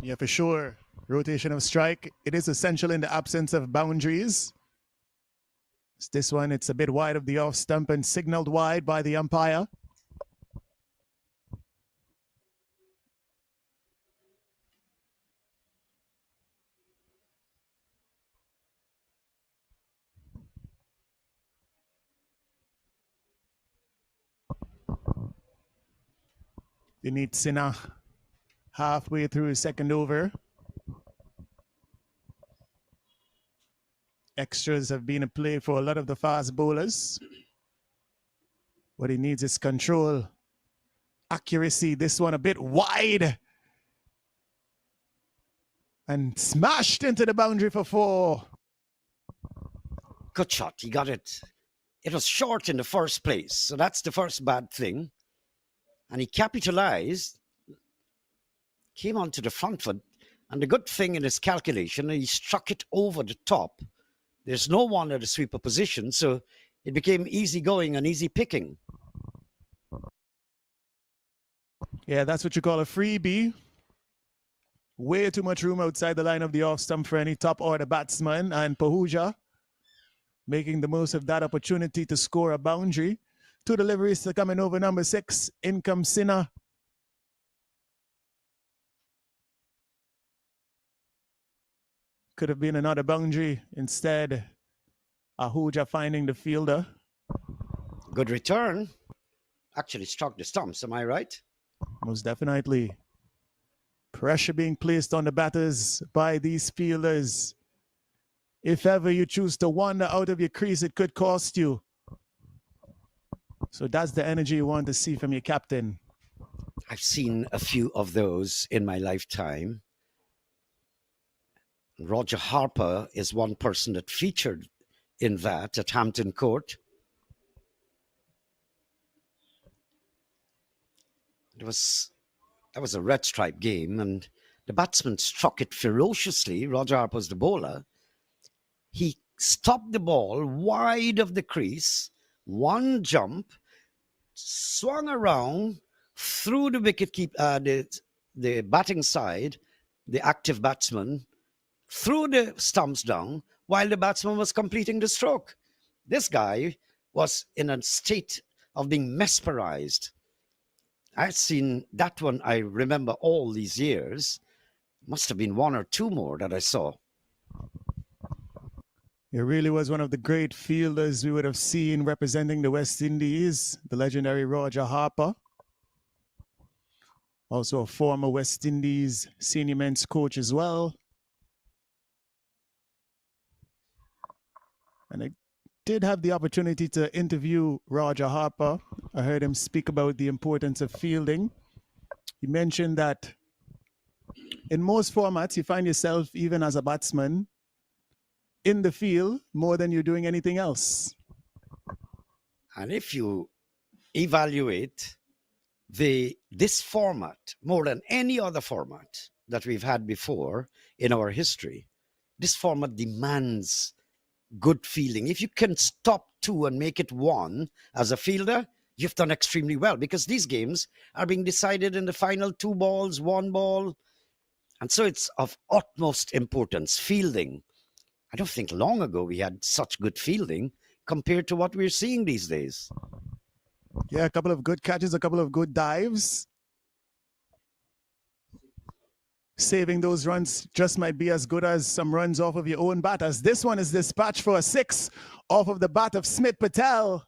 Yeah, for sure. Rotation of strike. It is essential in the absence of boundaries. This one, it's a bit wide of the off stump and signaled wide by the umpire. Vineet Sinha halfway through his second over. Extras have been in play for a lot of the fast bowlers. What he needs is control, accuracy. This one a bit wide. And smashed into the boundary for 4. Good shot. He got it. It was short in the first place. So that's the first bad thing. And he capitalized, came onto the front foot. And the good thing in his calculation, he struck it over the top. There's no one at the sweeper position, so it became easy going and easy picking. Yeah, that's what you call a freebie. Way too much room outside the line of the off stump for any top order batsman. And Pahuja making the most of that opportunity to score a boundary. 2 deliveries to coming over number 6. In comes Sinha. Could have been another boundary. Instead, Ahuja finding the fielder. Good return. Actually struck the stumps, am I right? Most definitely. Pressure being placed on the batters by these fielders. If ever you choose to wander out of your crease, it could cost you. So that's the energy you want to see from your captain. I've seen a few of those in my lifetime. Roger Harper is one person that featured in that at Hampton Court. That was a red stripe game, and the batsman struck it ferociously. Roger Harper's the bowler. He stopped the ball wide of the crease, one jump, swung around through the the batting side, the active batsman, threw the stumps down while the batsman was completing the stroke. This guy was in a state of being mesmerized. I've seen that one, I remember all these years. Must have been 1 or 2 more that I saw. It really was one of the great fielders we would have seen representing the West Indies, the legendary Roger Harper. Also a former West Indies senior men's coach as well. And I did have the opportunity to interview Roger Harper. I heard him speak about the importance of fielding. He mentioned that in most formats, you find yourself, even as a batsman, in the field more than you're doing anything else. And if you evaluate this format more than any other format that we've had before in our history, this format demands good fielding. If you can stop two and make it one as a fielder, you've done extremely well, because these games are being decided in the final 2 balls, 1 ball. And so it's of utmost importance, fielding. I don't think long ago we had such good fielding compared to what we're seeing these days. Yeah, a couple of good catches, a couple of good dives. Saving those runs just might be as good as some runs off of your own bat, as this one is dispatched for a 6 off of the bat of Smith Patel.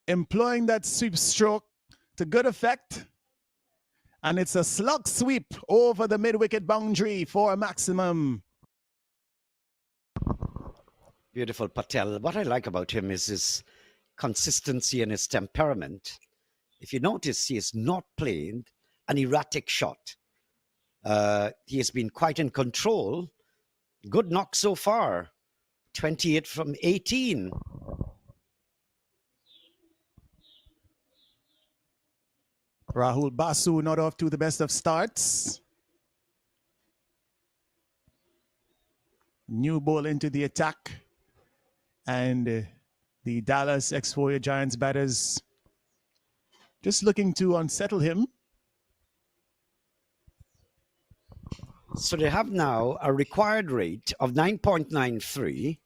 Employing that sweep stroke to good effect. And it's a slug sweep over the mid-wicket boundary for a maximum. Beautiful Patel. What I like about him is his consistency and his temperament. If you notice, he has not played an erratic shot. He has been quite in control. Good knock so far. 28 from 18. Rahul Basu not off to the best of starts. New ball into the attack. And the Dallas Xforia Giants batters just looking to unsettle him. So they have now a required rate of 9.93.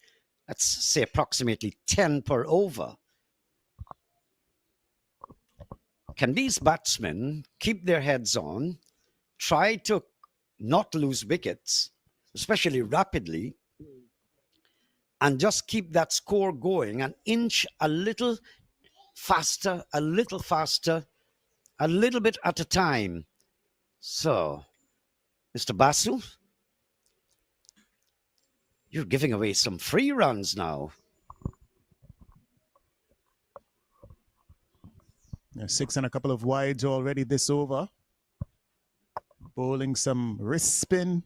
Let's say approximately 10 per over. Can these batsmen keep their heads on, try to not lose wickets, especially rapidly, and just keep that score going and inch a little faster, a little faster, a little bit at a time? So, Mr. Basu, you're giving away some free runs now. 6 and a couple of wides already this over. Bowling some wrist spin.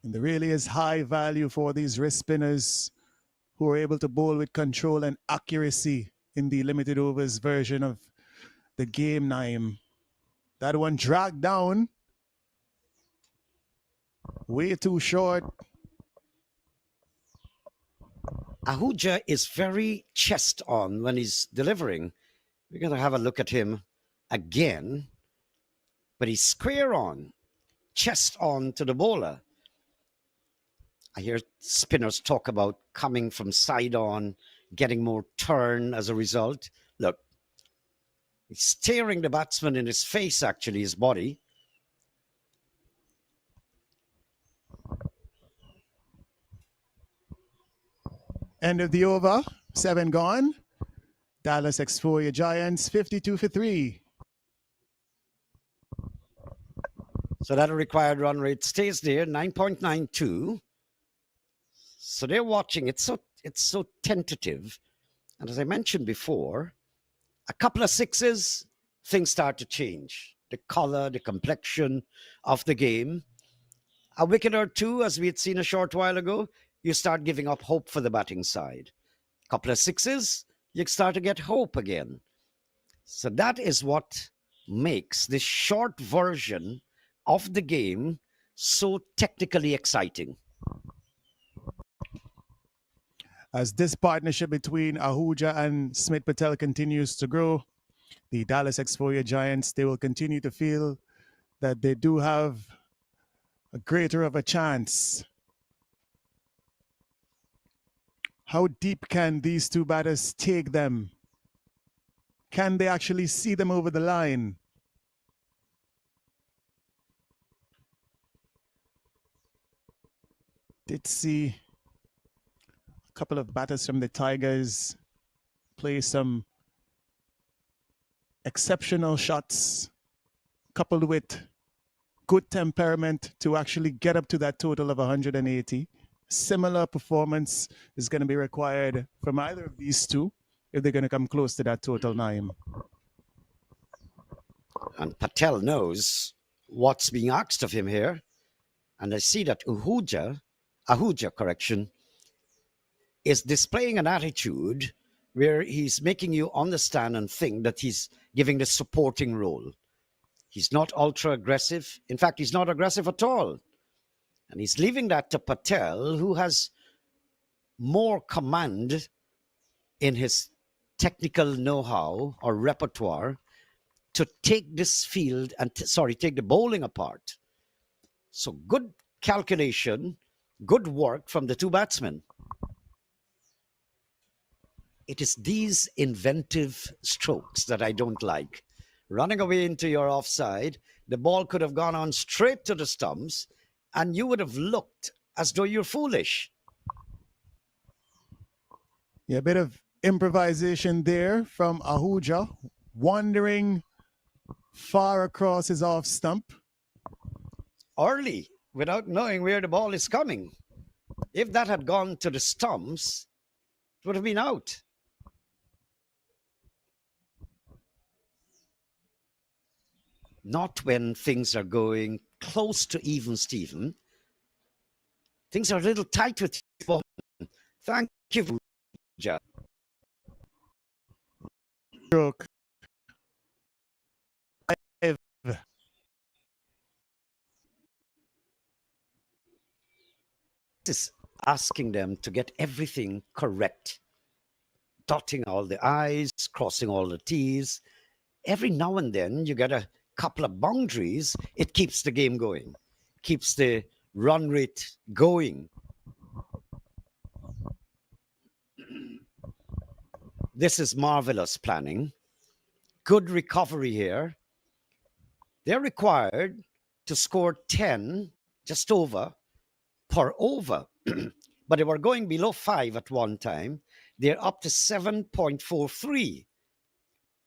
And there really is high value for these wrist spinners who are able to bowl with control and accuracy in the limited overs version of the game, Naim. That one dragged down. Way too short. Ahuja is very chest on when he's delivering. We're going to have a look at him again. But he's square on, chest on to the bowler. I hear spinners talk about coming from side on, getting more turn as a result. Look, he's staring the batsman in his face, actually, his body. End of the over. 7 gone. Dallas Xforia Giants 52 for 3. So that required run rate stays there, 9.92. So they're watching. It's so tentative. And as I mentioned before, a couple of sixes, things start to change. The color, the complexion of the game. A wicket or two, as we had seen a short while ago, you start giving up hope for the batting side. A couple of sixes, you start to get hope again. So that is what makes this short version of the game so technically exciting. As this partnership between Ahuja and Smith Patel continues to grow, the Dallas Xforia Giants, they will continue to feel that they do have a greater of a chance. How deep can these two batters take them? Can they actually see them over the line? Did see a couple of batters from the Tigers play some exceptional shots, coupled with good temperament to actually get up to that total of 180. Similar performance is going to be required from either of these two if they're going to come close to that total, Naim. And Patel knows what's being asked of him here. And I see that Ahuja, is displaying an attitude where he's making you understand and think that he's giving the supporting role. He's not ultra aggressive. In fact, he's not aggressive at all. And he's leaving that to Patel, who has more command in his technical know-how or repertoire to take this field and take the bowling apart. So good calculation, good work from the two batsmen. It is these inventive strokes that I don't like. Running away into your offside, the ball could have gone on straight to the stumps, and you would have looked as though you're foolish. Yeah, a bit of improvisation there from Ahuja, wandering far across his off stump. Early, without knowing where the ball is coming. If that had gone to the stumps, it would have been out. Not when things are going close to even Steven. Things are a little tight with you. Thank you, Ahuja. Stroke. Is asking them to get everything correct, dotting all the I's, crossing all the T's. Every now and then you get a couple of boundaries. It keeps the game going, keeps the run rate going. This is marvelous planning. Good recovery here. They're required to score 10, just over, per over. But they were going below 5 at one time. They're up to 7.43.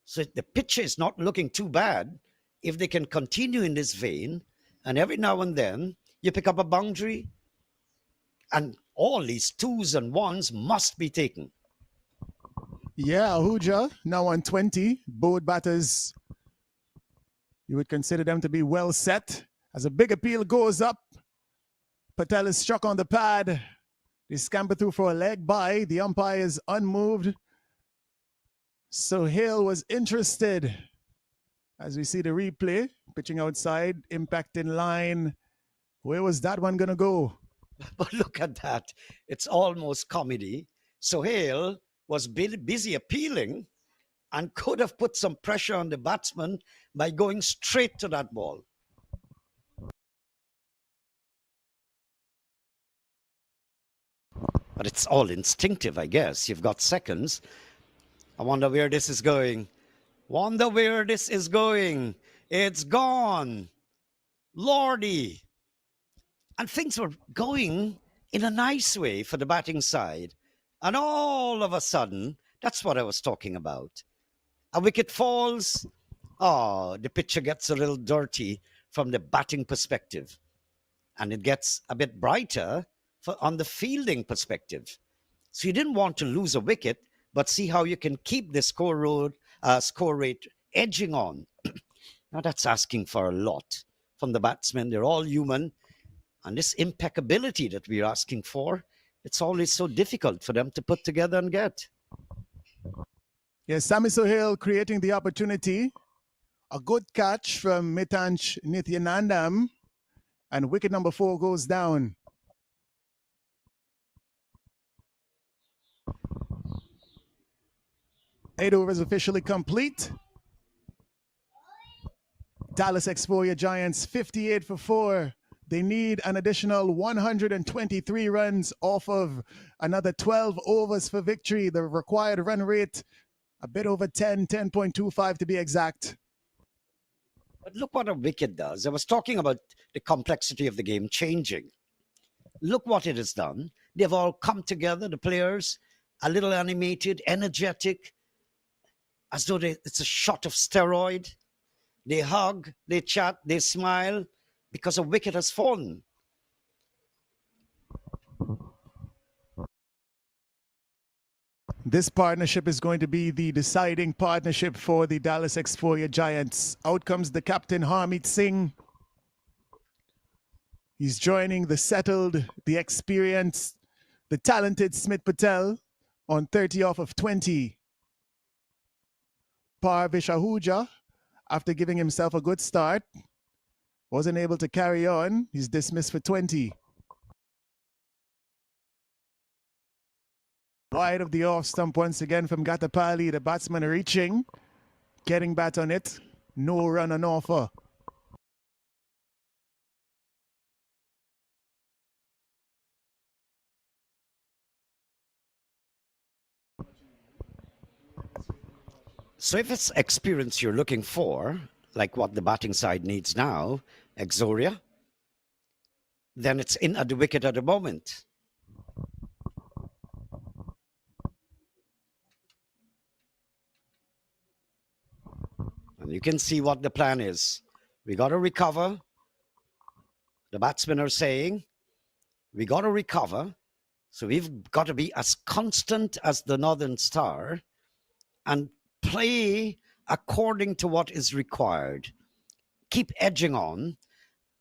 So the pitch is not looking too bad if they can continue in this vein. And every now and then you pick up a boundary, and all these twos and ones must be taken. Yeah, Ahuja now on 20. Both batters, you would consider them to be well set. As a big appeal goes up, Patel is struck on the pad. They scamper through for a leg by. The umpire is unmoved. So Hale was interested. As we see the replay, pitching outside, impact in line. Where was that one going to go? But look at that. It's almost comedy. So Hale was busy appealing and could have put some pressure on the batsman by going straight to that ball. But it's all instinctive, I guess. You've got seconds. I wonder where this is going. Wonder where this is going. It's gone. Lordy. And things were going in a nice way for the batting side. And all of a sudden, that's what I was talking about. A wicket falls. Oh, the pitcher gets a little dirty from the batting perspective. And it gets a bit brighter on the fielding perspective. So you didn't want to lose a wicket, but see how you can keep the score rate edging on. Now that's asking for a lot from the batsmen. They're all human. And this impeccability that we're asking for, it's always so difficult for them to put together and get. Yes, Sammy Sohail creating the opportunity. A good catch from Mitansh Nithyanandam. And wicket number 4 goes down. 8 overs officially complete. Dallas Xforia Giants 58 for 4. They need an additional 123 runs off of another 12 overs for victory. The required run rate, a bit over 10.25 to be exact. But look what a wicket does. I was talking about the complexity of the game changing. Look what it has done. They've all come together, the players, a little animated, energetic, as though it's a shot of steroid. They hug, they chat, they smile because a wicket has fallen. This partnership is going to be the deciding partnership for the Dallas Xforia Giants. Out comes the captain, Harmeet Singh. He's joining the settled, the experienced the talented Smith Patel on 30 off of 20. Parvish Ahuja, after giving himself a good start, wasn't able to carry on. He's dismissed for 20. Wide of the off stump once again from Gatapali. The batsman reaching, getting bat on it. No run on offer. So if it's experience you're looking for, like what the batting side needs now, Xforia, then it's in at the wicket at the moment. And you can see what the plan is. We got to recover. The batsmen are saying, we got to recover. So we've got to be as constant as the Northern Star and play according to what is required. Keep edging on.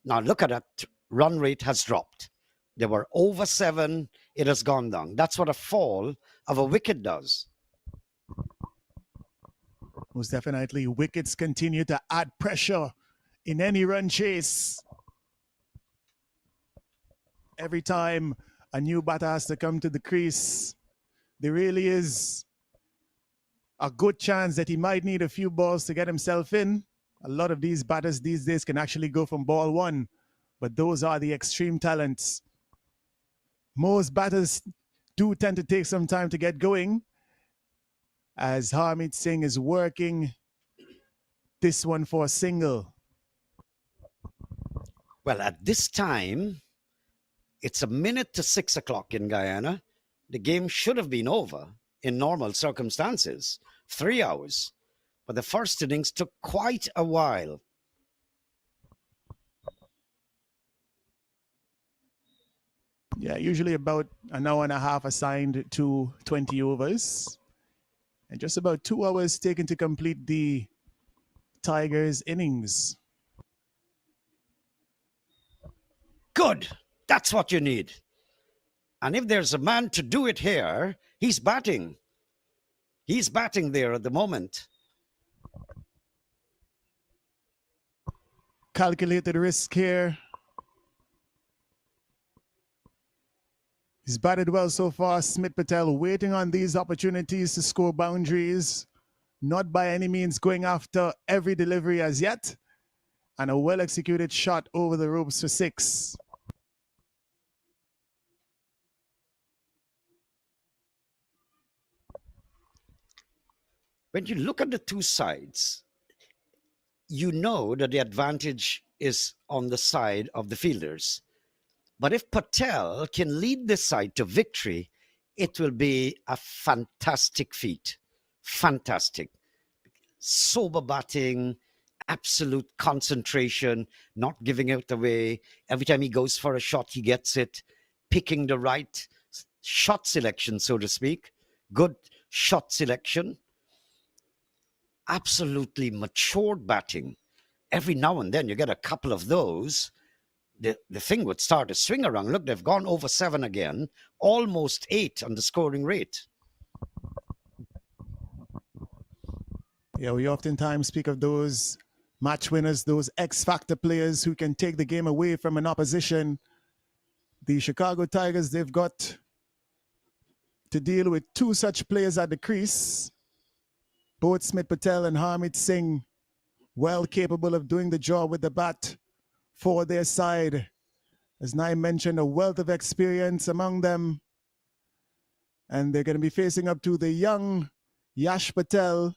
Now look at that. Run rate has dropped. They were over 7. It has gone down. That's what a fall of a wicket does. Most definitely, wickets continue to add pressure in any run chase. Every time a new batter has to come to the crease, there really is a good chance that he might need a few balls to get himself in. A lot of these batters these days can actually go from ball 1, but those are the extreme talents. Most batters do tend to take some time to get going, as Harmeet Singh is working this one for a single. Well, at this time, it's a minute to 6 o'clock in Guyana. The game should have been over in normal circumstances, 3 hours. But the first innings took quite a while. Yeah, usually about an hour and a half assigned to 20 overs. And just about 2 hours taken to complete the Tigers' innings. Good. That's what you need. And if there's a man to do it here, he's batting. He's batting there at the moment. Calculated risk here. He's batted well so far. Smith Patel waiting on these opportunities to score boundaries. Not by any means going after every delivery as yet. And a well-executed shot over the ropes for 6. When you look at the two sides, you know that the advantage is on the side of the fielders. But if Patel can lead this side to victory, it will be a fantastic feat. Fantastic. Sober batting, absolute concentration, not giving it away. Every time he goes for a shot, he gets it. Picking the right shot selection, so to speak. Good shot selection. Absolutely matured batting. Every now and then you get a couple of those. The thing would start to swing around. Look, they've gone over 7 again, almost 8 on the scoring rate. Yeah, we oftentimes speak of those match winners, those X-factor players who can take the game away from an opposition. The Chicago Tigers, they've got to deal with 2 such players at the crease. Both Smith Patel and Harmeet Singh, well capable of doing the job with the bat for their side. As Naim mentioned, a wealth of experience among them. And they're going to be facing up to the young Yash Patel,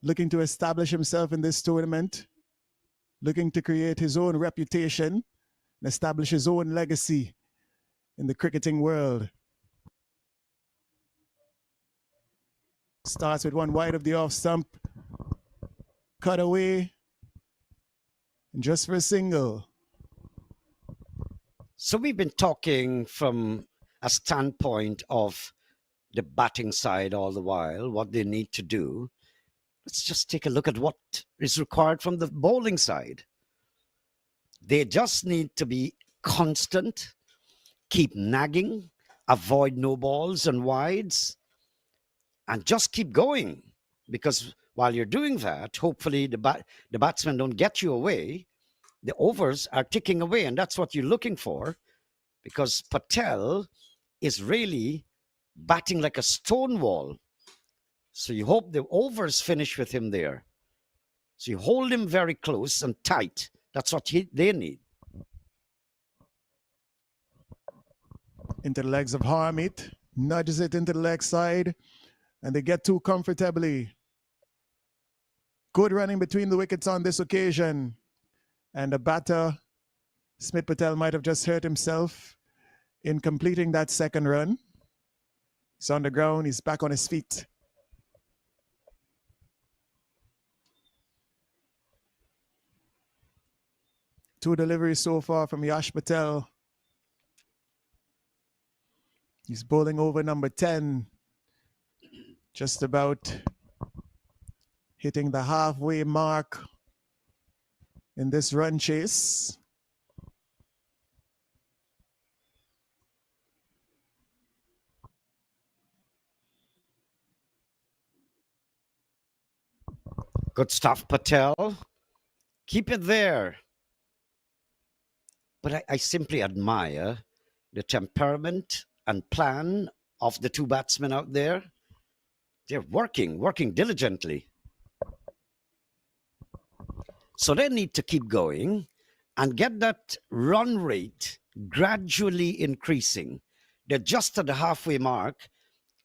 looking to establish himself in this tournament, looking to create his own reputation and establish his own legacy in the cricketing world. Starts with one wide of the off stump, cut away, and just for a single. So we've been talking from a standpoint of the batting side all the while, what they need to do. Let's just take a look at what is required from the bowling side. They just need to be constant, keep nagging, avoid no balls and wides, and just keep going. Because while you're doing that, hopefully the batsmen don't get you away. The overs are ticking away, and that's what you're looking for, because Patel is really batting like a stone wall. So you hope the overs finish with him there. So you hold him very close and tight. That's what they need. Into the legs of Harmeet, nudges it into the leg side, and they get too comfortably. Good running between the wickets on this occasion. And the batter, Smith Patel, might have just hurt himself in completing that second run. He's on the ground, he's back on his feet. Two deliveries so far from Yash Patel. He's bowling over number 10. Just about hitting the halfway mark in this run chase. Good stuff, Patel. Keep it there. But I simply admire the temperament and plan of the two batsmen out there. They're working diligently. So they need to keep going and get that run rate gradually increasing. They're just at the halfway mark.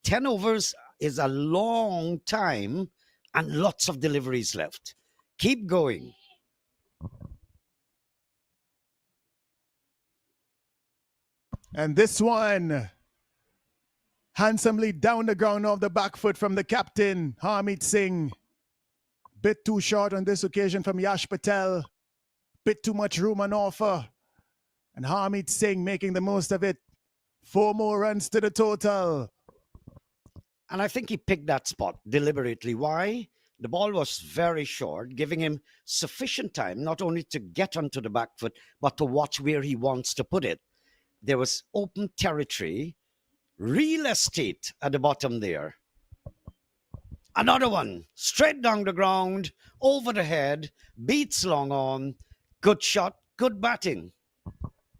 10 overs is a long time and lots of deliveries left. Keep going. And this one, handsomely down the ground off the back foot from the captain, Harmeet Singh. Bit too short on this occasion from Yash Patel. Bit too much room on offer. And Harmeet Singh making the most of it. 4 more runs to the total. And I think he picked that spot deliberately. Why? The ball was very short, giving him sufficient time not only to get onto the back foot, but to watch where he wants to put it. There was open territory, real estate at the bottom there. Another one, straight down the ground, over the head, beats long on. Good shot, good batting.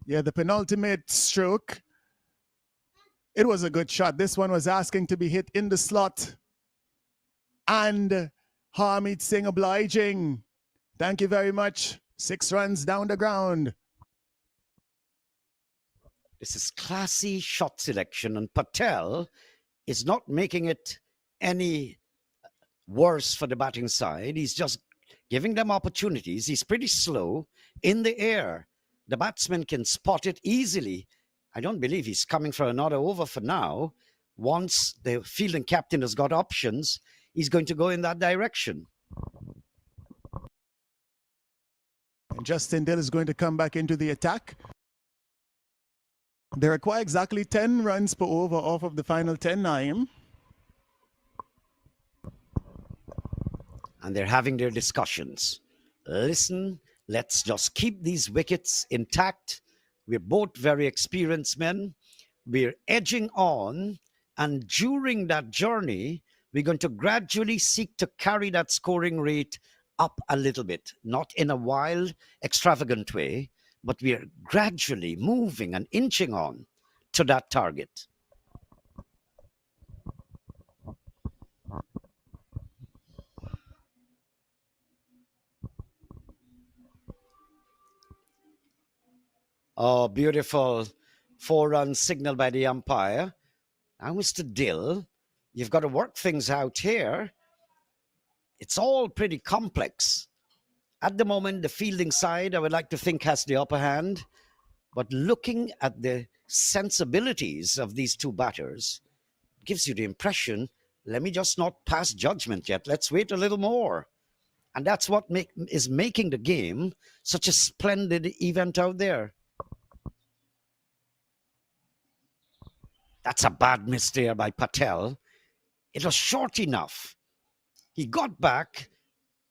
Yeah, the penultimate stroke. It was a good shot. This one was asking to be hit in the slot. And Harmeet Singh obliging. Thank you very much. 6 runs down the ground. This is classy shot selection, and Patel is not making it any worse for the batting side. He's just giving them opportunities. He's pretty slow in the air. The batsman can spot it easily. I don't believe he's coming for another over for now. Once the fielding captain has got options, he's going to go in that direction. And Justin Dill is going to come back into the attack. They require exactly 10 runs per over off of the final 10 Naeem. And they're having their discussions. Listen, let's just keep these wickets intact. We're both very experienced men. We're edging on. And during that journey, we're going to gradually seek to carry that scoring rate up a little bit. Not in a wild, extravagant way, but we're gradually moving and inching on to that target. Oh, beautiful 4-run signal by the umpire. Now, Mr. Dill, you've got to work things out here. It's all pretty complex. At the moment, the fielding side, I would like to think, has the upper hand. But looking at the sensibilities of these two batters gives you the impression, let me just not pass judgment yet. Let's wait a little more. And that's what is making the game such a splendid event out there. That's a bad miss there by Patel. It was short enough. He got back,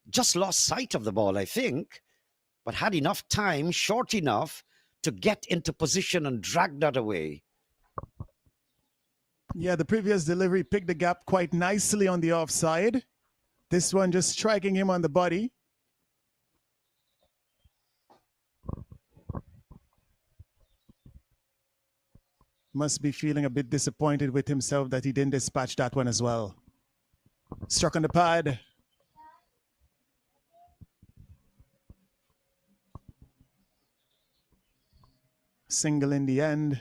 just lost sight of the ball, I think, but had enough time, short enough, to get into position and drag that away. Yeah, the previous delivery picked the gap quite nicely on the offside. This one just striking him on the body. Must be feeling a bit disappointed with himself that he didn't dispatch that one as well. Struck on the pad. Single in the end.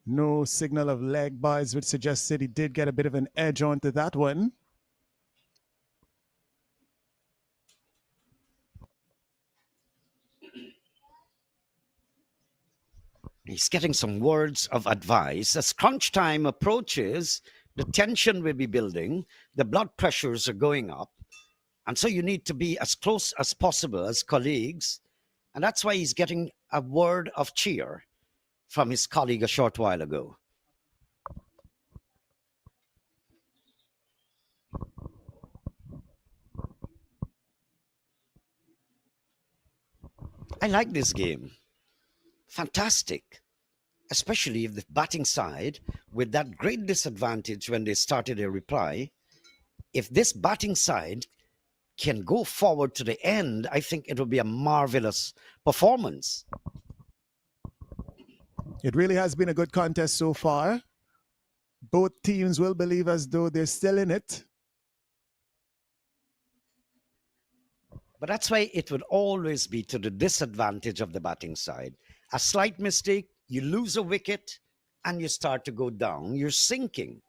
No signal of leg buys, which suggests that he did get a bit of an edge onto that one. He's getting some words of advice. As crunch time approaches, the tension will be building, the blood pressures are going up. And so you need to be as close as possible as colleagues. And that's why he's getting a word of cheer from his colleague a short while ago. I like this game. Fantastic. Especially if the batting side, with that great disadvantage when they started a reply, if this batting side can go forward to the end, I think it will be a marvelous performance. It really has been a good contest so far. Both teams will believe as though they're still in it. But that's why it would always be to the disadvantage of the batting side. A slight mistake, you lose a wicket and you start to go down. You're sinking.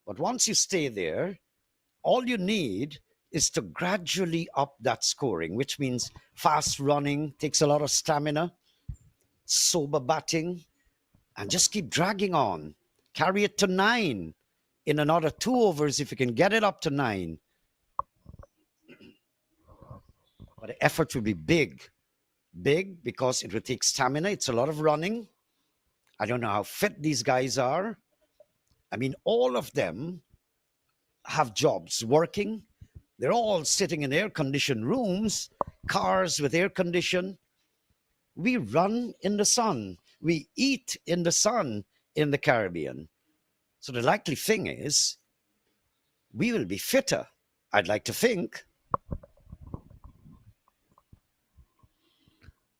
But once you stay there, all you need is to gradually up that scoring, which means fast running, takes a lot of stamina, sober batting, and just keep dragging on. Carry it to 9 in another 2 overs if you can get it up to 9. But the effort will be big. Big because it will take stamina. It's a lot of running. I don't know how fit these guys are. I mean, all of them have jobs working. They're all sitting in air-conditioned rooms, cars with air condition. We run in the sun. We eat in the sun in the Caribbean. So the likely thing is we will be fitter, I'd like to think.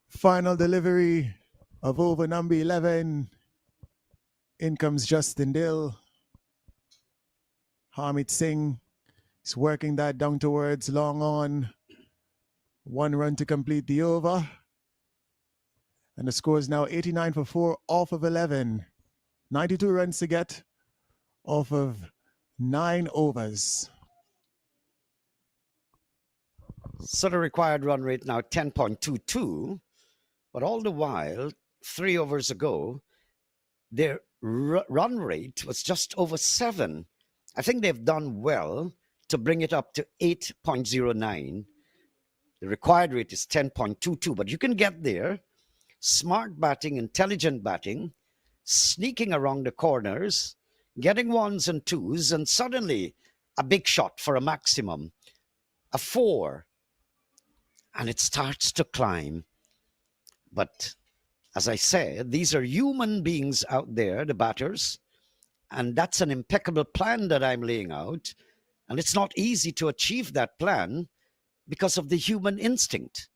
Final delivery of over number 11. In comes Justin Dill. Harmeet Singh is working that down towards long on. 1 run to complete the over. And the score is now 89 for 4 off of 11. 92 runs to get off of 9 overs. So the required run rate now 10.22. But all the while, 3 overs ago, their run rate was just over 7. I think they've done well to bring it up to 8.09. The required rate is 10.22, but you can get there. Smart batting, intelligent batting, sneaking around the corners, getting 1s and 2s, and suddenly a big shot for a maximum, a 4. And it starts to climb. But as I said, these are human beings out there, the batters, and that's an impeccable plan that I'm laying out. And it's not easy to achieve that plan because of the human instinct.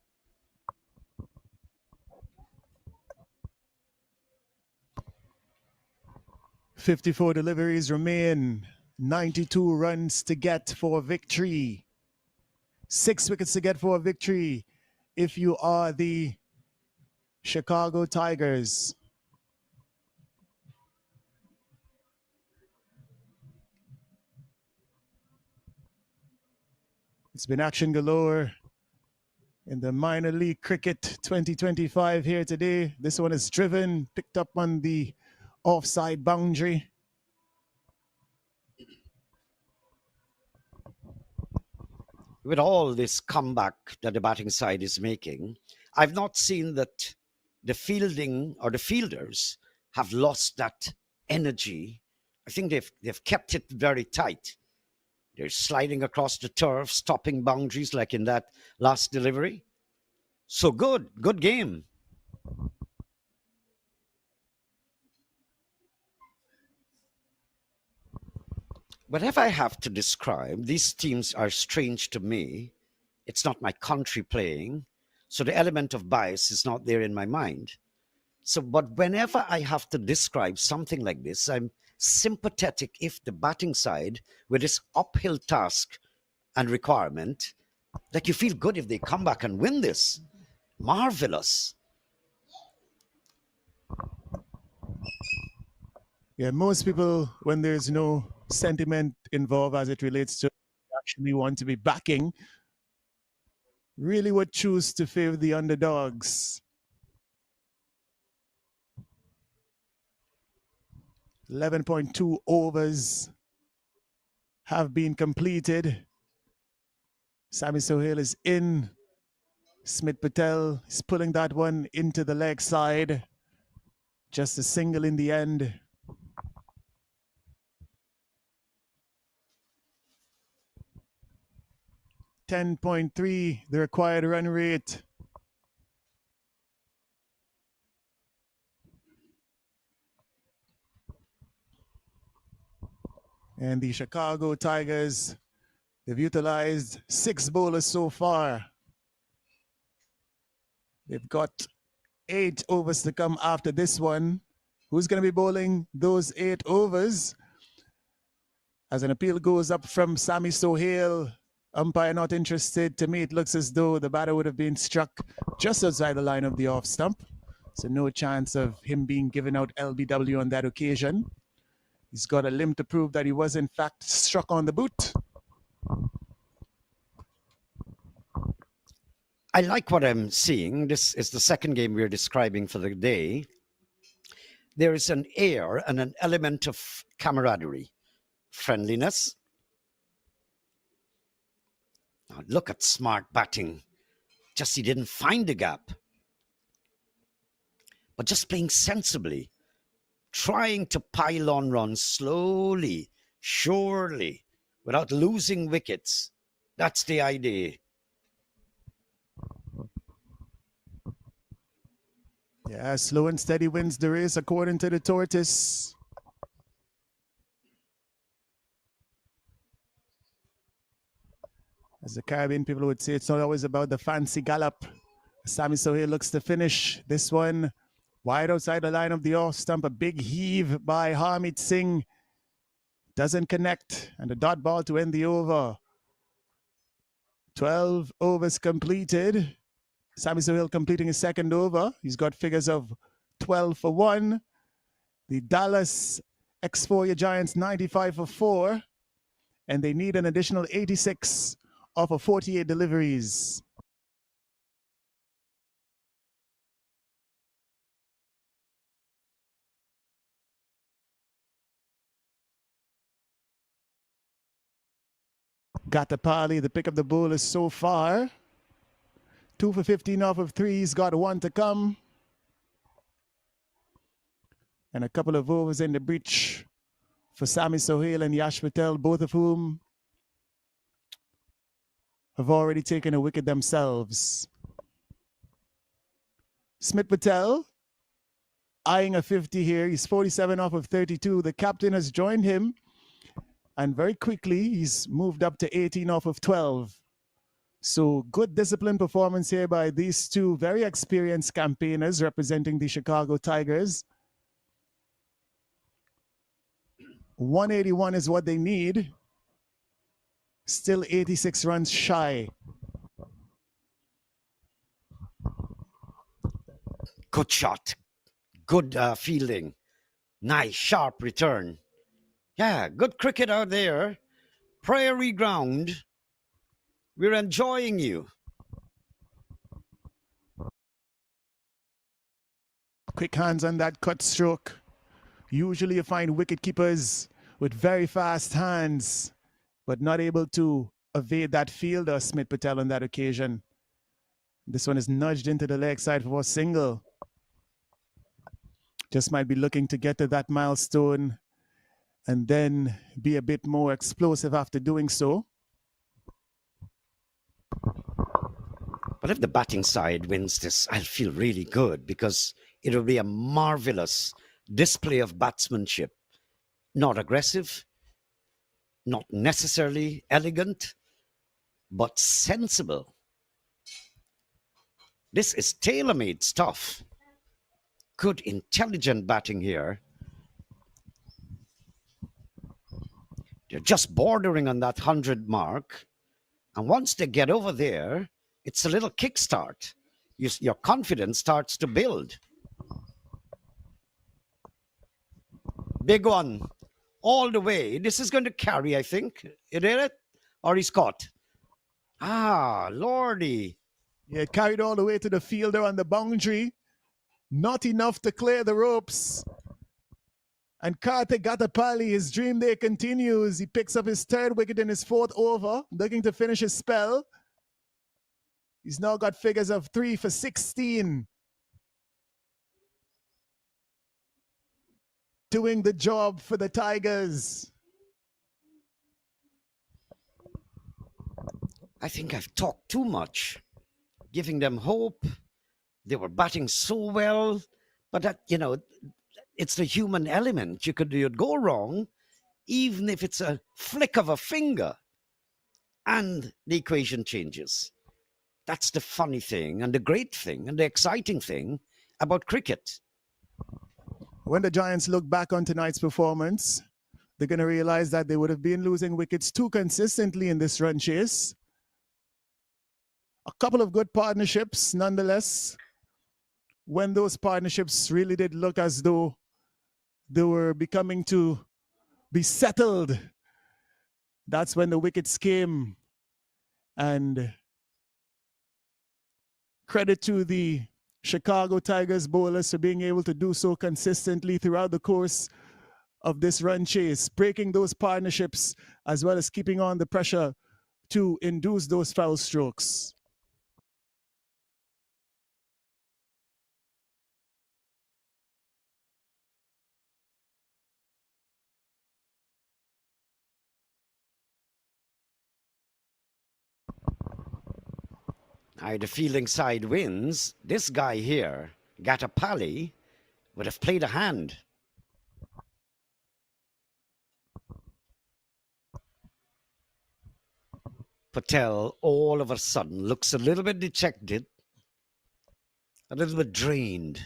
"54 deliveries remain. 92 runs to get for victory. 6 wickets to get for a victory if you are the Chicago Tigers. It's been action galore in the minor league cricket 2025 here today. This one is driven, picked up on the offside boundary. With all this comeback that the batting side is making, I've not seen that the fielding or the fielders have lost that energy. I think they've kept it very tight. They're sliding across the turf, stopping boundaries like in that last delivery. So good game. But if I have to describe, these teams are strange to me. It's not my country playing, so the element of bias is not there in my mind. So, but whenever I have to describe something like this, I'm sympathetic if the batting side, with this uphill task and requirement, like you feel good if they come back and win this. Marvelous. Yeah, most people, when there's no sentiment involved as it relates to actually want to be backing, really would choose to favor the underdogs. 11.2 overs have been completed. Sami Sohail is in. Smith Patel is pulling that one into the leg side. Just a single in the end. .3, the required run rate. And the Chicago Tigers, they've utilized 6 bowlers so far. They've got 8 overs to come after this one. Who's going to be bowling those 8 overs? As an appeal goes up from Sami Sohail, umpire not interested. To me, it looks as though the batter would have been struck just outside the line of the off stump. So no chance of him being given out LBW on that occasion. He's got a limb to prove that he was in fact struck on the boot. I like what I'm seeing. This is the second game we're describing for the day. There is an air and an element of camaraderie, friendliness. Now look at smart batting. Just he didn't find the gap. But just playing sensibly, trying to pile on runs slowly, surely, without losing wickets. That's the idea. Yeah, slow and steady wins the race according to the tortoise. As the Caribbean people would say, it's not always about the fancy gallop. Sami Sohail looks to finish this one wide outside the line of the off stump. A big heave by Harmeet Singh. Doesn't connect. And a dot ball to end the over. 12 overs completed. Sami Sohail completing his second over. He's got figures of 12 for 1. The Dallas Xforia Giants 95 for 4. And they need an additional 86 off of 48 deliveries. Gatapali, the pick of the bowlers so far. 2 for 15 off of 3. He's got 1 to come. And a couple of overs in the breach for Sami Sohail and Yash Patel, both of whom have already taken a wicket themselves. Smith Patel eyeing a 50 here. He's 47 off of 32. The captain has joined him. And very quickly, he's moved up to 18 off of 12. So good disciplined performance here by these two very experienced campaigners representing the Chicago Tigers. 181 is what they need. Still 86 runs shy. Good shot. Good fielding. Nice, sharp return. Yeah, good cricket out there. Prairie ground. We're enjoying you. Quick hands on that cut stroke. Usually you find wicket keepers with very fast hands, but not able to evade that fielder, Smith Patel, on that occasion. This one is nudged into the leg side for a single. Just might be looking to get to that milestone and then be a bit more explosive after doing so. But if the batting side wins this, I'll feel really good because it will be a marvelous display of batsmanship. Not aggressive, Not necessarily elegant, but sensible. This is tailor made stuff. Good, intelligent batting here. They're just bordering on that 100 mark. And once they get over there, it's a little kickstart. Your confidence starts to build. Big one. All the way. This is going to carry, I think. You did it? Or he's caught. Ah, Lordy. Yeah, carried all the way to the fielder on the boundary. Not enough to clear the ropes. And Karthik Gatapali, his dream day continues. He picks up his third wicket in his fourth over, looking to finish his spell. He's now got figures of 3 for 16. Doing the job for the Tigers. I think I've talked too much, giving them hope. They were batting so well, but it's the human element. You'd go wrong, even if it's a flick of a finger, and the equation changes. That's the funny thing, and the great thing, and the exciting thing about cricket. When the Giants look back on tonight's performance, they're going to realize that they would have been losing wickets too consistently in this run chase. A couple of good partnerships, nonetheless. When those partnerships really did look as though they were becoming to be settled, that's when the wickets came. And credit to the Chicago Tigers bowlers for being able to do so consistently throughout the course of this run chase, breaking those partnerships as well as keeping on the pressure to induce those foul strokes. I had a feeling side wins. This guy here, Gatapali, would have played a hand. Patel all of a sudden looks a little bit dejected, a little bit drained.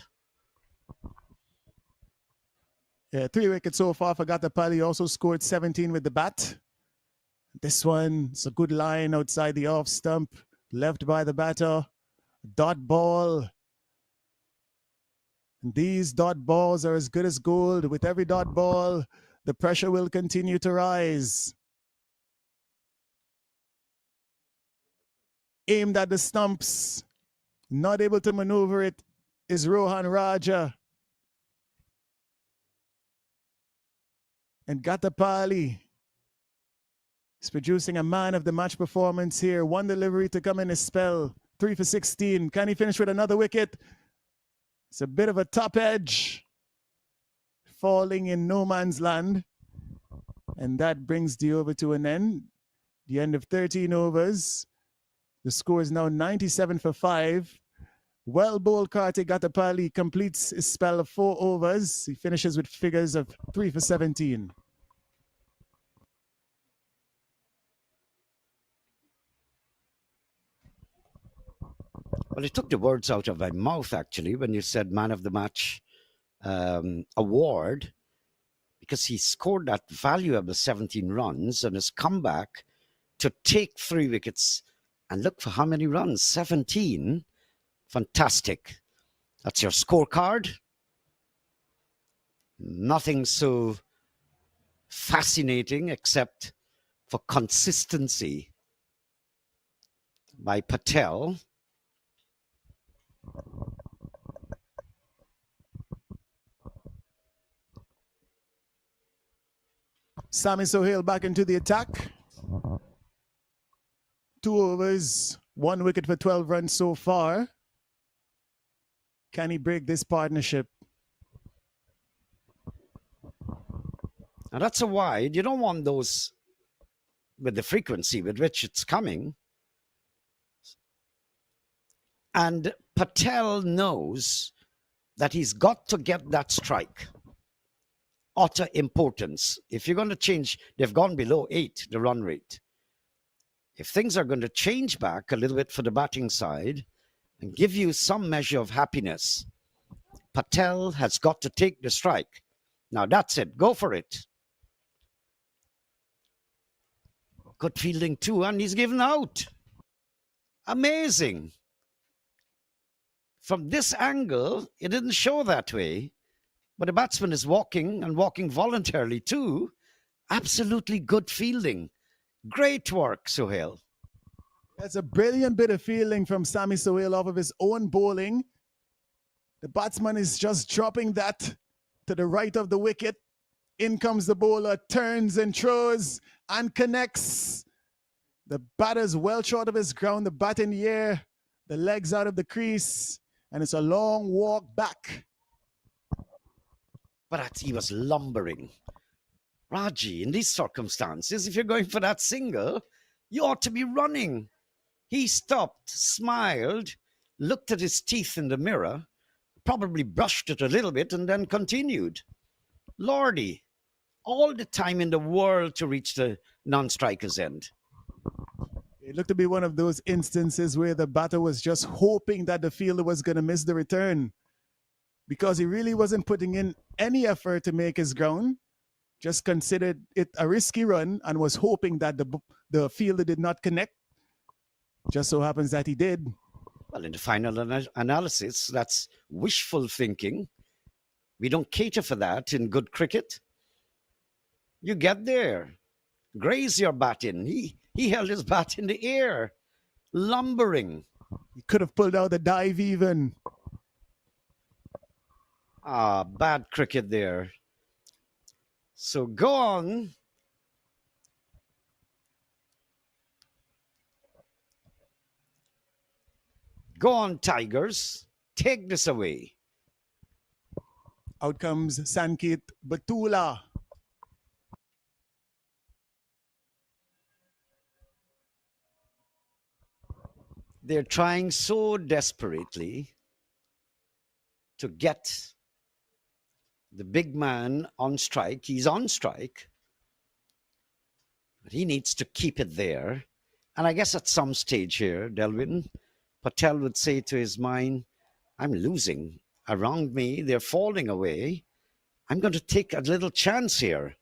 Yeah, 3 wickets so far for Gatapali. Also scored 17 with the bat. This one's a good line outside the off stump, left by the batter. Dot ball. These dot balls are as good as gold. With every dot ball, the pressure will continue to rise. Aimed at the stumps, not able to maneuver it, is Rohan Raja. And Gatapali is producing a man of the match performance here. One delivery to come in his spell. 3 for 16. Can he finish with another wicket? It's a bit of a top edge. Falling in no man's land. And that brings the over to an end. The end of 13 overs. The score is now 97 for 5. Well bowled Karthik Gatapali completes his spell of 4 overs. He finishes with figures of 3 for 17. Well, it took the words out of my mouth, actually, when you said man of the match award, because he scored that valuable 17 runs and has come back to take 3 wickets and look for how many runs? 17. Fantastic. That's your scorecard. Nothing so fascinating except for consistency by Patel. Sami Sohail back into the attack. 2 overs, 1 wicket for 12 runs so far. Can he break this partnership? And that's a wide. You don't want those with the frequency with which it's coming. And Patel knows that he's got to get that strike. utter importance. If you're going to change, they've gone below 8, the run rate. If things are going to change back a little bit for the batting side and give you some measure of happiness, Patel has got to take the strike. Now that's it. Go for it. Good fielding too, and he's given out. Amazing. From this angle, it didn't show that way, but the batsman is walking and walking voluntarily too. Absolutely good fielding. Great work, Sohail. That's a brilliant bit of fielding from Sammy Sohail off of his own bowling. The batsman is just dropping that to the right of the wicket. In comes the bowler, turns and throws and connects. The batter's well short of his ground, the bat in the air, the legs out of the crease, and it's a long walk back. But he was lumbering. Raji, in these circumstances, if you're going for that single, you ought to be running. He stopped, smiled, looked at his teeth in the mirror, probably brushed it a little bit, and then continued. Lordy, all the time in the world to reach the non-striker's end. It looked to be one of those instances where the batter was just hoping that the fielder was going to miss the return because he really wasn't putting in any effort to make his ground, just considered it a risky run and was hoping that the fielder did not connect. Just so happens that he did. Well, in the final analysis, that's wishful thinking. We don't cater for that in good cricket. You get there, graze your bat in. He held his bat in the air, lumbering. He could have pulled out the dive even. Bad cricket there. So go on. Go on, Tigers. Take this away. Out comes Sankit Batula. They're trying so desperately to get the big man on strike. He's on strike, but he needs to keep it there. And I guess at some stage here, Delvin, Patel would say to his mind, I'm losing. Around me, they're falling away. I'm going to take a little chance here.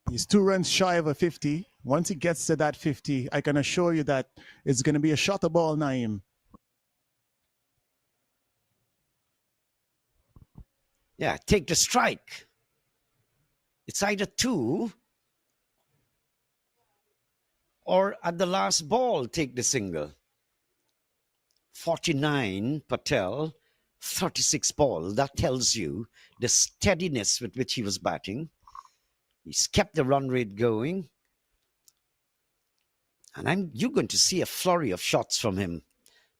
He's 2 runs shy of a 50. Once he gets to that 50, I can assure you that it's going to be a shot of ball, Naeem. Yeah, take the strike. It's either 2 or at the last ball, take the single. 49, Patel, 36 ball. That tells you the steadiness with which he was batting. He's kept the run rate going. And you're going to see a flurry of shots from him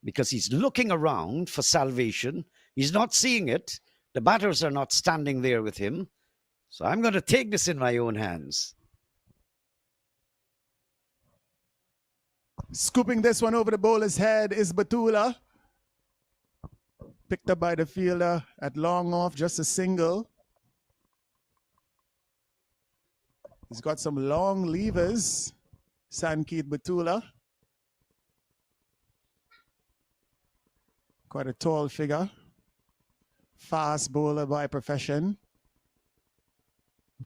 because he's looking around for salvation. He's not seeing it. The batters are not standing there with him. So I'm going to take this in my own hands. Scooping this one over the bowler's head is Batula. Picked up by the fielder at long off, just a single. He's got some long levers, Sankit Batula. Quite a tall figure. Fast bowler by profession.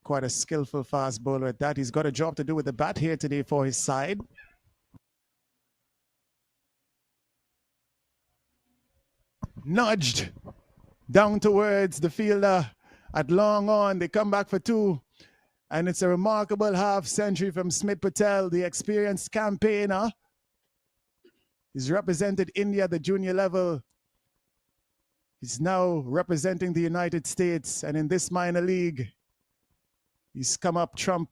Quite a skillful fast bowler at that. He's got a job to do with the bat here today for his side. Nudged down towards the fielder at long on. They come back for 2. And it's a remarkable half century from Smith Patel, the experienced campaigner. He's represented India at the junior level. He's now representing the United States. And in this minor league, he's come up trump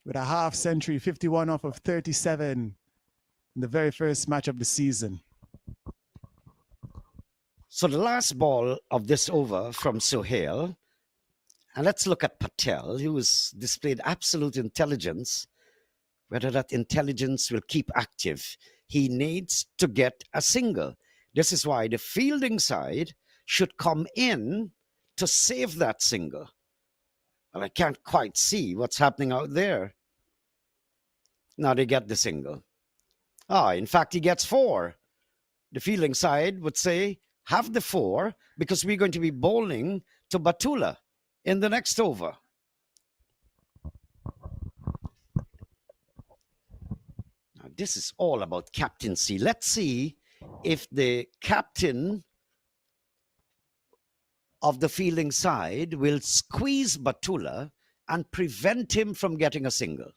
with a half century, 51 off of 37 in the very first match of the season. So the last ball of this over from Sohail. And let's look at Patel, who has displayed absolute intelligence. Whether that intelligence will keep active, he needs to get a single. This is why the fielding side should come in to save that single. Well, I can't quite see what's happening out there. Now they get the single. In fact, he gets four. The fielding side would say, have the four because we're going to be bowling to Batula in the next over. Now, this is all about captaincy. Let's see if the captain of the fielding side will squeeze Batula and prevent him from getting a single.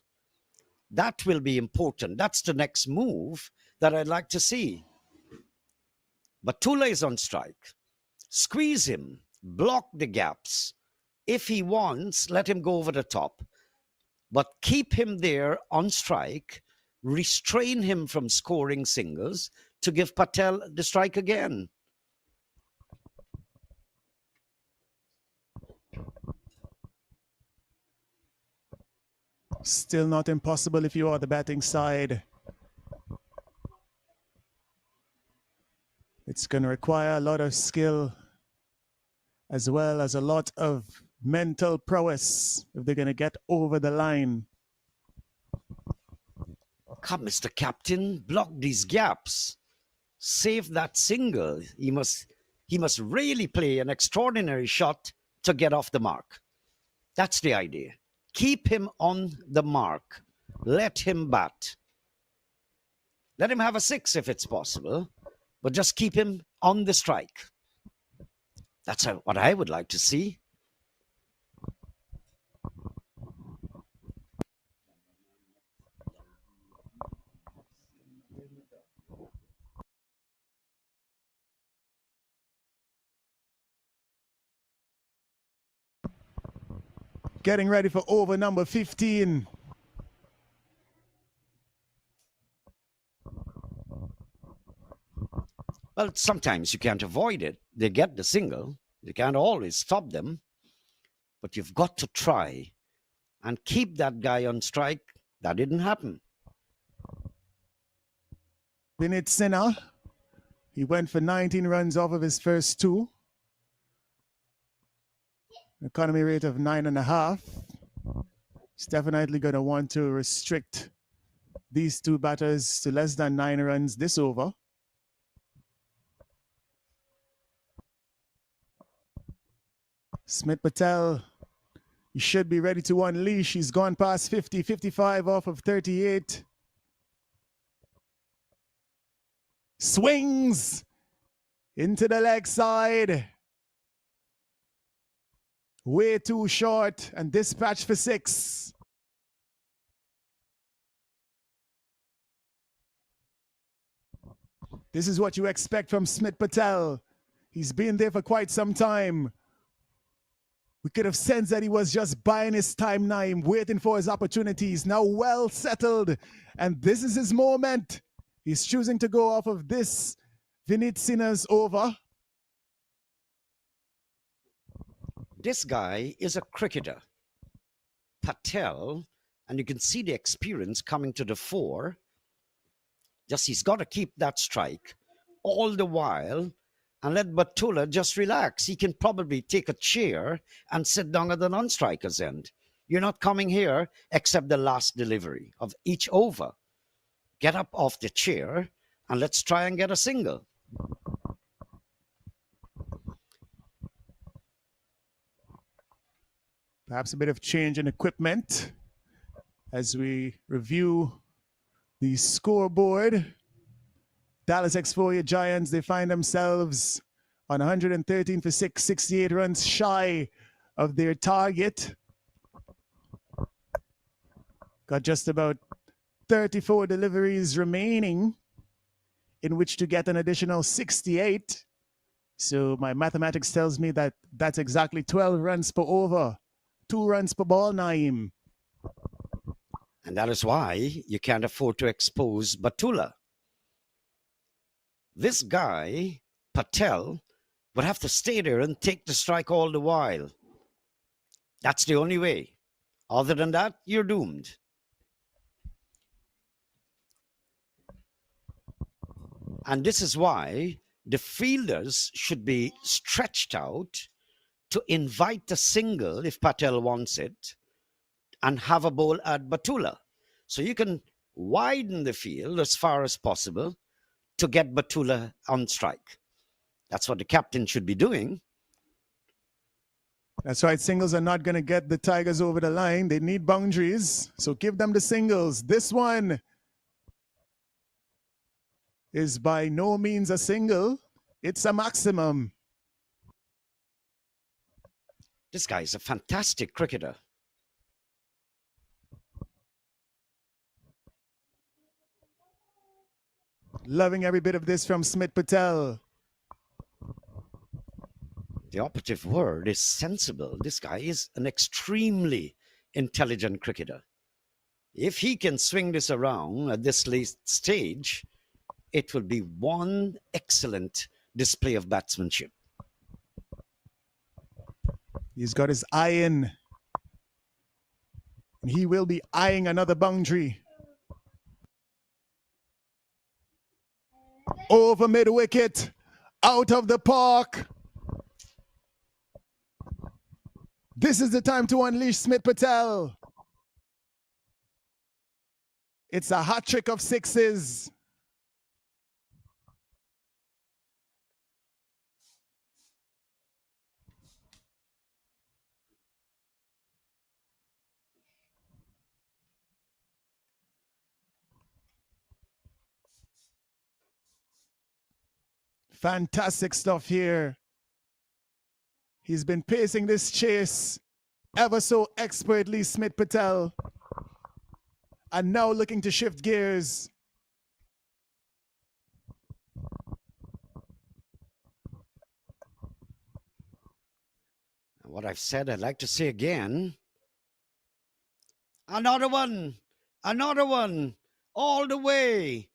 That will be important. That's the next move that I'd like to see. Batula is on strike. Squeeze him, block the gaps. If he wants, let him go over the top. But keep him there on strike, restrain him from scoring singles to give Patel the strike again. Still not impossible if you are the batting side. It's going to require a lot of skill as well as a lot of mental prowess if they're going to get over the line. Come, Mr. Captain, block these gaps. Save that single. He must really play an extraordinary shot to get off the mark. That's the idea. Keep him on the mark. Let him bat. Let him have a six if it's possible, but just keep him on the strike. That's what I would like to see. Getting ready for over number 15. Well, sometimes you can't avoid it. They get the single. You can't always stop them. But you've got to try and keep that guy on strike. That didn't happen. Vinit Sinha, he went for 19 runs off of his first two. Economy rate of 9.5. He's definitely going to want to restrict these two batters to less than 9 runs this over. Smith Patel, he should be ready to unleash. He's gone past 50, 55 off of 38. Swings into the leg side. Way too short and dispatched for 6. This is what you expect from Smith Patel. He's been there for quite some time. We could have sensed that he was just buying his time now, waiting for his opportunities. Now well settled, and this is his moment. He's choosing to go off of this Vinit Sinha's over. This guy is a cricketer, Patel, and you can see the experience coming to the fore. Just he's got to keep that strike all the while and let Batula just relax. He can probably take a chair and sit down at the non-striker's end. You're not coming here except the last delivery of each over. Get up off the chair and let's try and get a single. Perhaps a bit of change in equipment as we review the scoreboard. Dallas Xforia Giants, they find themselves on 113 for 6, 68 runs shy of their target. Got just about 34 deliveries remaining in which to get an additional 68. So my mathematics tells me that that's exactly 12 runs per over. 2 runs per ball, Naeem. And that is why you can't afford to expose Batula. This guy, Patel, would have to stay there and take the strike all the while. That's the only way. Other than that, you're doomed. And this is why the fielders should be stretched out to invite a single if Patel wants it and have a ball at Batula. So you can widen the field as far as possible to get Batula on strike. That's what the captain should be doing. That's right. Singles are not going to get the Tigers over the line. They need boundaries. So give them the singles. This one is by no means a single. It's a maximum. This guy is a fantastic cricketer. Loving every bit of this from Smith Patel. The operative word is sensible. This guy is an extremely intelligent cricketer. If he can swing this around at this late stage, it will be one excellent display of batsmanship. He's got his eye in. And he will be eyeing another boundary. Over mid wicket. Out of the park. This is the time to unleash Smith Patel. It's a hat trick of sixes. Fantastic stuff here. He's been pacing this chase ever so expertly, Smith Patel. And now looking to shift gears. What I've said, I'd like to say again. Another one. Another one. All the way.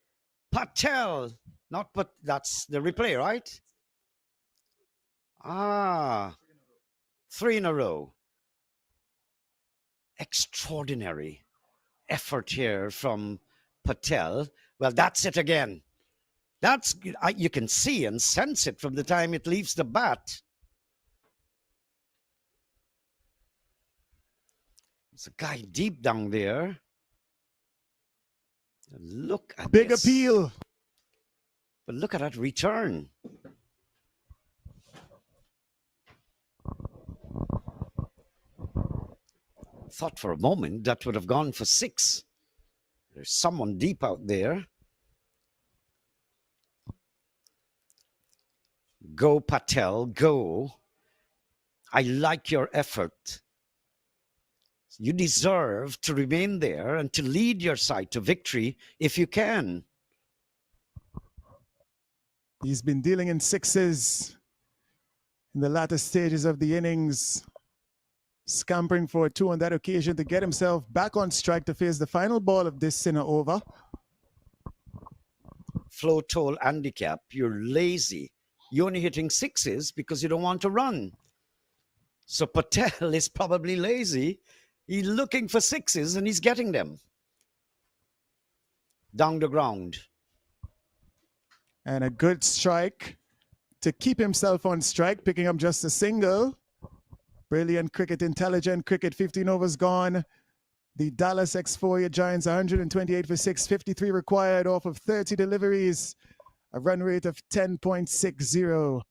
Patel. Not but that's the replay, right? Ah. 3 in a row. Extraordinary effort here from Patel. Well, that's it again. That's you can see and sense it from the time it leaves the bat. There's a guy deep down there. Look at Big this. appeal. But look at that return. Thought for a moment that would have gone for 6. There's someone deep out there. Go, Patel, go. I like your effort. You deserve to remain there and to lead your side to victory if you can. He's been dealing in sixes in the latter stages of the innings. Scampering for a 2 on that occasion to get himself back on strike to face the final ball of this Sinner over. Flow toll handicap, you're lazy. You're only hitting 6s because you don't want to run. So Patel is probably lazy. He's looking for 6s and he's getting them. Down the ground. And a good strike to keep himself on strike, picking up just a single. Brilliant cricket, intelligent cricket, 15 overs gone. The Dallas Xforia Giants 128 for 6, 53 required off of 30 deliveries, a run rate of 10.60.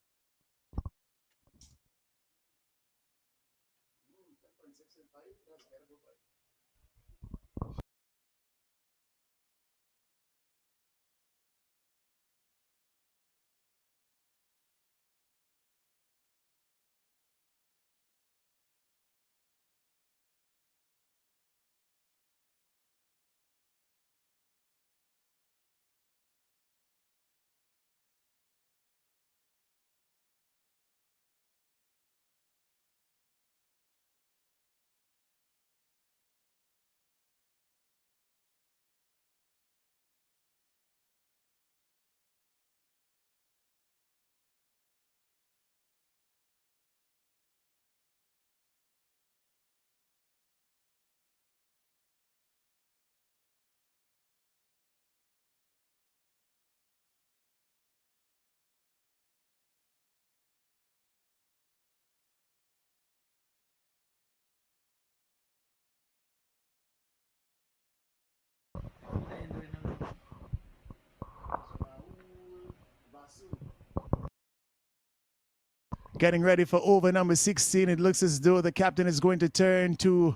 Getting ready for over number 16. It looks as though the captain is going to turn to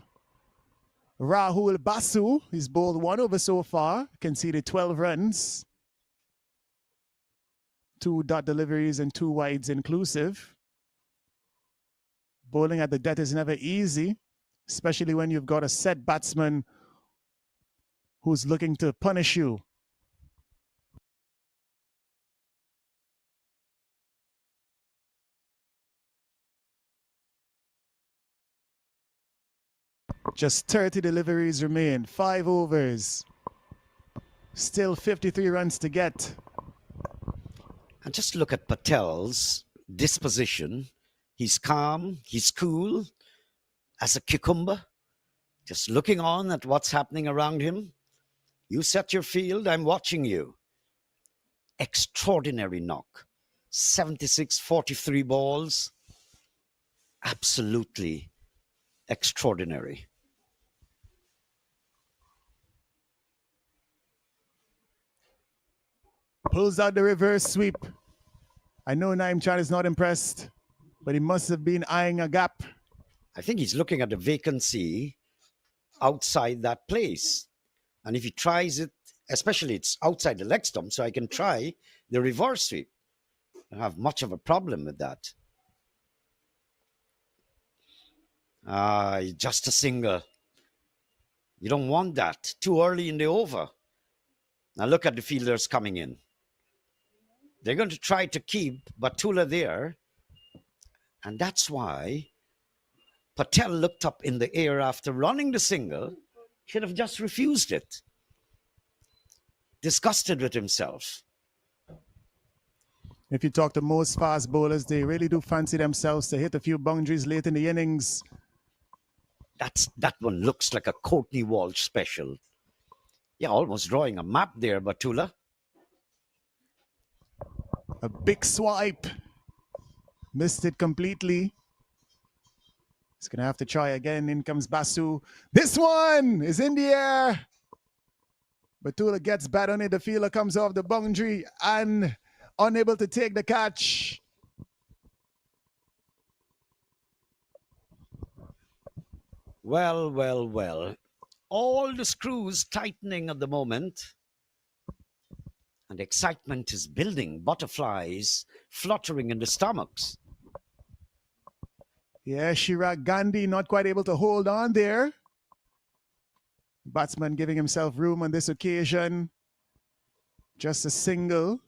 Rahul Basu. He's bowled 1 over so far, conceded 12 runs, 2 dot deliveries and 2 wides inclusive. Bowling at the death is never easy, especially when you've got a set batsman who's looking to punish you. Just 30 deliveries remain, 5 overs. Still 53 runs to get. And just look at Patel's disposition. He's calm, he's cool as a cucumber, just looking on at what's happening around him. You set your field, I'm watching you. Extraordinary knock. 76, 43 balls. Absolutely extraordinary. Pulls out the reverse sweep. I know Naim Chan is not impressed, but he must have been eyeing a gap. I think he's looking at the vacancy outside that place. And if he tries it, especially it's outside the leg stump, so I can try the reverse sweep. I don't have much of a problem with that. Just a single. You don't want that too early in the over. Now look at the fielders coming in. They're going to try to keep Batula there. And that's why Patel looked up in the air after running the single. Should have just refused it. Disgusted with himself. If you talk to most fast bowlers, they really do fancy themselves to hit a few boundaries late in the innings. That one looks like a Courtney Walsh special. Yeah, almost drawing a map there, Batula. A big swipe. Missed it completely. He's going to have to try again. In comes Basu. This one is in the air. Batula gets bad on it. The fielder comes off the boundary and unable to take the catch. Well, well, well. All the screws tightening at the moment. And excitement is building. Butterflies fluttering in the stomachs. Yeah, Chirag Gandhi not quite able to hold on there. Batsman giving himself room on this occasion. Just a single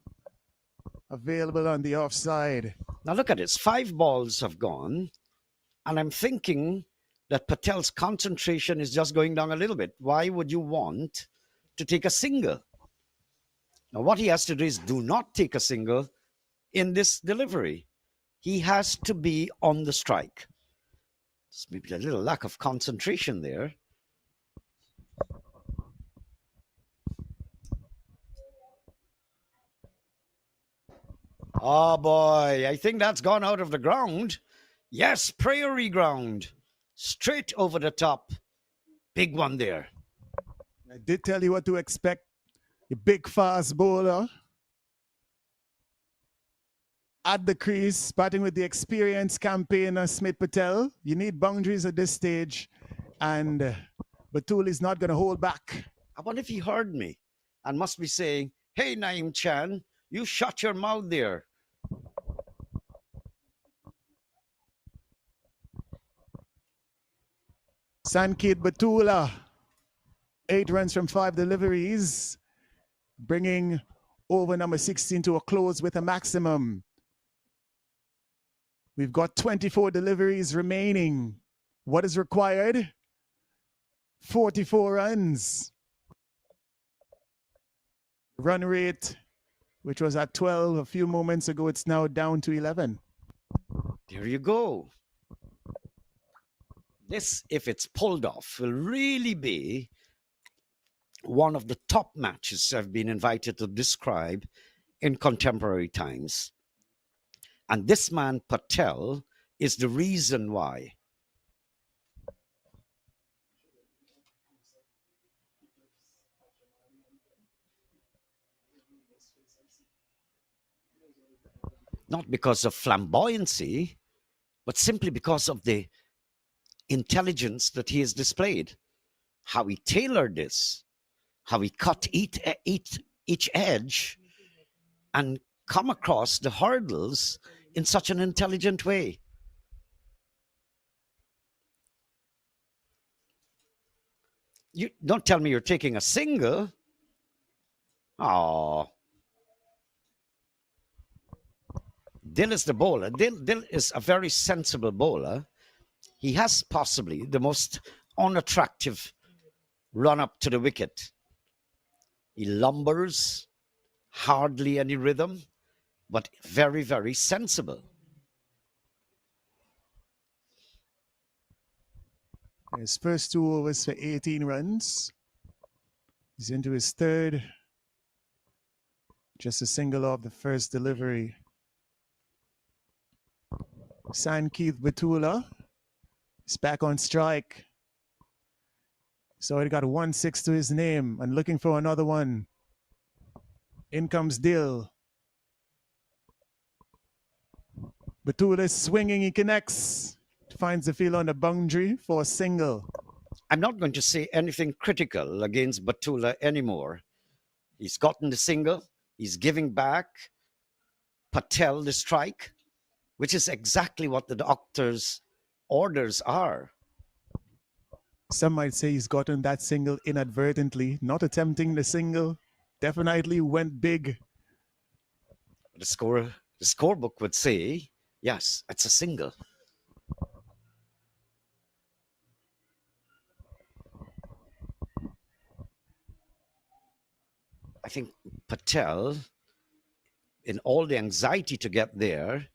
available on the offside. Now look at this. 5 balls have gone. And I'm thinking that Patel's concentration is just going down a little bit. Why would you want to take a single? Now what he has to do is do not take a single in this delivery. He has to be on the strike. There's maybe a little lack of concentration there. Oh boy, I think that's gone out of the ground. Yes, prairie ground. Straight over the top. Big one there. I did tell you what to expect. A big fast bowler at the crease, batting with the experienced campaigner Smith Patel. You need boundaries at this stage, and Batul is not going to hold back. I wonder if he heard me and must be saying, "Hey, Naim Chan, you shut your mouth there." Sankit Batula, 8 runs from 5 deliveries, bringing over number 16 to a close with a maximum. We've got 24 deliveries remaining. What is required? 44 runs. Run rate, which was at 12 a few moments ago, it's now down to 11. There you go. This, if it's pulled off, will really be one of the top matches I've been invited to describe in contemporary times. And this man, Patel, is the reason why. Not because of flamboyancy, but simply because of the intelligence that he has displayed, how he tailored this, how he cut each edge and come across the hurdles in such an intelligent way. You don't tell me you're taking a single. Oh, Dill is the bowler. Dill is a very sensible bowler. He has possibly the most unattractive run up to the wicket. He lumbers, hardly any rhythm, but very, very sensible. His first 2 overs for 18 runs. He's into his third. Just a single off the first delivery. Sankeeth Batula is back on strike. So he got 1-6 to his name and looking for another one. In comes Dill. Batula is swinging, he connects. Finds the field on the boundary for a single. I'm not going to say anything critical against Batula anymore. He's gotten the single, he's giving back Patel the strike, which is exactly what the doctor's orders are. Some might say he's gotten that single inadvertently, not attempting the single. Definitely went big. The scorebook would say, yes, it's a single. I think Patel, in all the anxiety to get there,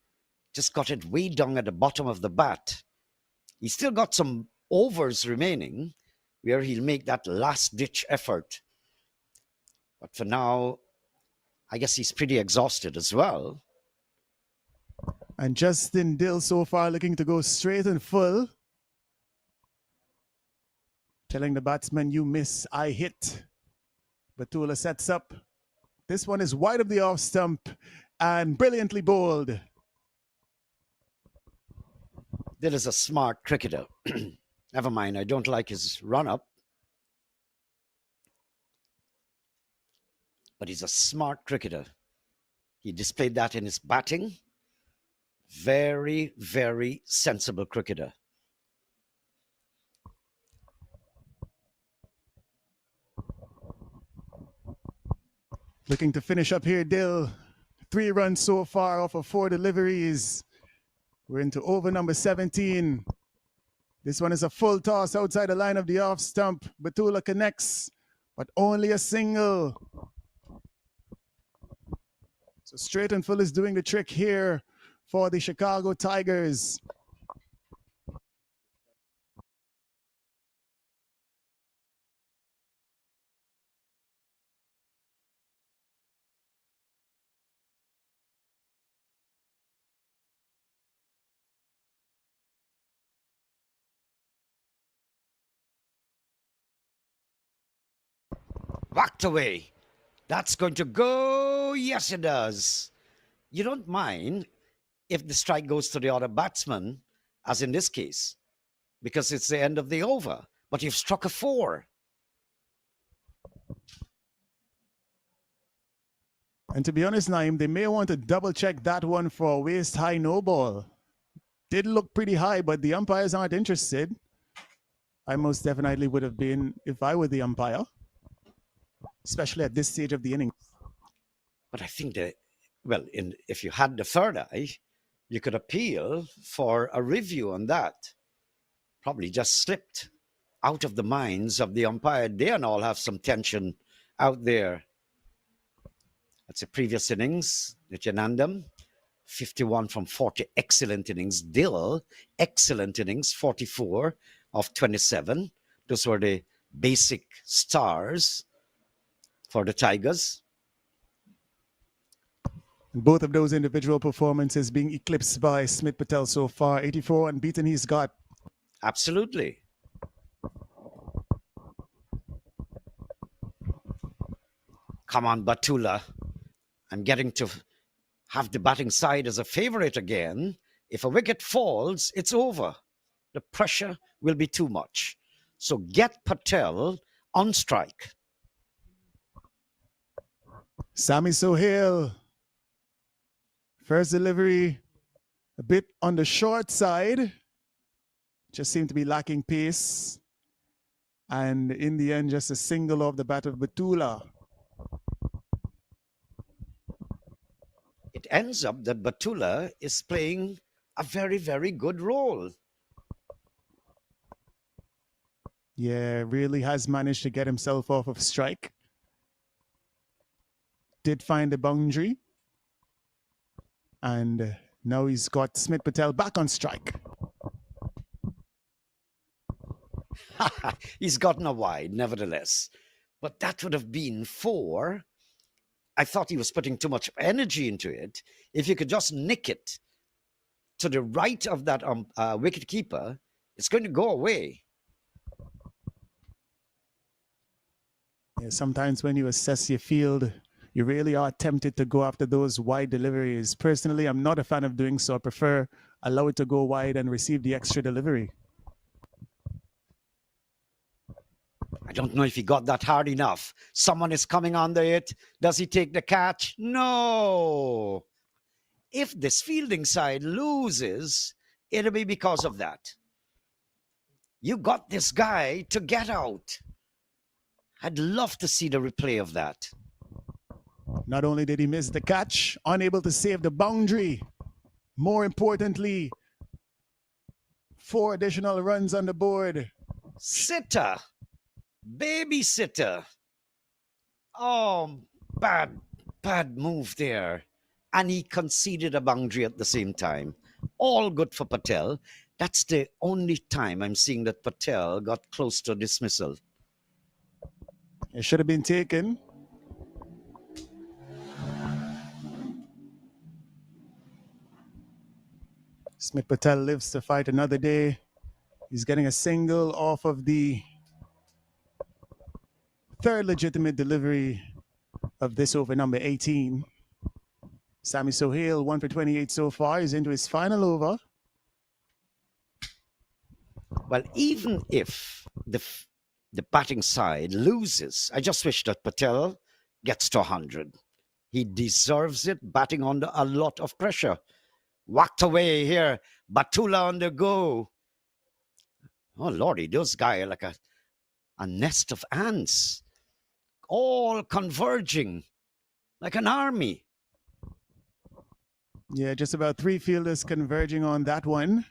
just got it way down at the bottom of the bat. He's still got some overs remaining where he'll make that last ditch effort. But for now, I guess he's pretty exhausted as well. And Justin Dill so far looking to go straight and full. Telling the batsman, you miss, I hit. Batula sets up. This one is wide of the off stump and brilliantly bowled. Dill is a smart cricketer. Never mind, I don't like his run up. But he's a smart cricketer. He displayed that in his batting. Very, very sensible cricketer. Looking to finish up here, Dill. 3 runs so far off of 4 deliveries. We're into over number 17. This one is a full toss outside the line of the off stump. Batula connects, but only a single. So straight and full is doing the trick here for the Chicago Tigers. Whacked away. That's going to go. Yes, it does. You don't mind if the strike goes to the other batsman, as in this case, because it's the end of the over. But you've struck a 4. And to be honest, Naim, they may want to double check that one for a waist high no ball. Did look pretty high, but the umpires aren't interested. I most definitely would have been if I were the umpire, especially at this stage of the inning. But I think that, well, if you had the third eye, you could appeal for a review on that. Probably just slipped out of the minds of the umpire. They and all have some tension out there. That's a previous innings, Nityanandam, 51 from 40, excellent innings. Dill, excellent innings, 44 of 27. Those were the basic stars for the Tigers. Both of those individual performances being eclipsed by Smith Patel so far. 84 unbeaten he's got. Absolutely. Come on, Batula. I'm getting to have the batting side as a favorite again. If a wicket falls, it's over. The pressure will be too much. So get Patel on strike. Sammy Sohail, first delivery a bit on the short side, just seemed to be lacking pace. And in the end, just a single off the bat of Batula. It ends up that Batula is playing a very, very good role. Yeah, really has managed to get himself off of strike. Did find the boundary. And now he's got Smith Patel back on strike. He's gotten a wide, nevertheless. But that would have been 4. I thought he was putting too much energy into it. If you could just nick it to the right of that wicket keeper, it's going to go away. Yeah, sometimes when you assess your field, you really are tempted to go after those wide deliveries. Personally, I'm not a fan of doing so. I prefer allow it to go wide and receive the extra delivery. I don't know if he got that hard enough. Someone is coming under it. Does he take the catch? No. If this fielding side loses, it'll be because of that. You got this guy to get out. I'd love to see the replay of that. Not only did he miss the catch, unable to save the boundary, more importantly, 4 additional runs on the board. Sitter. Babysitter. Oh, bad move there. And he conceded a boundary at the same time. All good for Patel. That's the only time I'm seeing that Patel got close to dismissal. It should have been taken. Smith Patel lives to fight another day. He's getting a single off of the 3rd legitimate delivery of this over, number 18. Sammy Sohail, 1 for 28 so far. He's into his final over. Well, even if the batting side loses, I just wish that Patel gets to 100. He deserves it, batting under a lot of pressure. Whacked away here. Batula on the go. Oh, Lordy, those guys are like a nest of ants, all converging like an army. Yeah, just about 3 fielders converging on that one.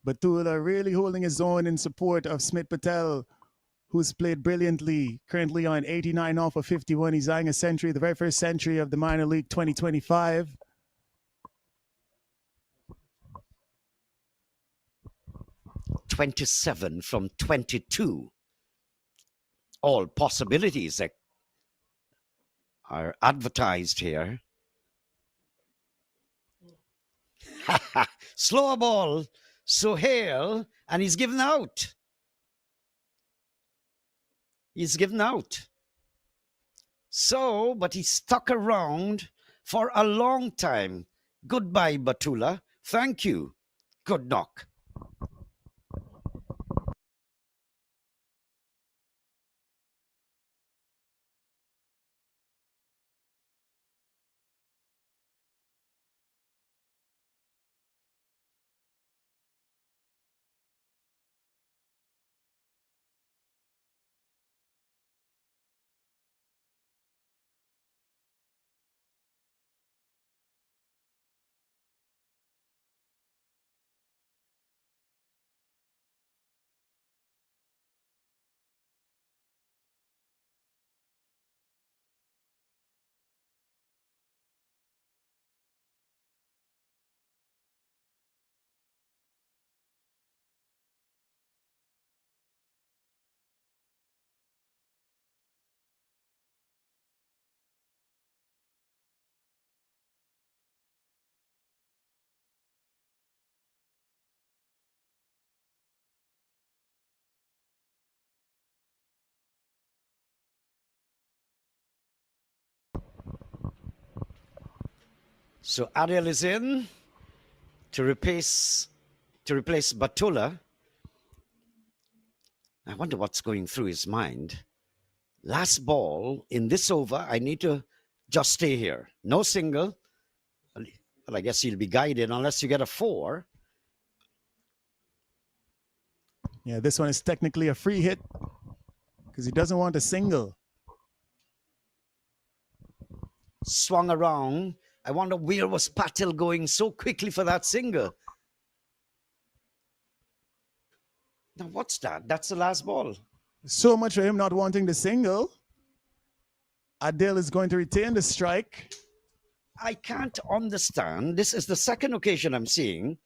Batula really holding his own in support of Smith Patel, who's played brilliantly, currently on 89 off of 51. He's eyeing a century, the very first century of the minor league 2025. "27 from 22. All possibilities that are advertised here. Slow ball, Sohail, and he's given out. He's given out. So, but he stuck around for a long time. Goodbye, Batula. Thank you. Good knock. So Adel is in. to replace Batula. I wonder what's going through his mind. Last ball in this over, I need to just stay here. No single. Well, I guess he'll be guided unless you get a 4. Yeah, this one is technically a free hit because he doesn't want a single. Swung around. I wonder where was Patil going so quickly for that single. Now, what's that? That's the last ball. So much for him not wanting the single. Adil is going to retain the strike. I can't understand. This is the second occasion I'm seeing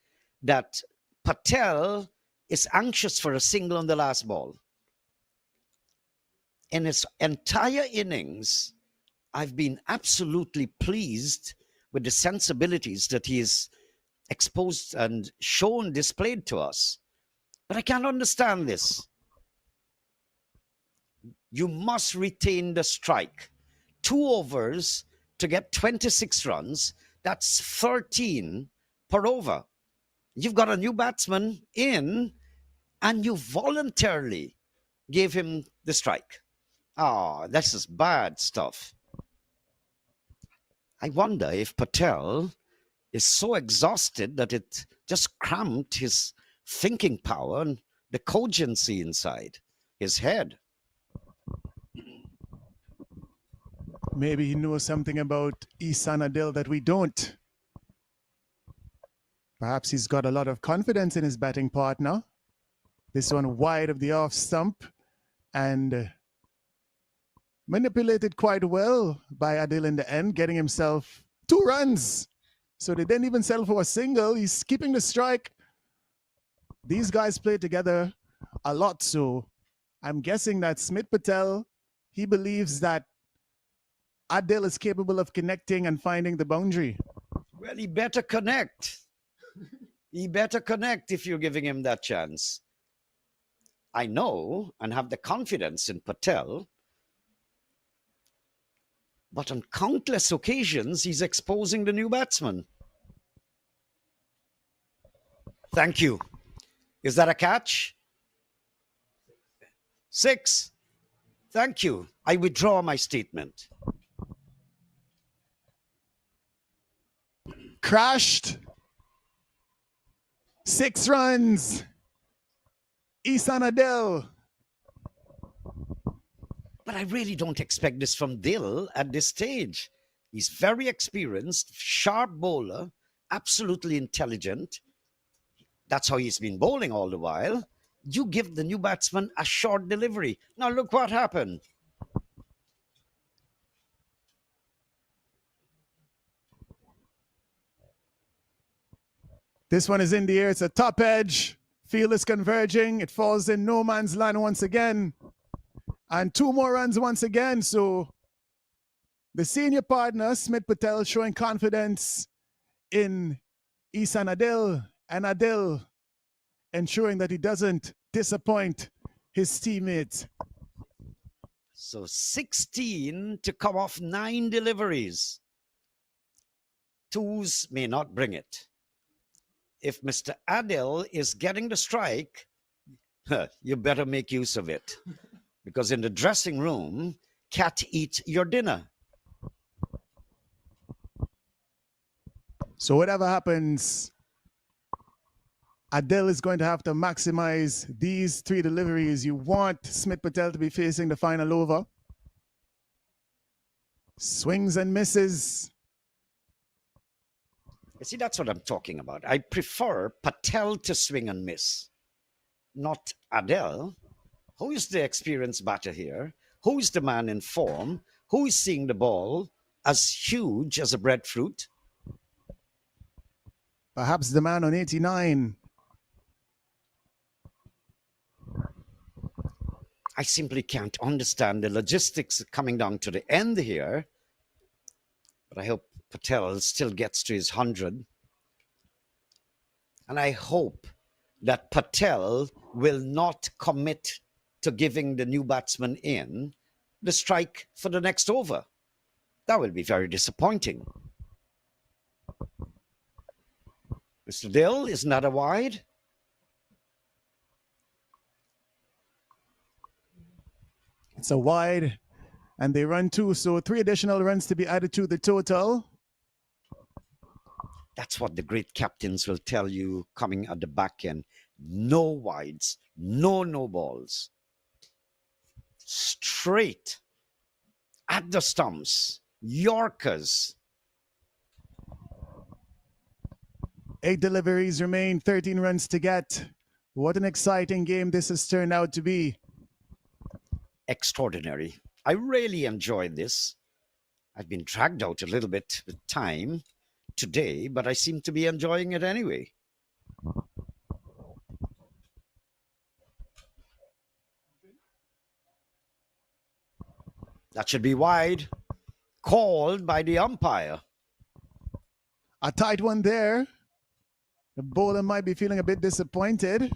that Patel is anxious for a single on the last ball. In his entire innings, I've been absolutely pleased with the sensibilities that he's exposed and shown, displayed to us. But I can't understand this. You must retain the strike. 2 overs to get 26 runs. That's 13 per over. You've got a new batsman in, and you voluntarily gave him the strike. Ah, this is bad stuff. I wonder if Patel is so exhausted that it just cramped his thinking power and the cogency inside his head. Maybe he knows something about Isan Adil that we don't. Perhaps he's got a lot of confidence in his batting partner. This one wide of the off stump and manipulated quite well by Adil in the end, getting himself 2 runs. So they didn't even settle for a single. He's keeping the strike. These guys play together a lot, so I'm guessing that Smith Patel, he believes that Adil is capable of connecting and finding the boundary. Well, he better connect. He better connect if you're giving him that chance. I know and have the confidence in Patel, but on countless occasions, he's exposing the new batsman. Thank you. Is that a catch? 6. Thank you. I withdraw my statement. Crashed. 6 runs. Isan Adil. But I really don't expect this from Dill at this stage. He's very experienced, sharp bowler, absolutely intelligent. That's how he's been bowling all the while. You give the new batsman a short delivery. Now look what happened. This one is in the air. It's a top edge. Field is converging. It falls in no man's land once again. And 2 more runs once again. So the senior partner, Smith Patel, showing confidence in Isan Adil, and Adil ensuring that he doesn't disappoint his teammates. So 16 to come off 9 deliveries. 2s may not bring it. If Mr. Adil is getting the strike, you better make use of it. Because in the dressing room, cat eat your dinner. So whatever happens, Adil is going to have to maximize these 3 deliveries. You want Smith Patel to be facing the final over. Swings and misses. You see, that's what I'm talking about. I prefer Patel to swing and miss, not Adil. Who is the experienced batter here? Who is the man in form? Who is seeing the ball as huge as a breadfruit? Perhaps the man on 89. I simply can't understand the logistics coming down to the end here. But I hope Patel still gets to his 100. And I hope that Patel will not commit to giving the new batsman in the strike for the next over. That will be very disappointing. Mr. Dill, isn't that a wide? It's a wide, and they run two, so 3 additional runs to be added to the total. That's what the great captains will tell you coming at the back end. No wides, no balls. Straight at the stumps. Yorkers. 8 deliveries remain, 13 runs to get. What an exciting game this has turned out to be. Extraordinary. I really enjoyed this. I've been dragged out a little bit with time today, but I seem to be enjoying it anyway. That should be wide. Called by the umpire. A tight one there. The bowler might be feeling a bit disappointed.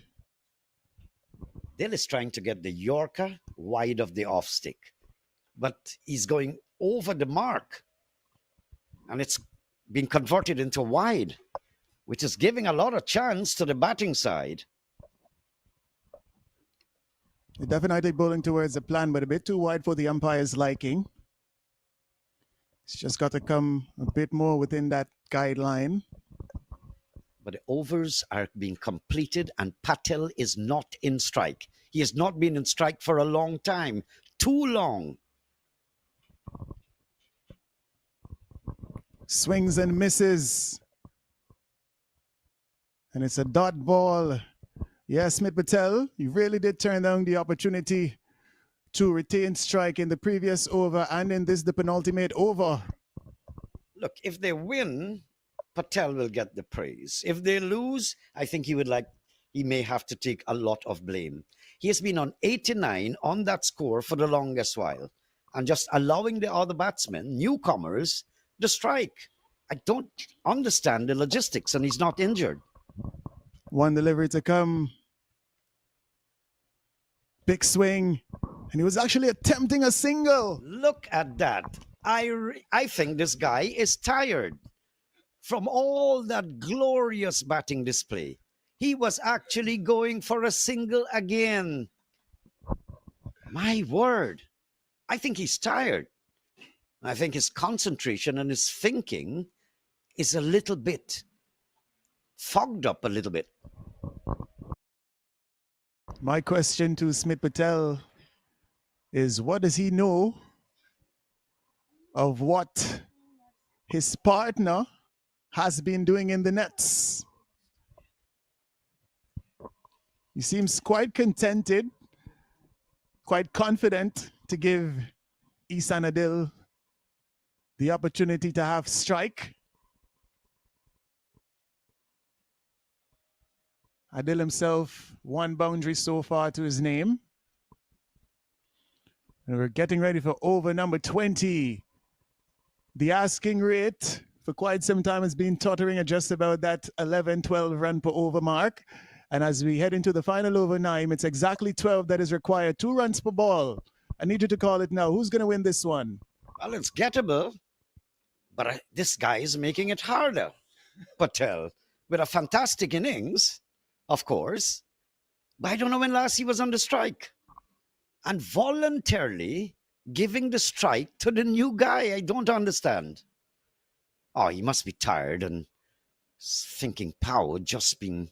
Dill is trying to get the Yorker wide of the off stick, but he's going over the mark, and it's been converted into wide, which is giving a lot of chance to the batting side. They're definitely bowling towards the plan, but a bit too wide for the umpire's liking. It's just got to come a bit more within that guideline. But the overs are being completed, and Patel is not in strike. He has not been in strike for a long time. Too long. Swings and misses. And it's a dot ball. Yes, Smith Patel, you really did turn down the opportunity to retain strike in the previous over and in this, the penultimate over. Look, if they win, Patel will get the praise. If they lose, I think he may have to take a lot of blame. He has been on 89 on that score for the longest while, and just allowing the other batsmen, newcomers, the strike. I don't understand the logistics, and he's not injured. One delivery to come. Big swing. And he was actually attempting a single. Look at that. I think this guy is tired from all that glorious batting display. He was actually going for a single again. My word. I think he's tired. I think his concentration and his thinking is a little bit fogged up a little bit. My question to Smith Patel is, what does he know of what his partner has been doing in the nets? He seems quite contented, quite confident to give Isan Adil the opportunity to have strike. Adil himself, 1 boundary so far to his name. And we're getting ready for over number 20. The asking rate for quite some time has been tottering at just about that 11, 12 run per over mark. And as we head into the final over 9, it's exactly 12 that is required. 2 runs per ball. I need you to call it now. Who's going to win this one? Well, it's gettable, but this guy is making it harder. Patel, with a fantastic innings, of course, but I don't know when last he was on the strike. And voluntarily giving the strike to the new guy, I don't understand. Oh, he must be tired and thinking power just being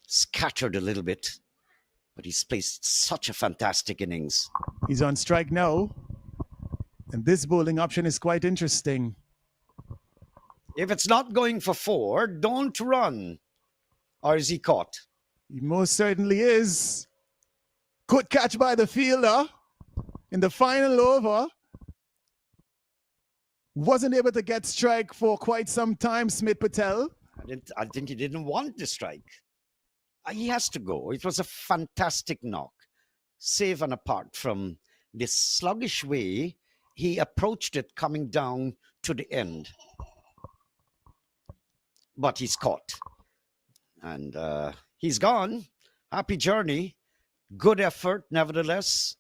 scattered a little bit. But he's placed such a fantastic innings. He's on strike now. And this bowling option is quite interesting. If it's not going for 4, don't run. Or is he caught? He most certainly is. Good catch by the fielder in the final over. Wasn't able to get strike for quite some time, Smith Patel. I think he didn't want the strike. He has to go. It was a fantastic knock. Save and apart from this sluggish way he approached it coming down to the end. But he's caught. And he's gone. Happy journey. Good effort, nevertheless.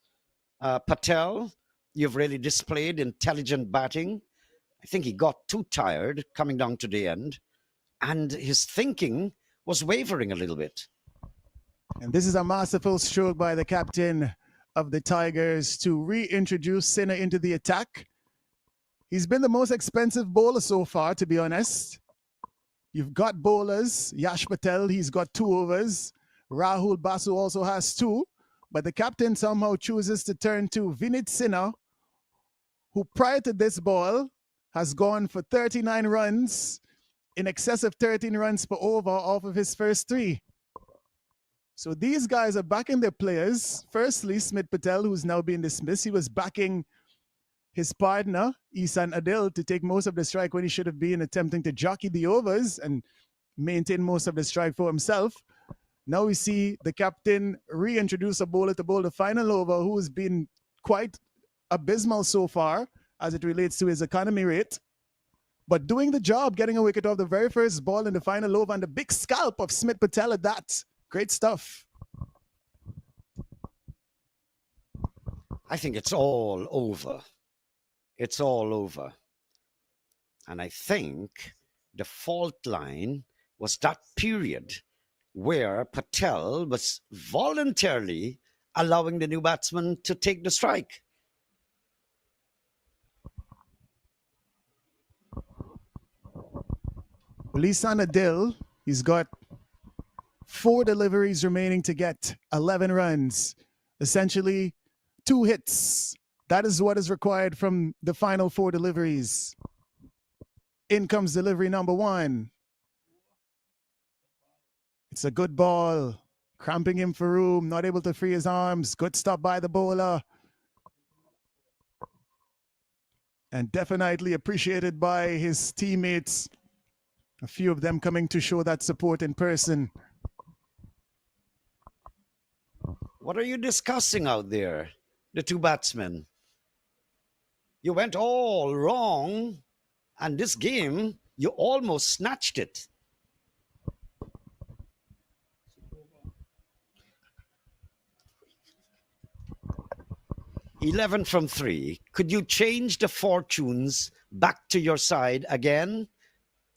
Patel, you've really displayed intelligent batting. I think he got too tired coming down to the end. and his thinking was wavering a little bit. And this is a masterful stroke by the captain of the Tigers to reintroduce Sinner into the attack. He's been the most expensive bowler so far, to be honest. You've got bowlers. Yash Patel, he's got 2 overs. Rahul Basu also has 2. But the captain somehow chooses to turn to Vinit Sinha, who prior to this ball has gone for 39 runs, in excess of 13 runs per over off of his first 3. So these guys are backing their players. Firstly, Smith Patel, who's now being dismissed, he was backing his partner, Isan Adil, to take most of the strike when he should have been attempting to jockey the overs and maintain most of the strike for himself. Now we see the captain reintroduce a bowler to bowl the final over, who has been quite abysmal so far as it relates to his economy rate, but doing the job, getting a wicket off the very first ball in the final over, and the big scalp of Smith Patel at that. Great stuff. I think it's all over. It's all over. And I think the fault line was that period where Patel was voluntarily allowing the new batsman to take the strike. Isan Adil, he's got 4 deliveries remaining to get 11 runs. Essentially, 2 hits. That is what is required from the final 4 deliveries. In comes delivery number 1. It's a good ball. Cramping him for room, not able to free his arms. Good stop by the bowler. And definitely appreciated by his teammates. A few of them coming to show that support in person. What are you discussing out there, the 2 batsmen? You went all wrong, and this game, you almost snatched it. "11 from 3. Could you change the fortunes back to your side again?"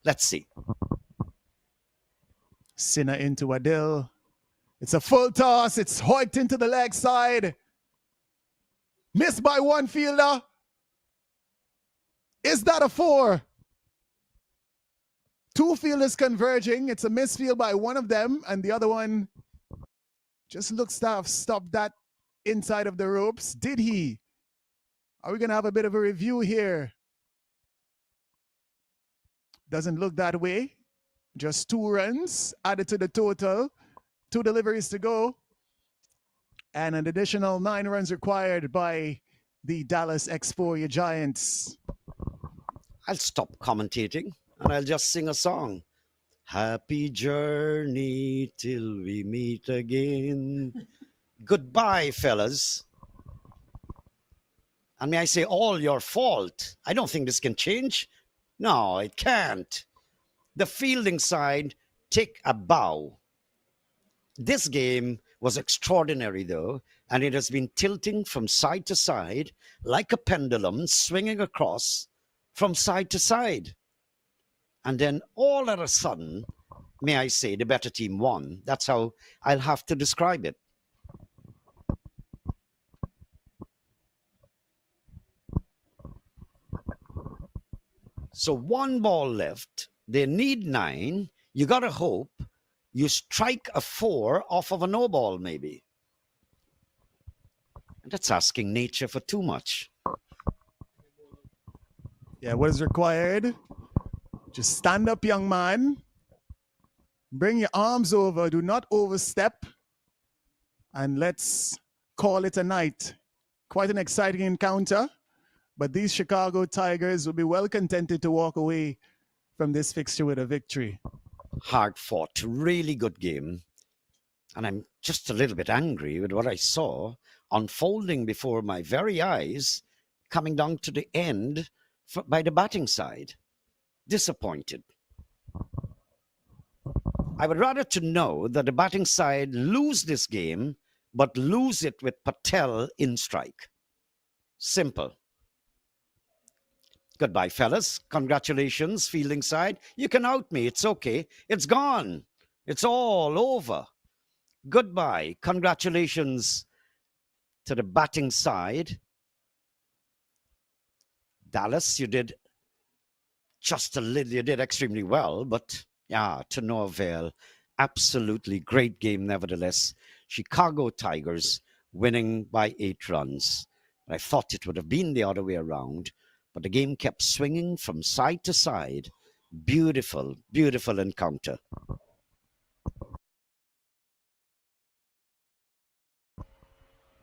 Let's see. Sinha into Adil. It's a full toss. It's hoiked into the leg side. Missed by 1 fielder. Is that a 4? 2 fielders converging. It's a misfield by one of them, and the other one just looks to have stopped that inside of the ropes. Did he? Are we going to have a bit of a review here? Doesn't look that way. Just 2 runs added to the total. 2 deliveries to go. And an additional 9 runs required by the Dallas Xforia Giants. I'll stop commentating and I'll just sing a song. "Happy journey till we meet again." Goodbye, fellas. And may I say, all your fault. I don't think this can change. No, it can't. The fielding side, take a bow. This game was extraordinary, though, and it has been tilting from side to side like a pendulum swinging across from side to side. And then all of a sudden, may I say, the better team won. That's how I'll have to describe it. So 1 ball left. They need 9. You got to hope you strike a 4 off of a no ball, maybe. And that's asking nature for too much. Yeah, what is required? Just stand up, young man. Bring your arms over. Do not overstep. And let's call it a night. Quite an exciting encounter. But these Chicago Tigers will be well contented to walk away from this fixture with a victory. Hard fought, really good game. And I'm just a little bit angry with what I saw unfolding before my very eyes, coming down to the end by the batting side. Disappointed. I would rather to know that the batting side lose this game, but lose it with Patel in strike. Simple. Goodbye, fellas. Congratulations, fielding side. You can out me. It's okay. It's gone. It's all over. Goodbye. Congratulations to the batting side. Dallas, you did just a little, you did extremely well, but yeah, to no avail. Absolutely great game, nevertheless. Chicago Tigers winning by 8 runs. I thought it would have been the other way around, but the game kept swinging from side to side. Beautiful, beautiful encounter.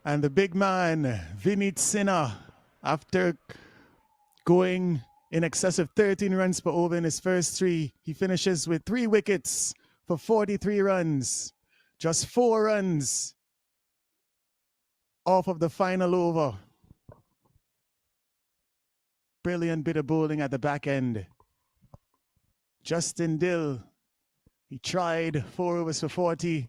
And the big man, Vinit Sinha, after going in excess of 13 runs per over in his first three, he finishes with 3 wickets for 43 runs. Just 4 runs off of the final over. Brilliant bit of bowling at the back end. Justin Dill, he tried 4 overs for 40.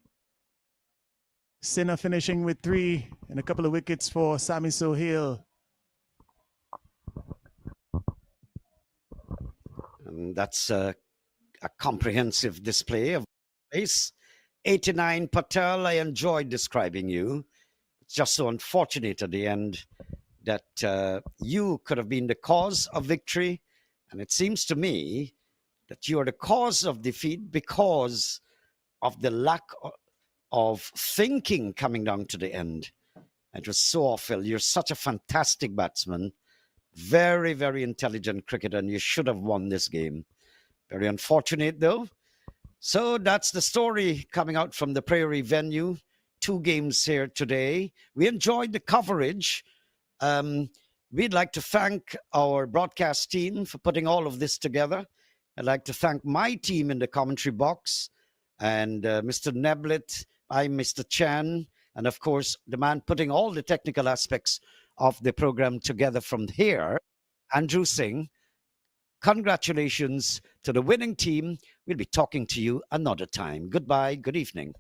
Sinha finishing with 3 and a couple of wickets for Sammy Sohail. And that's a comprehensive display of pace. 89 Patel, I enjoyed describing you. It's just so unfortunate at the end that you could have been the cause of victory. And it seems to me that you are the cause of defeat because of the lack of thinking coming down to the end. It was so awful. You're such a fantastic batsman, very, very intelligent cricketer, and you should have won this game. Very unfortunate, though. So that's the story coming out from the Prairie venue. 2 games here today. We enjoyed the coverage. Um, we'd like to thank our broadcast team for putting all of this together. I'd like to thank my team in the commentary box and Mr. Neblet, I'm Mr. Chan, and of course, the man putting all the technical aspects of the program together from here, Andrew Singh. Congratulations to the winning team. We'll be talking to you another time. Goodbye. Good evening.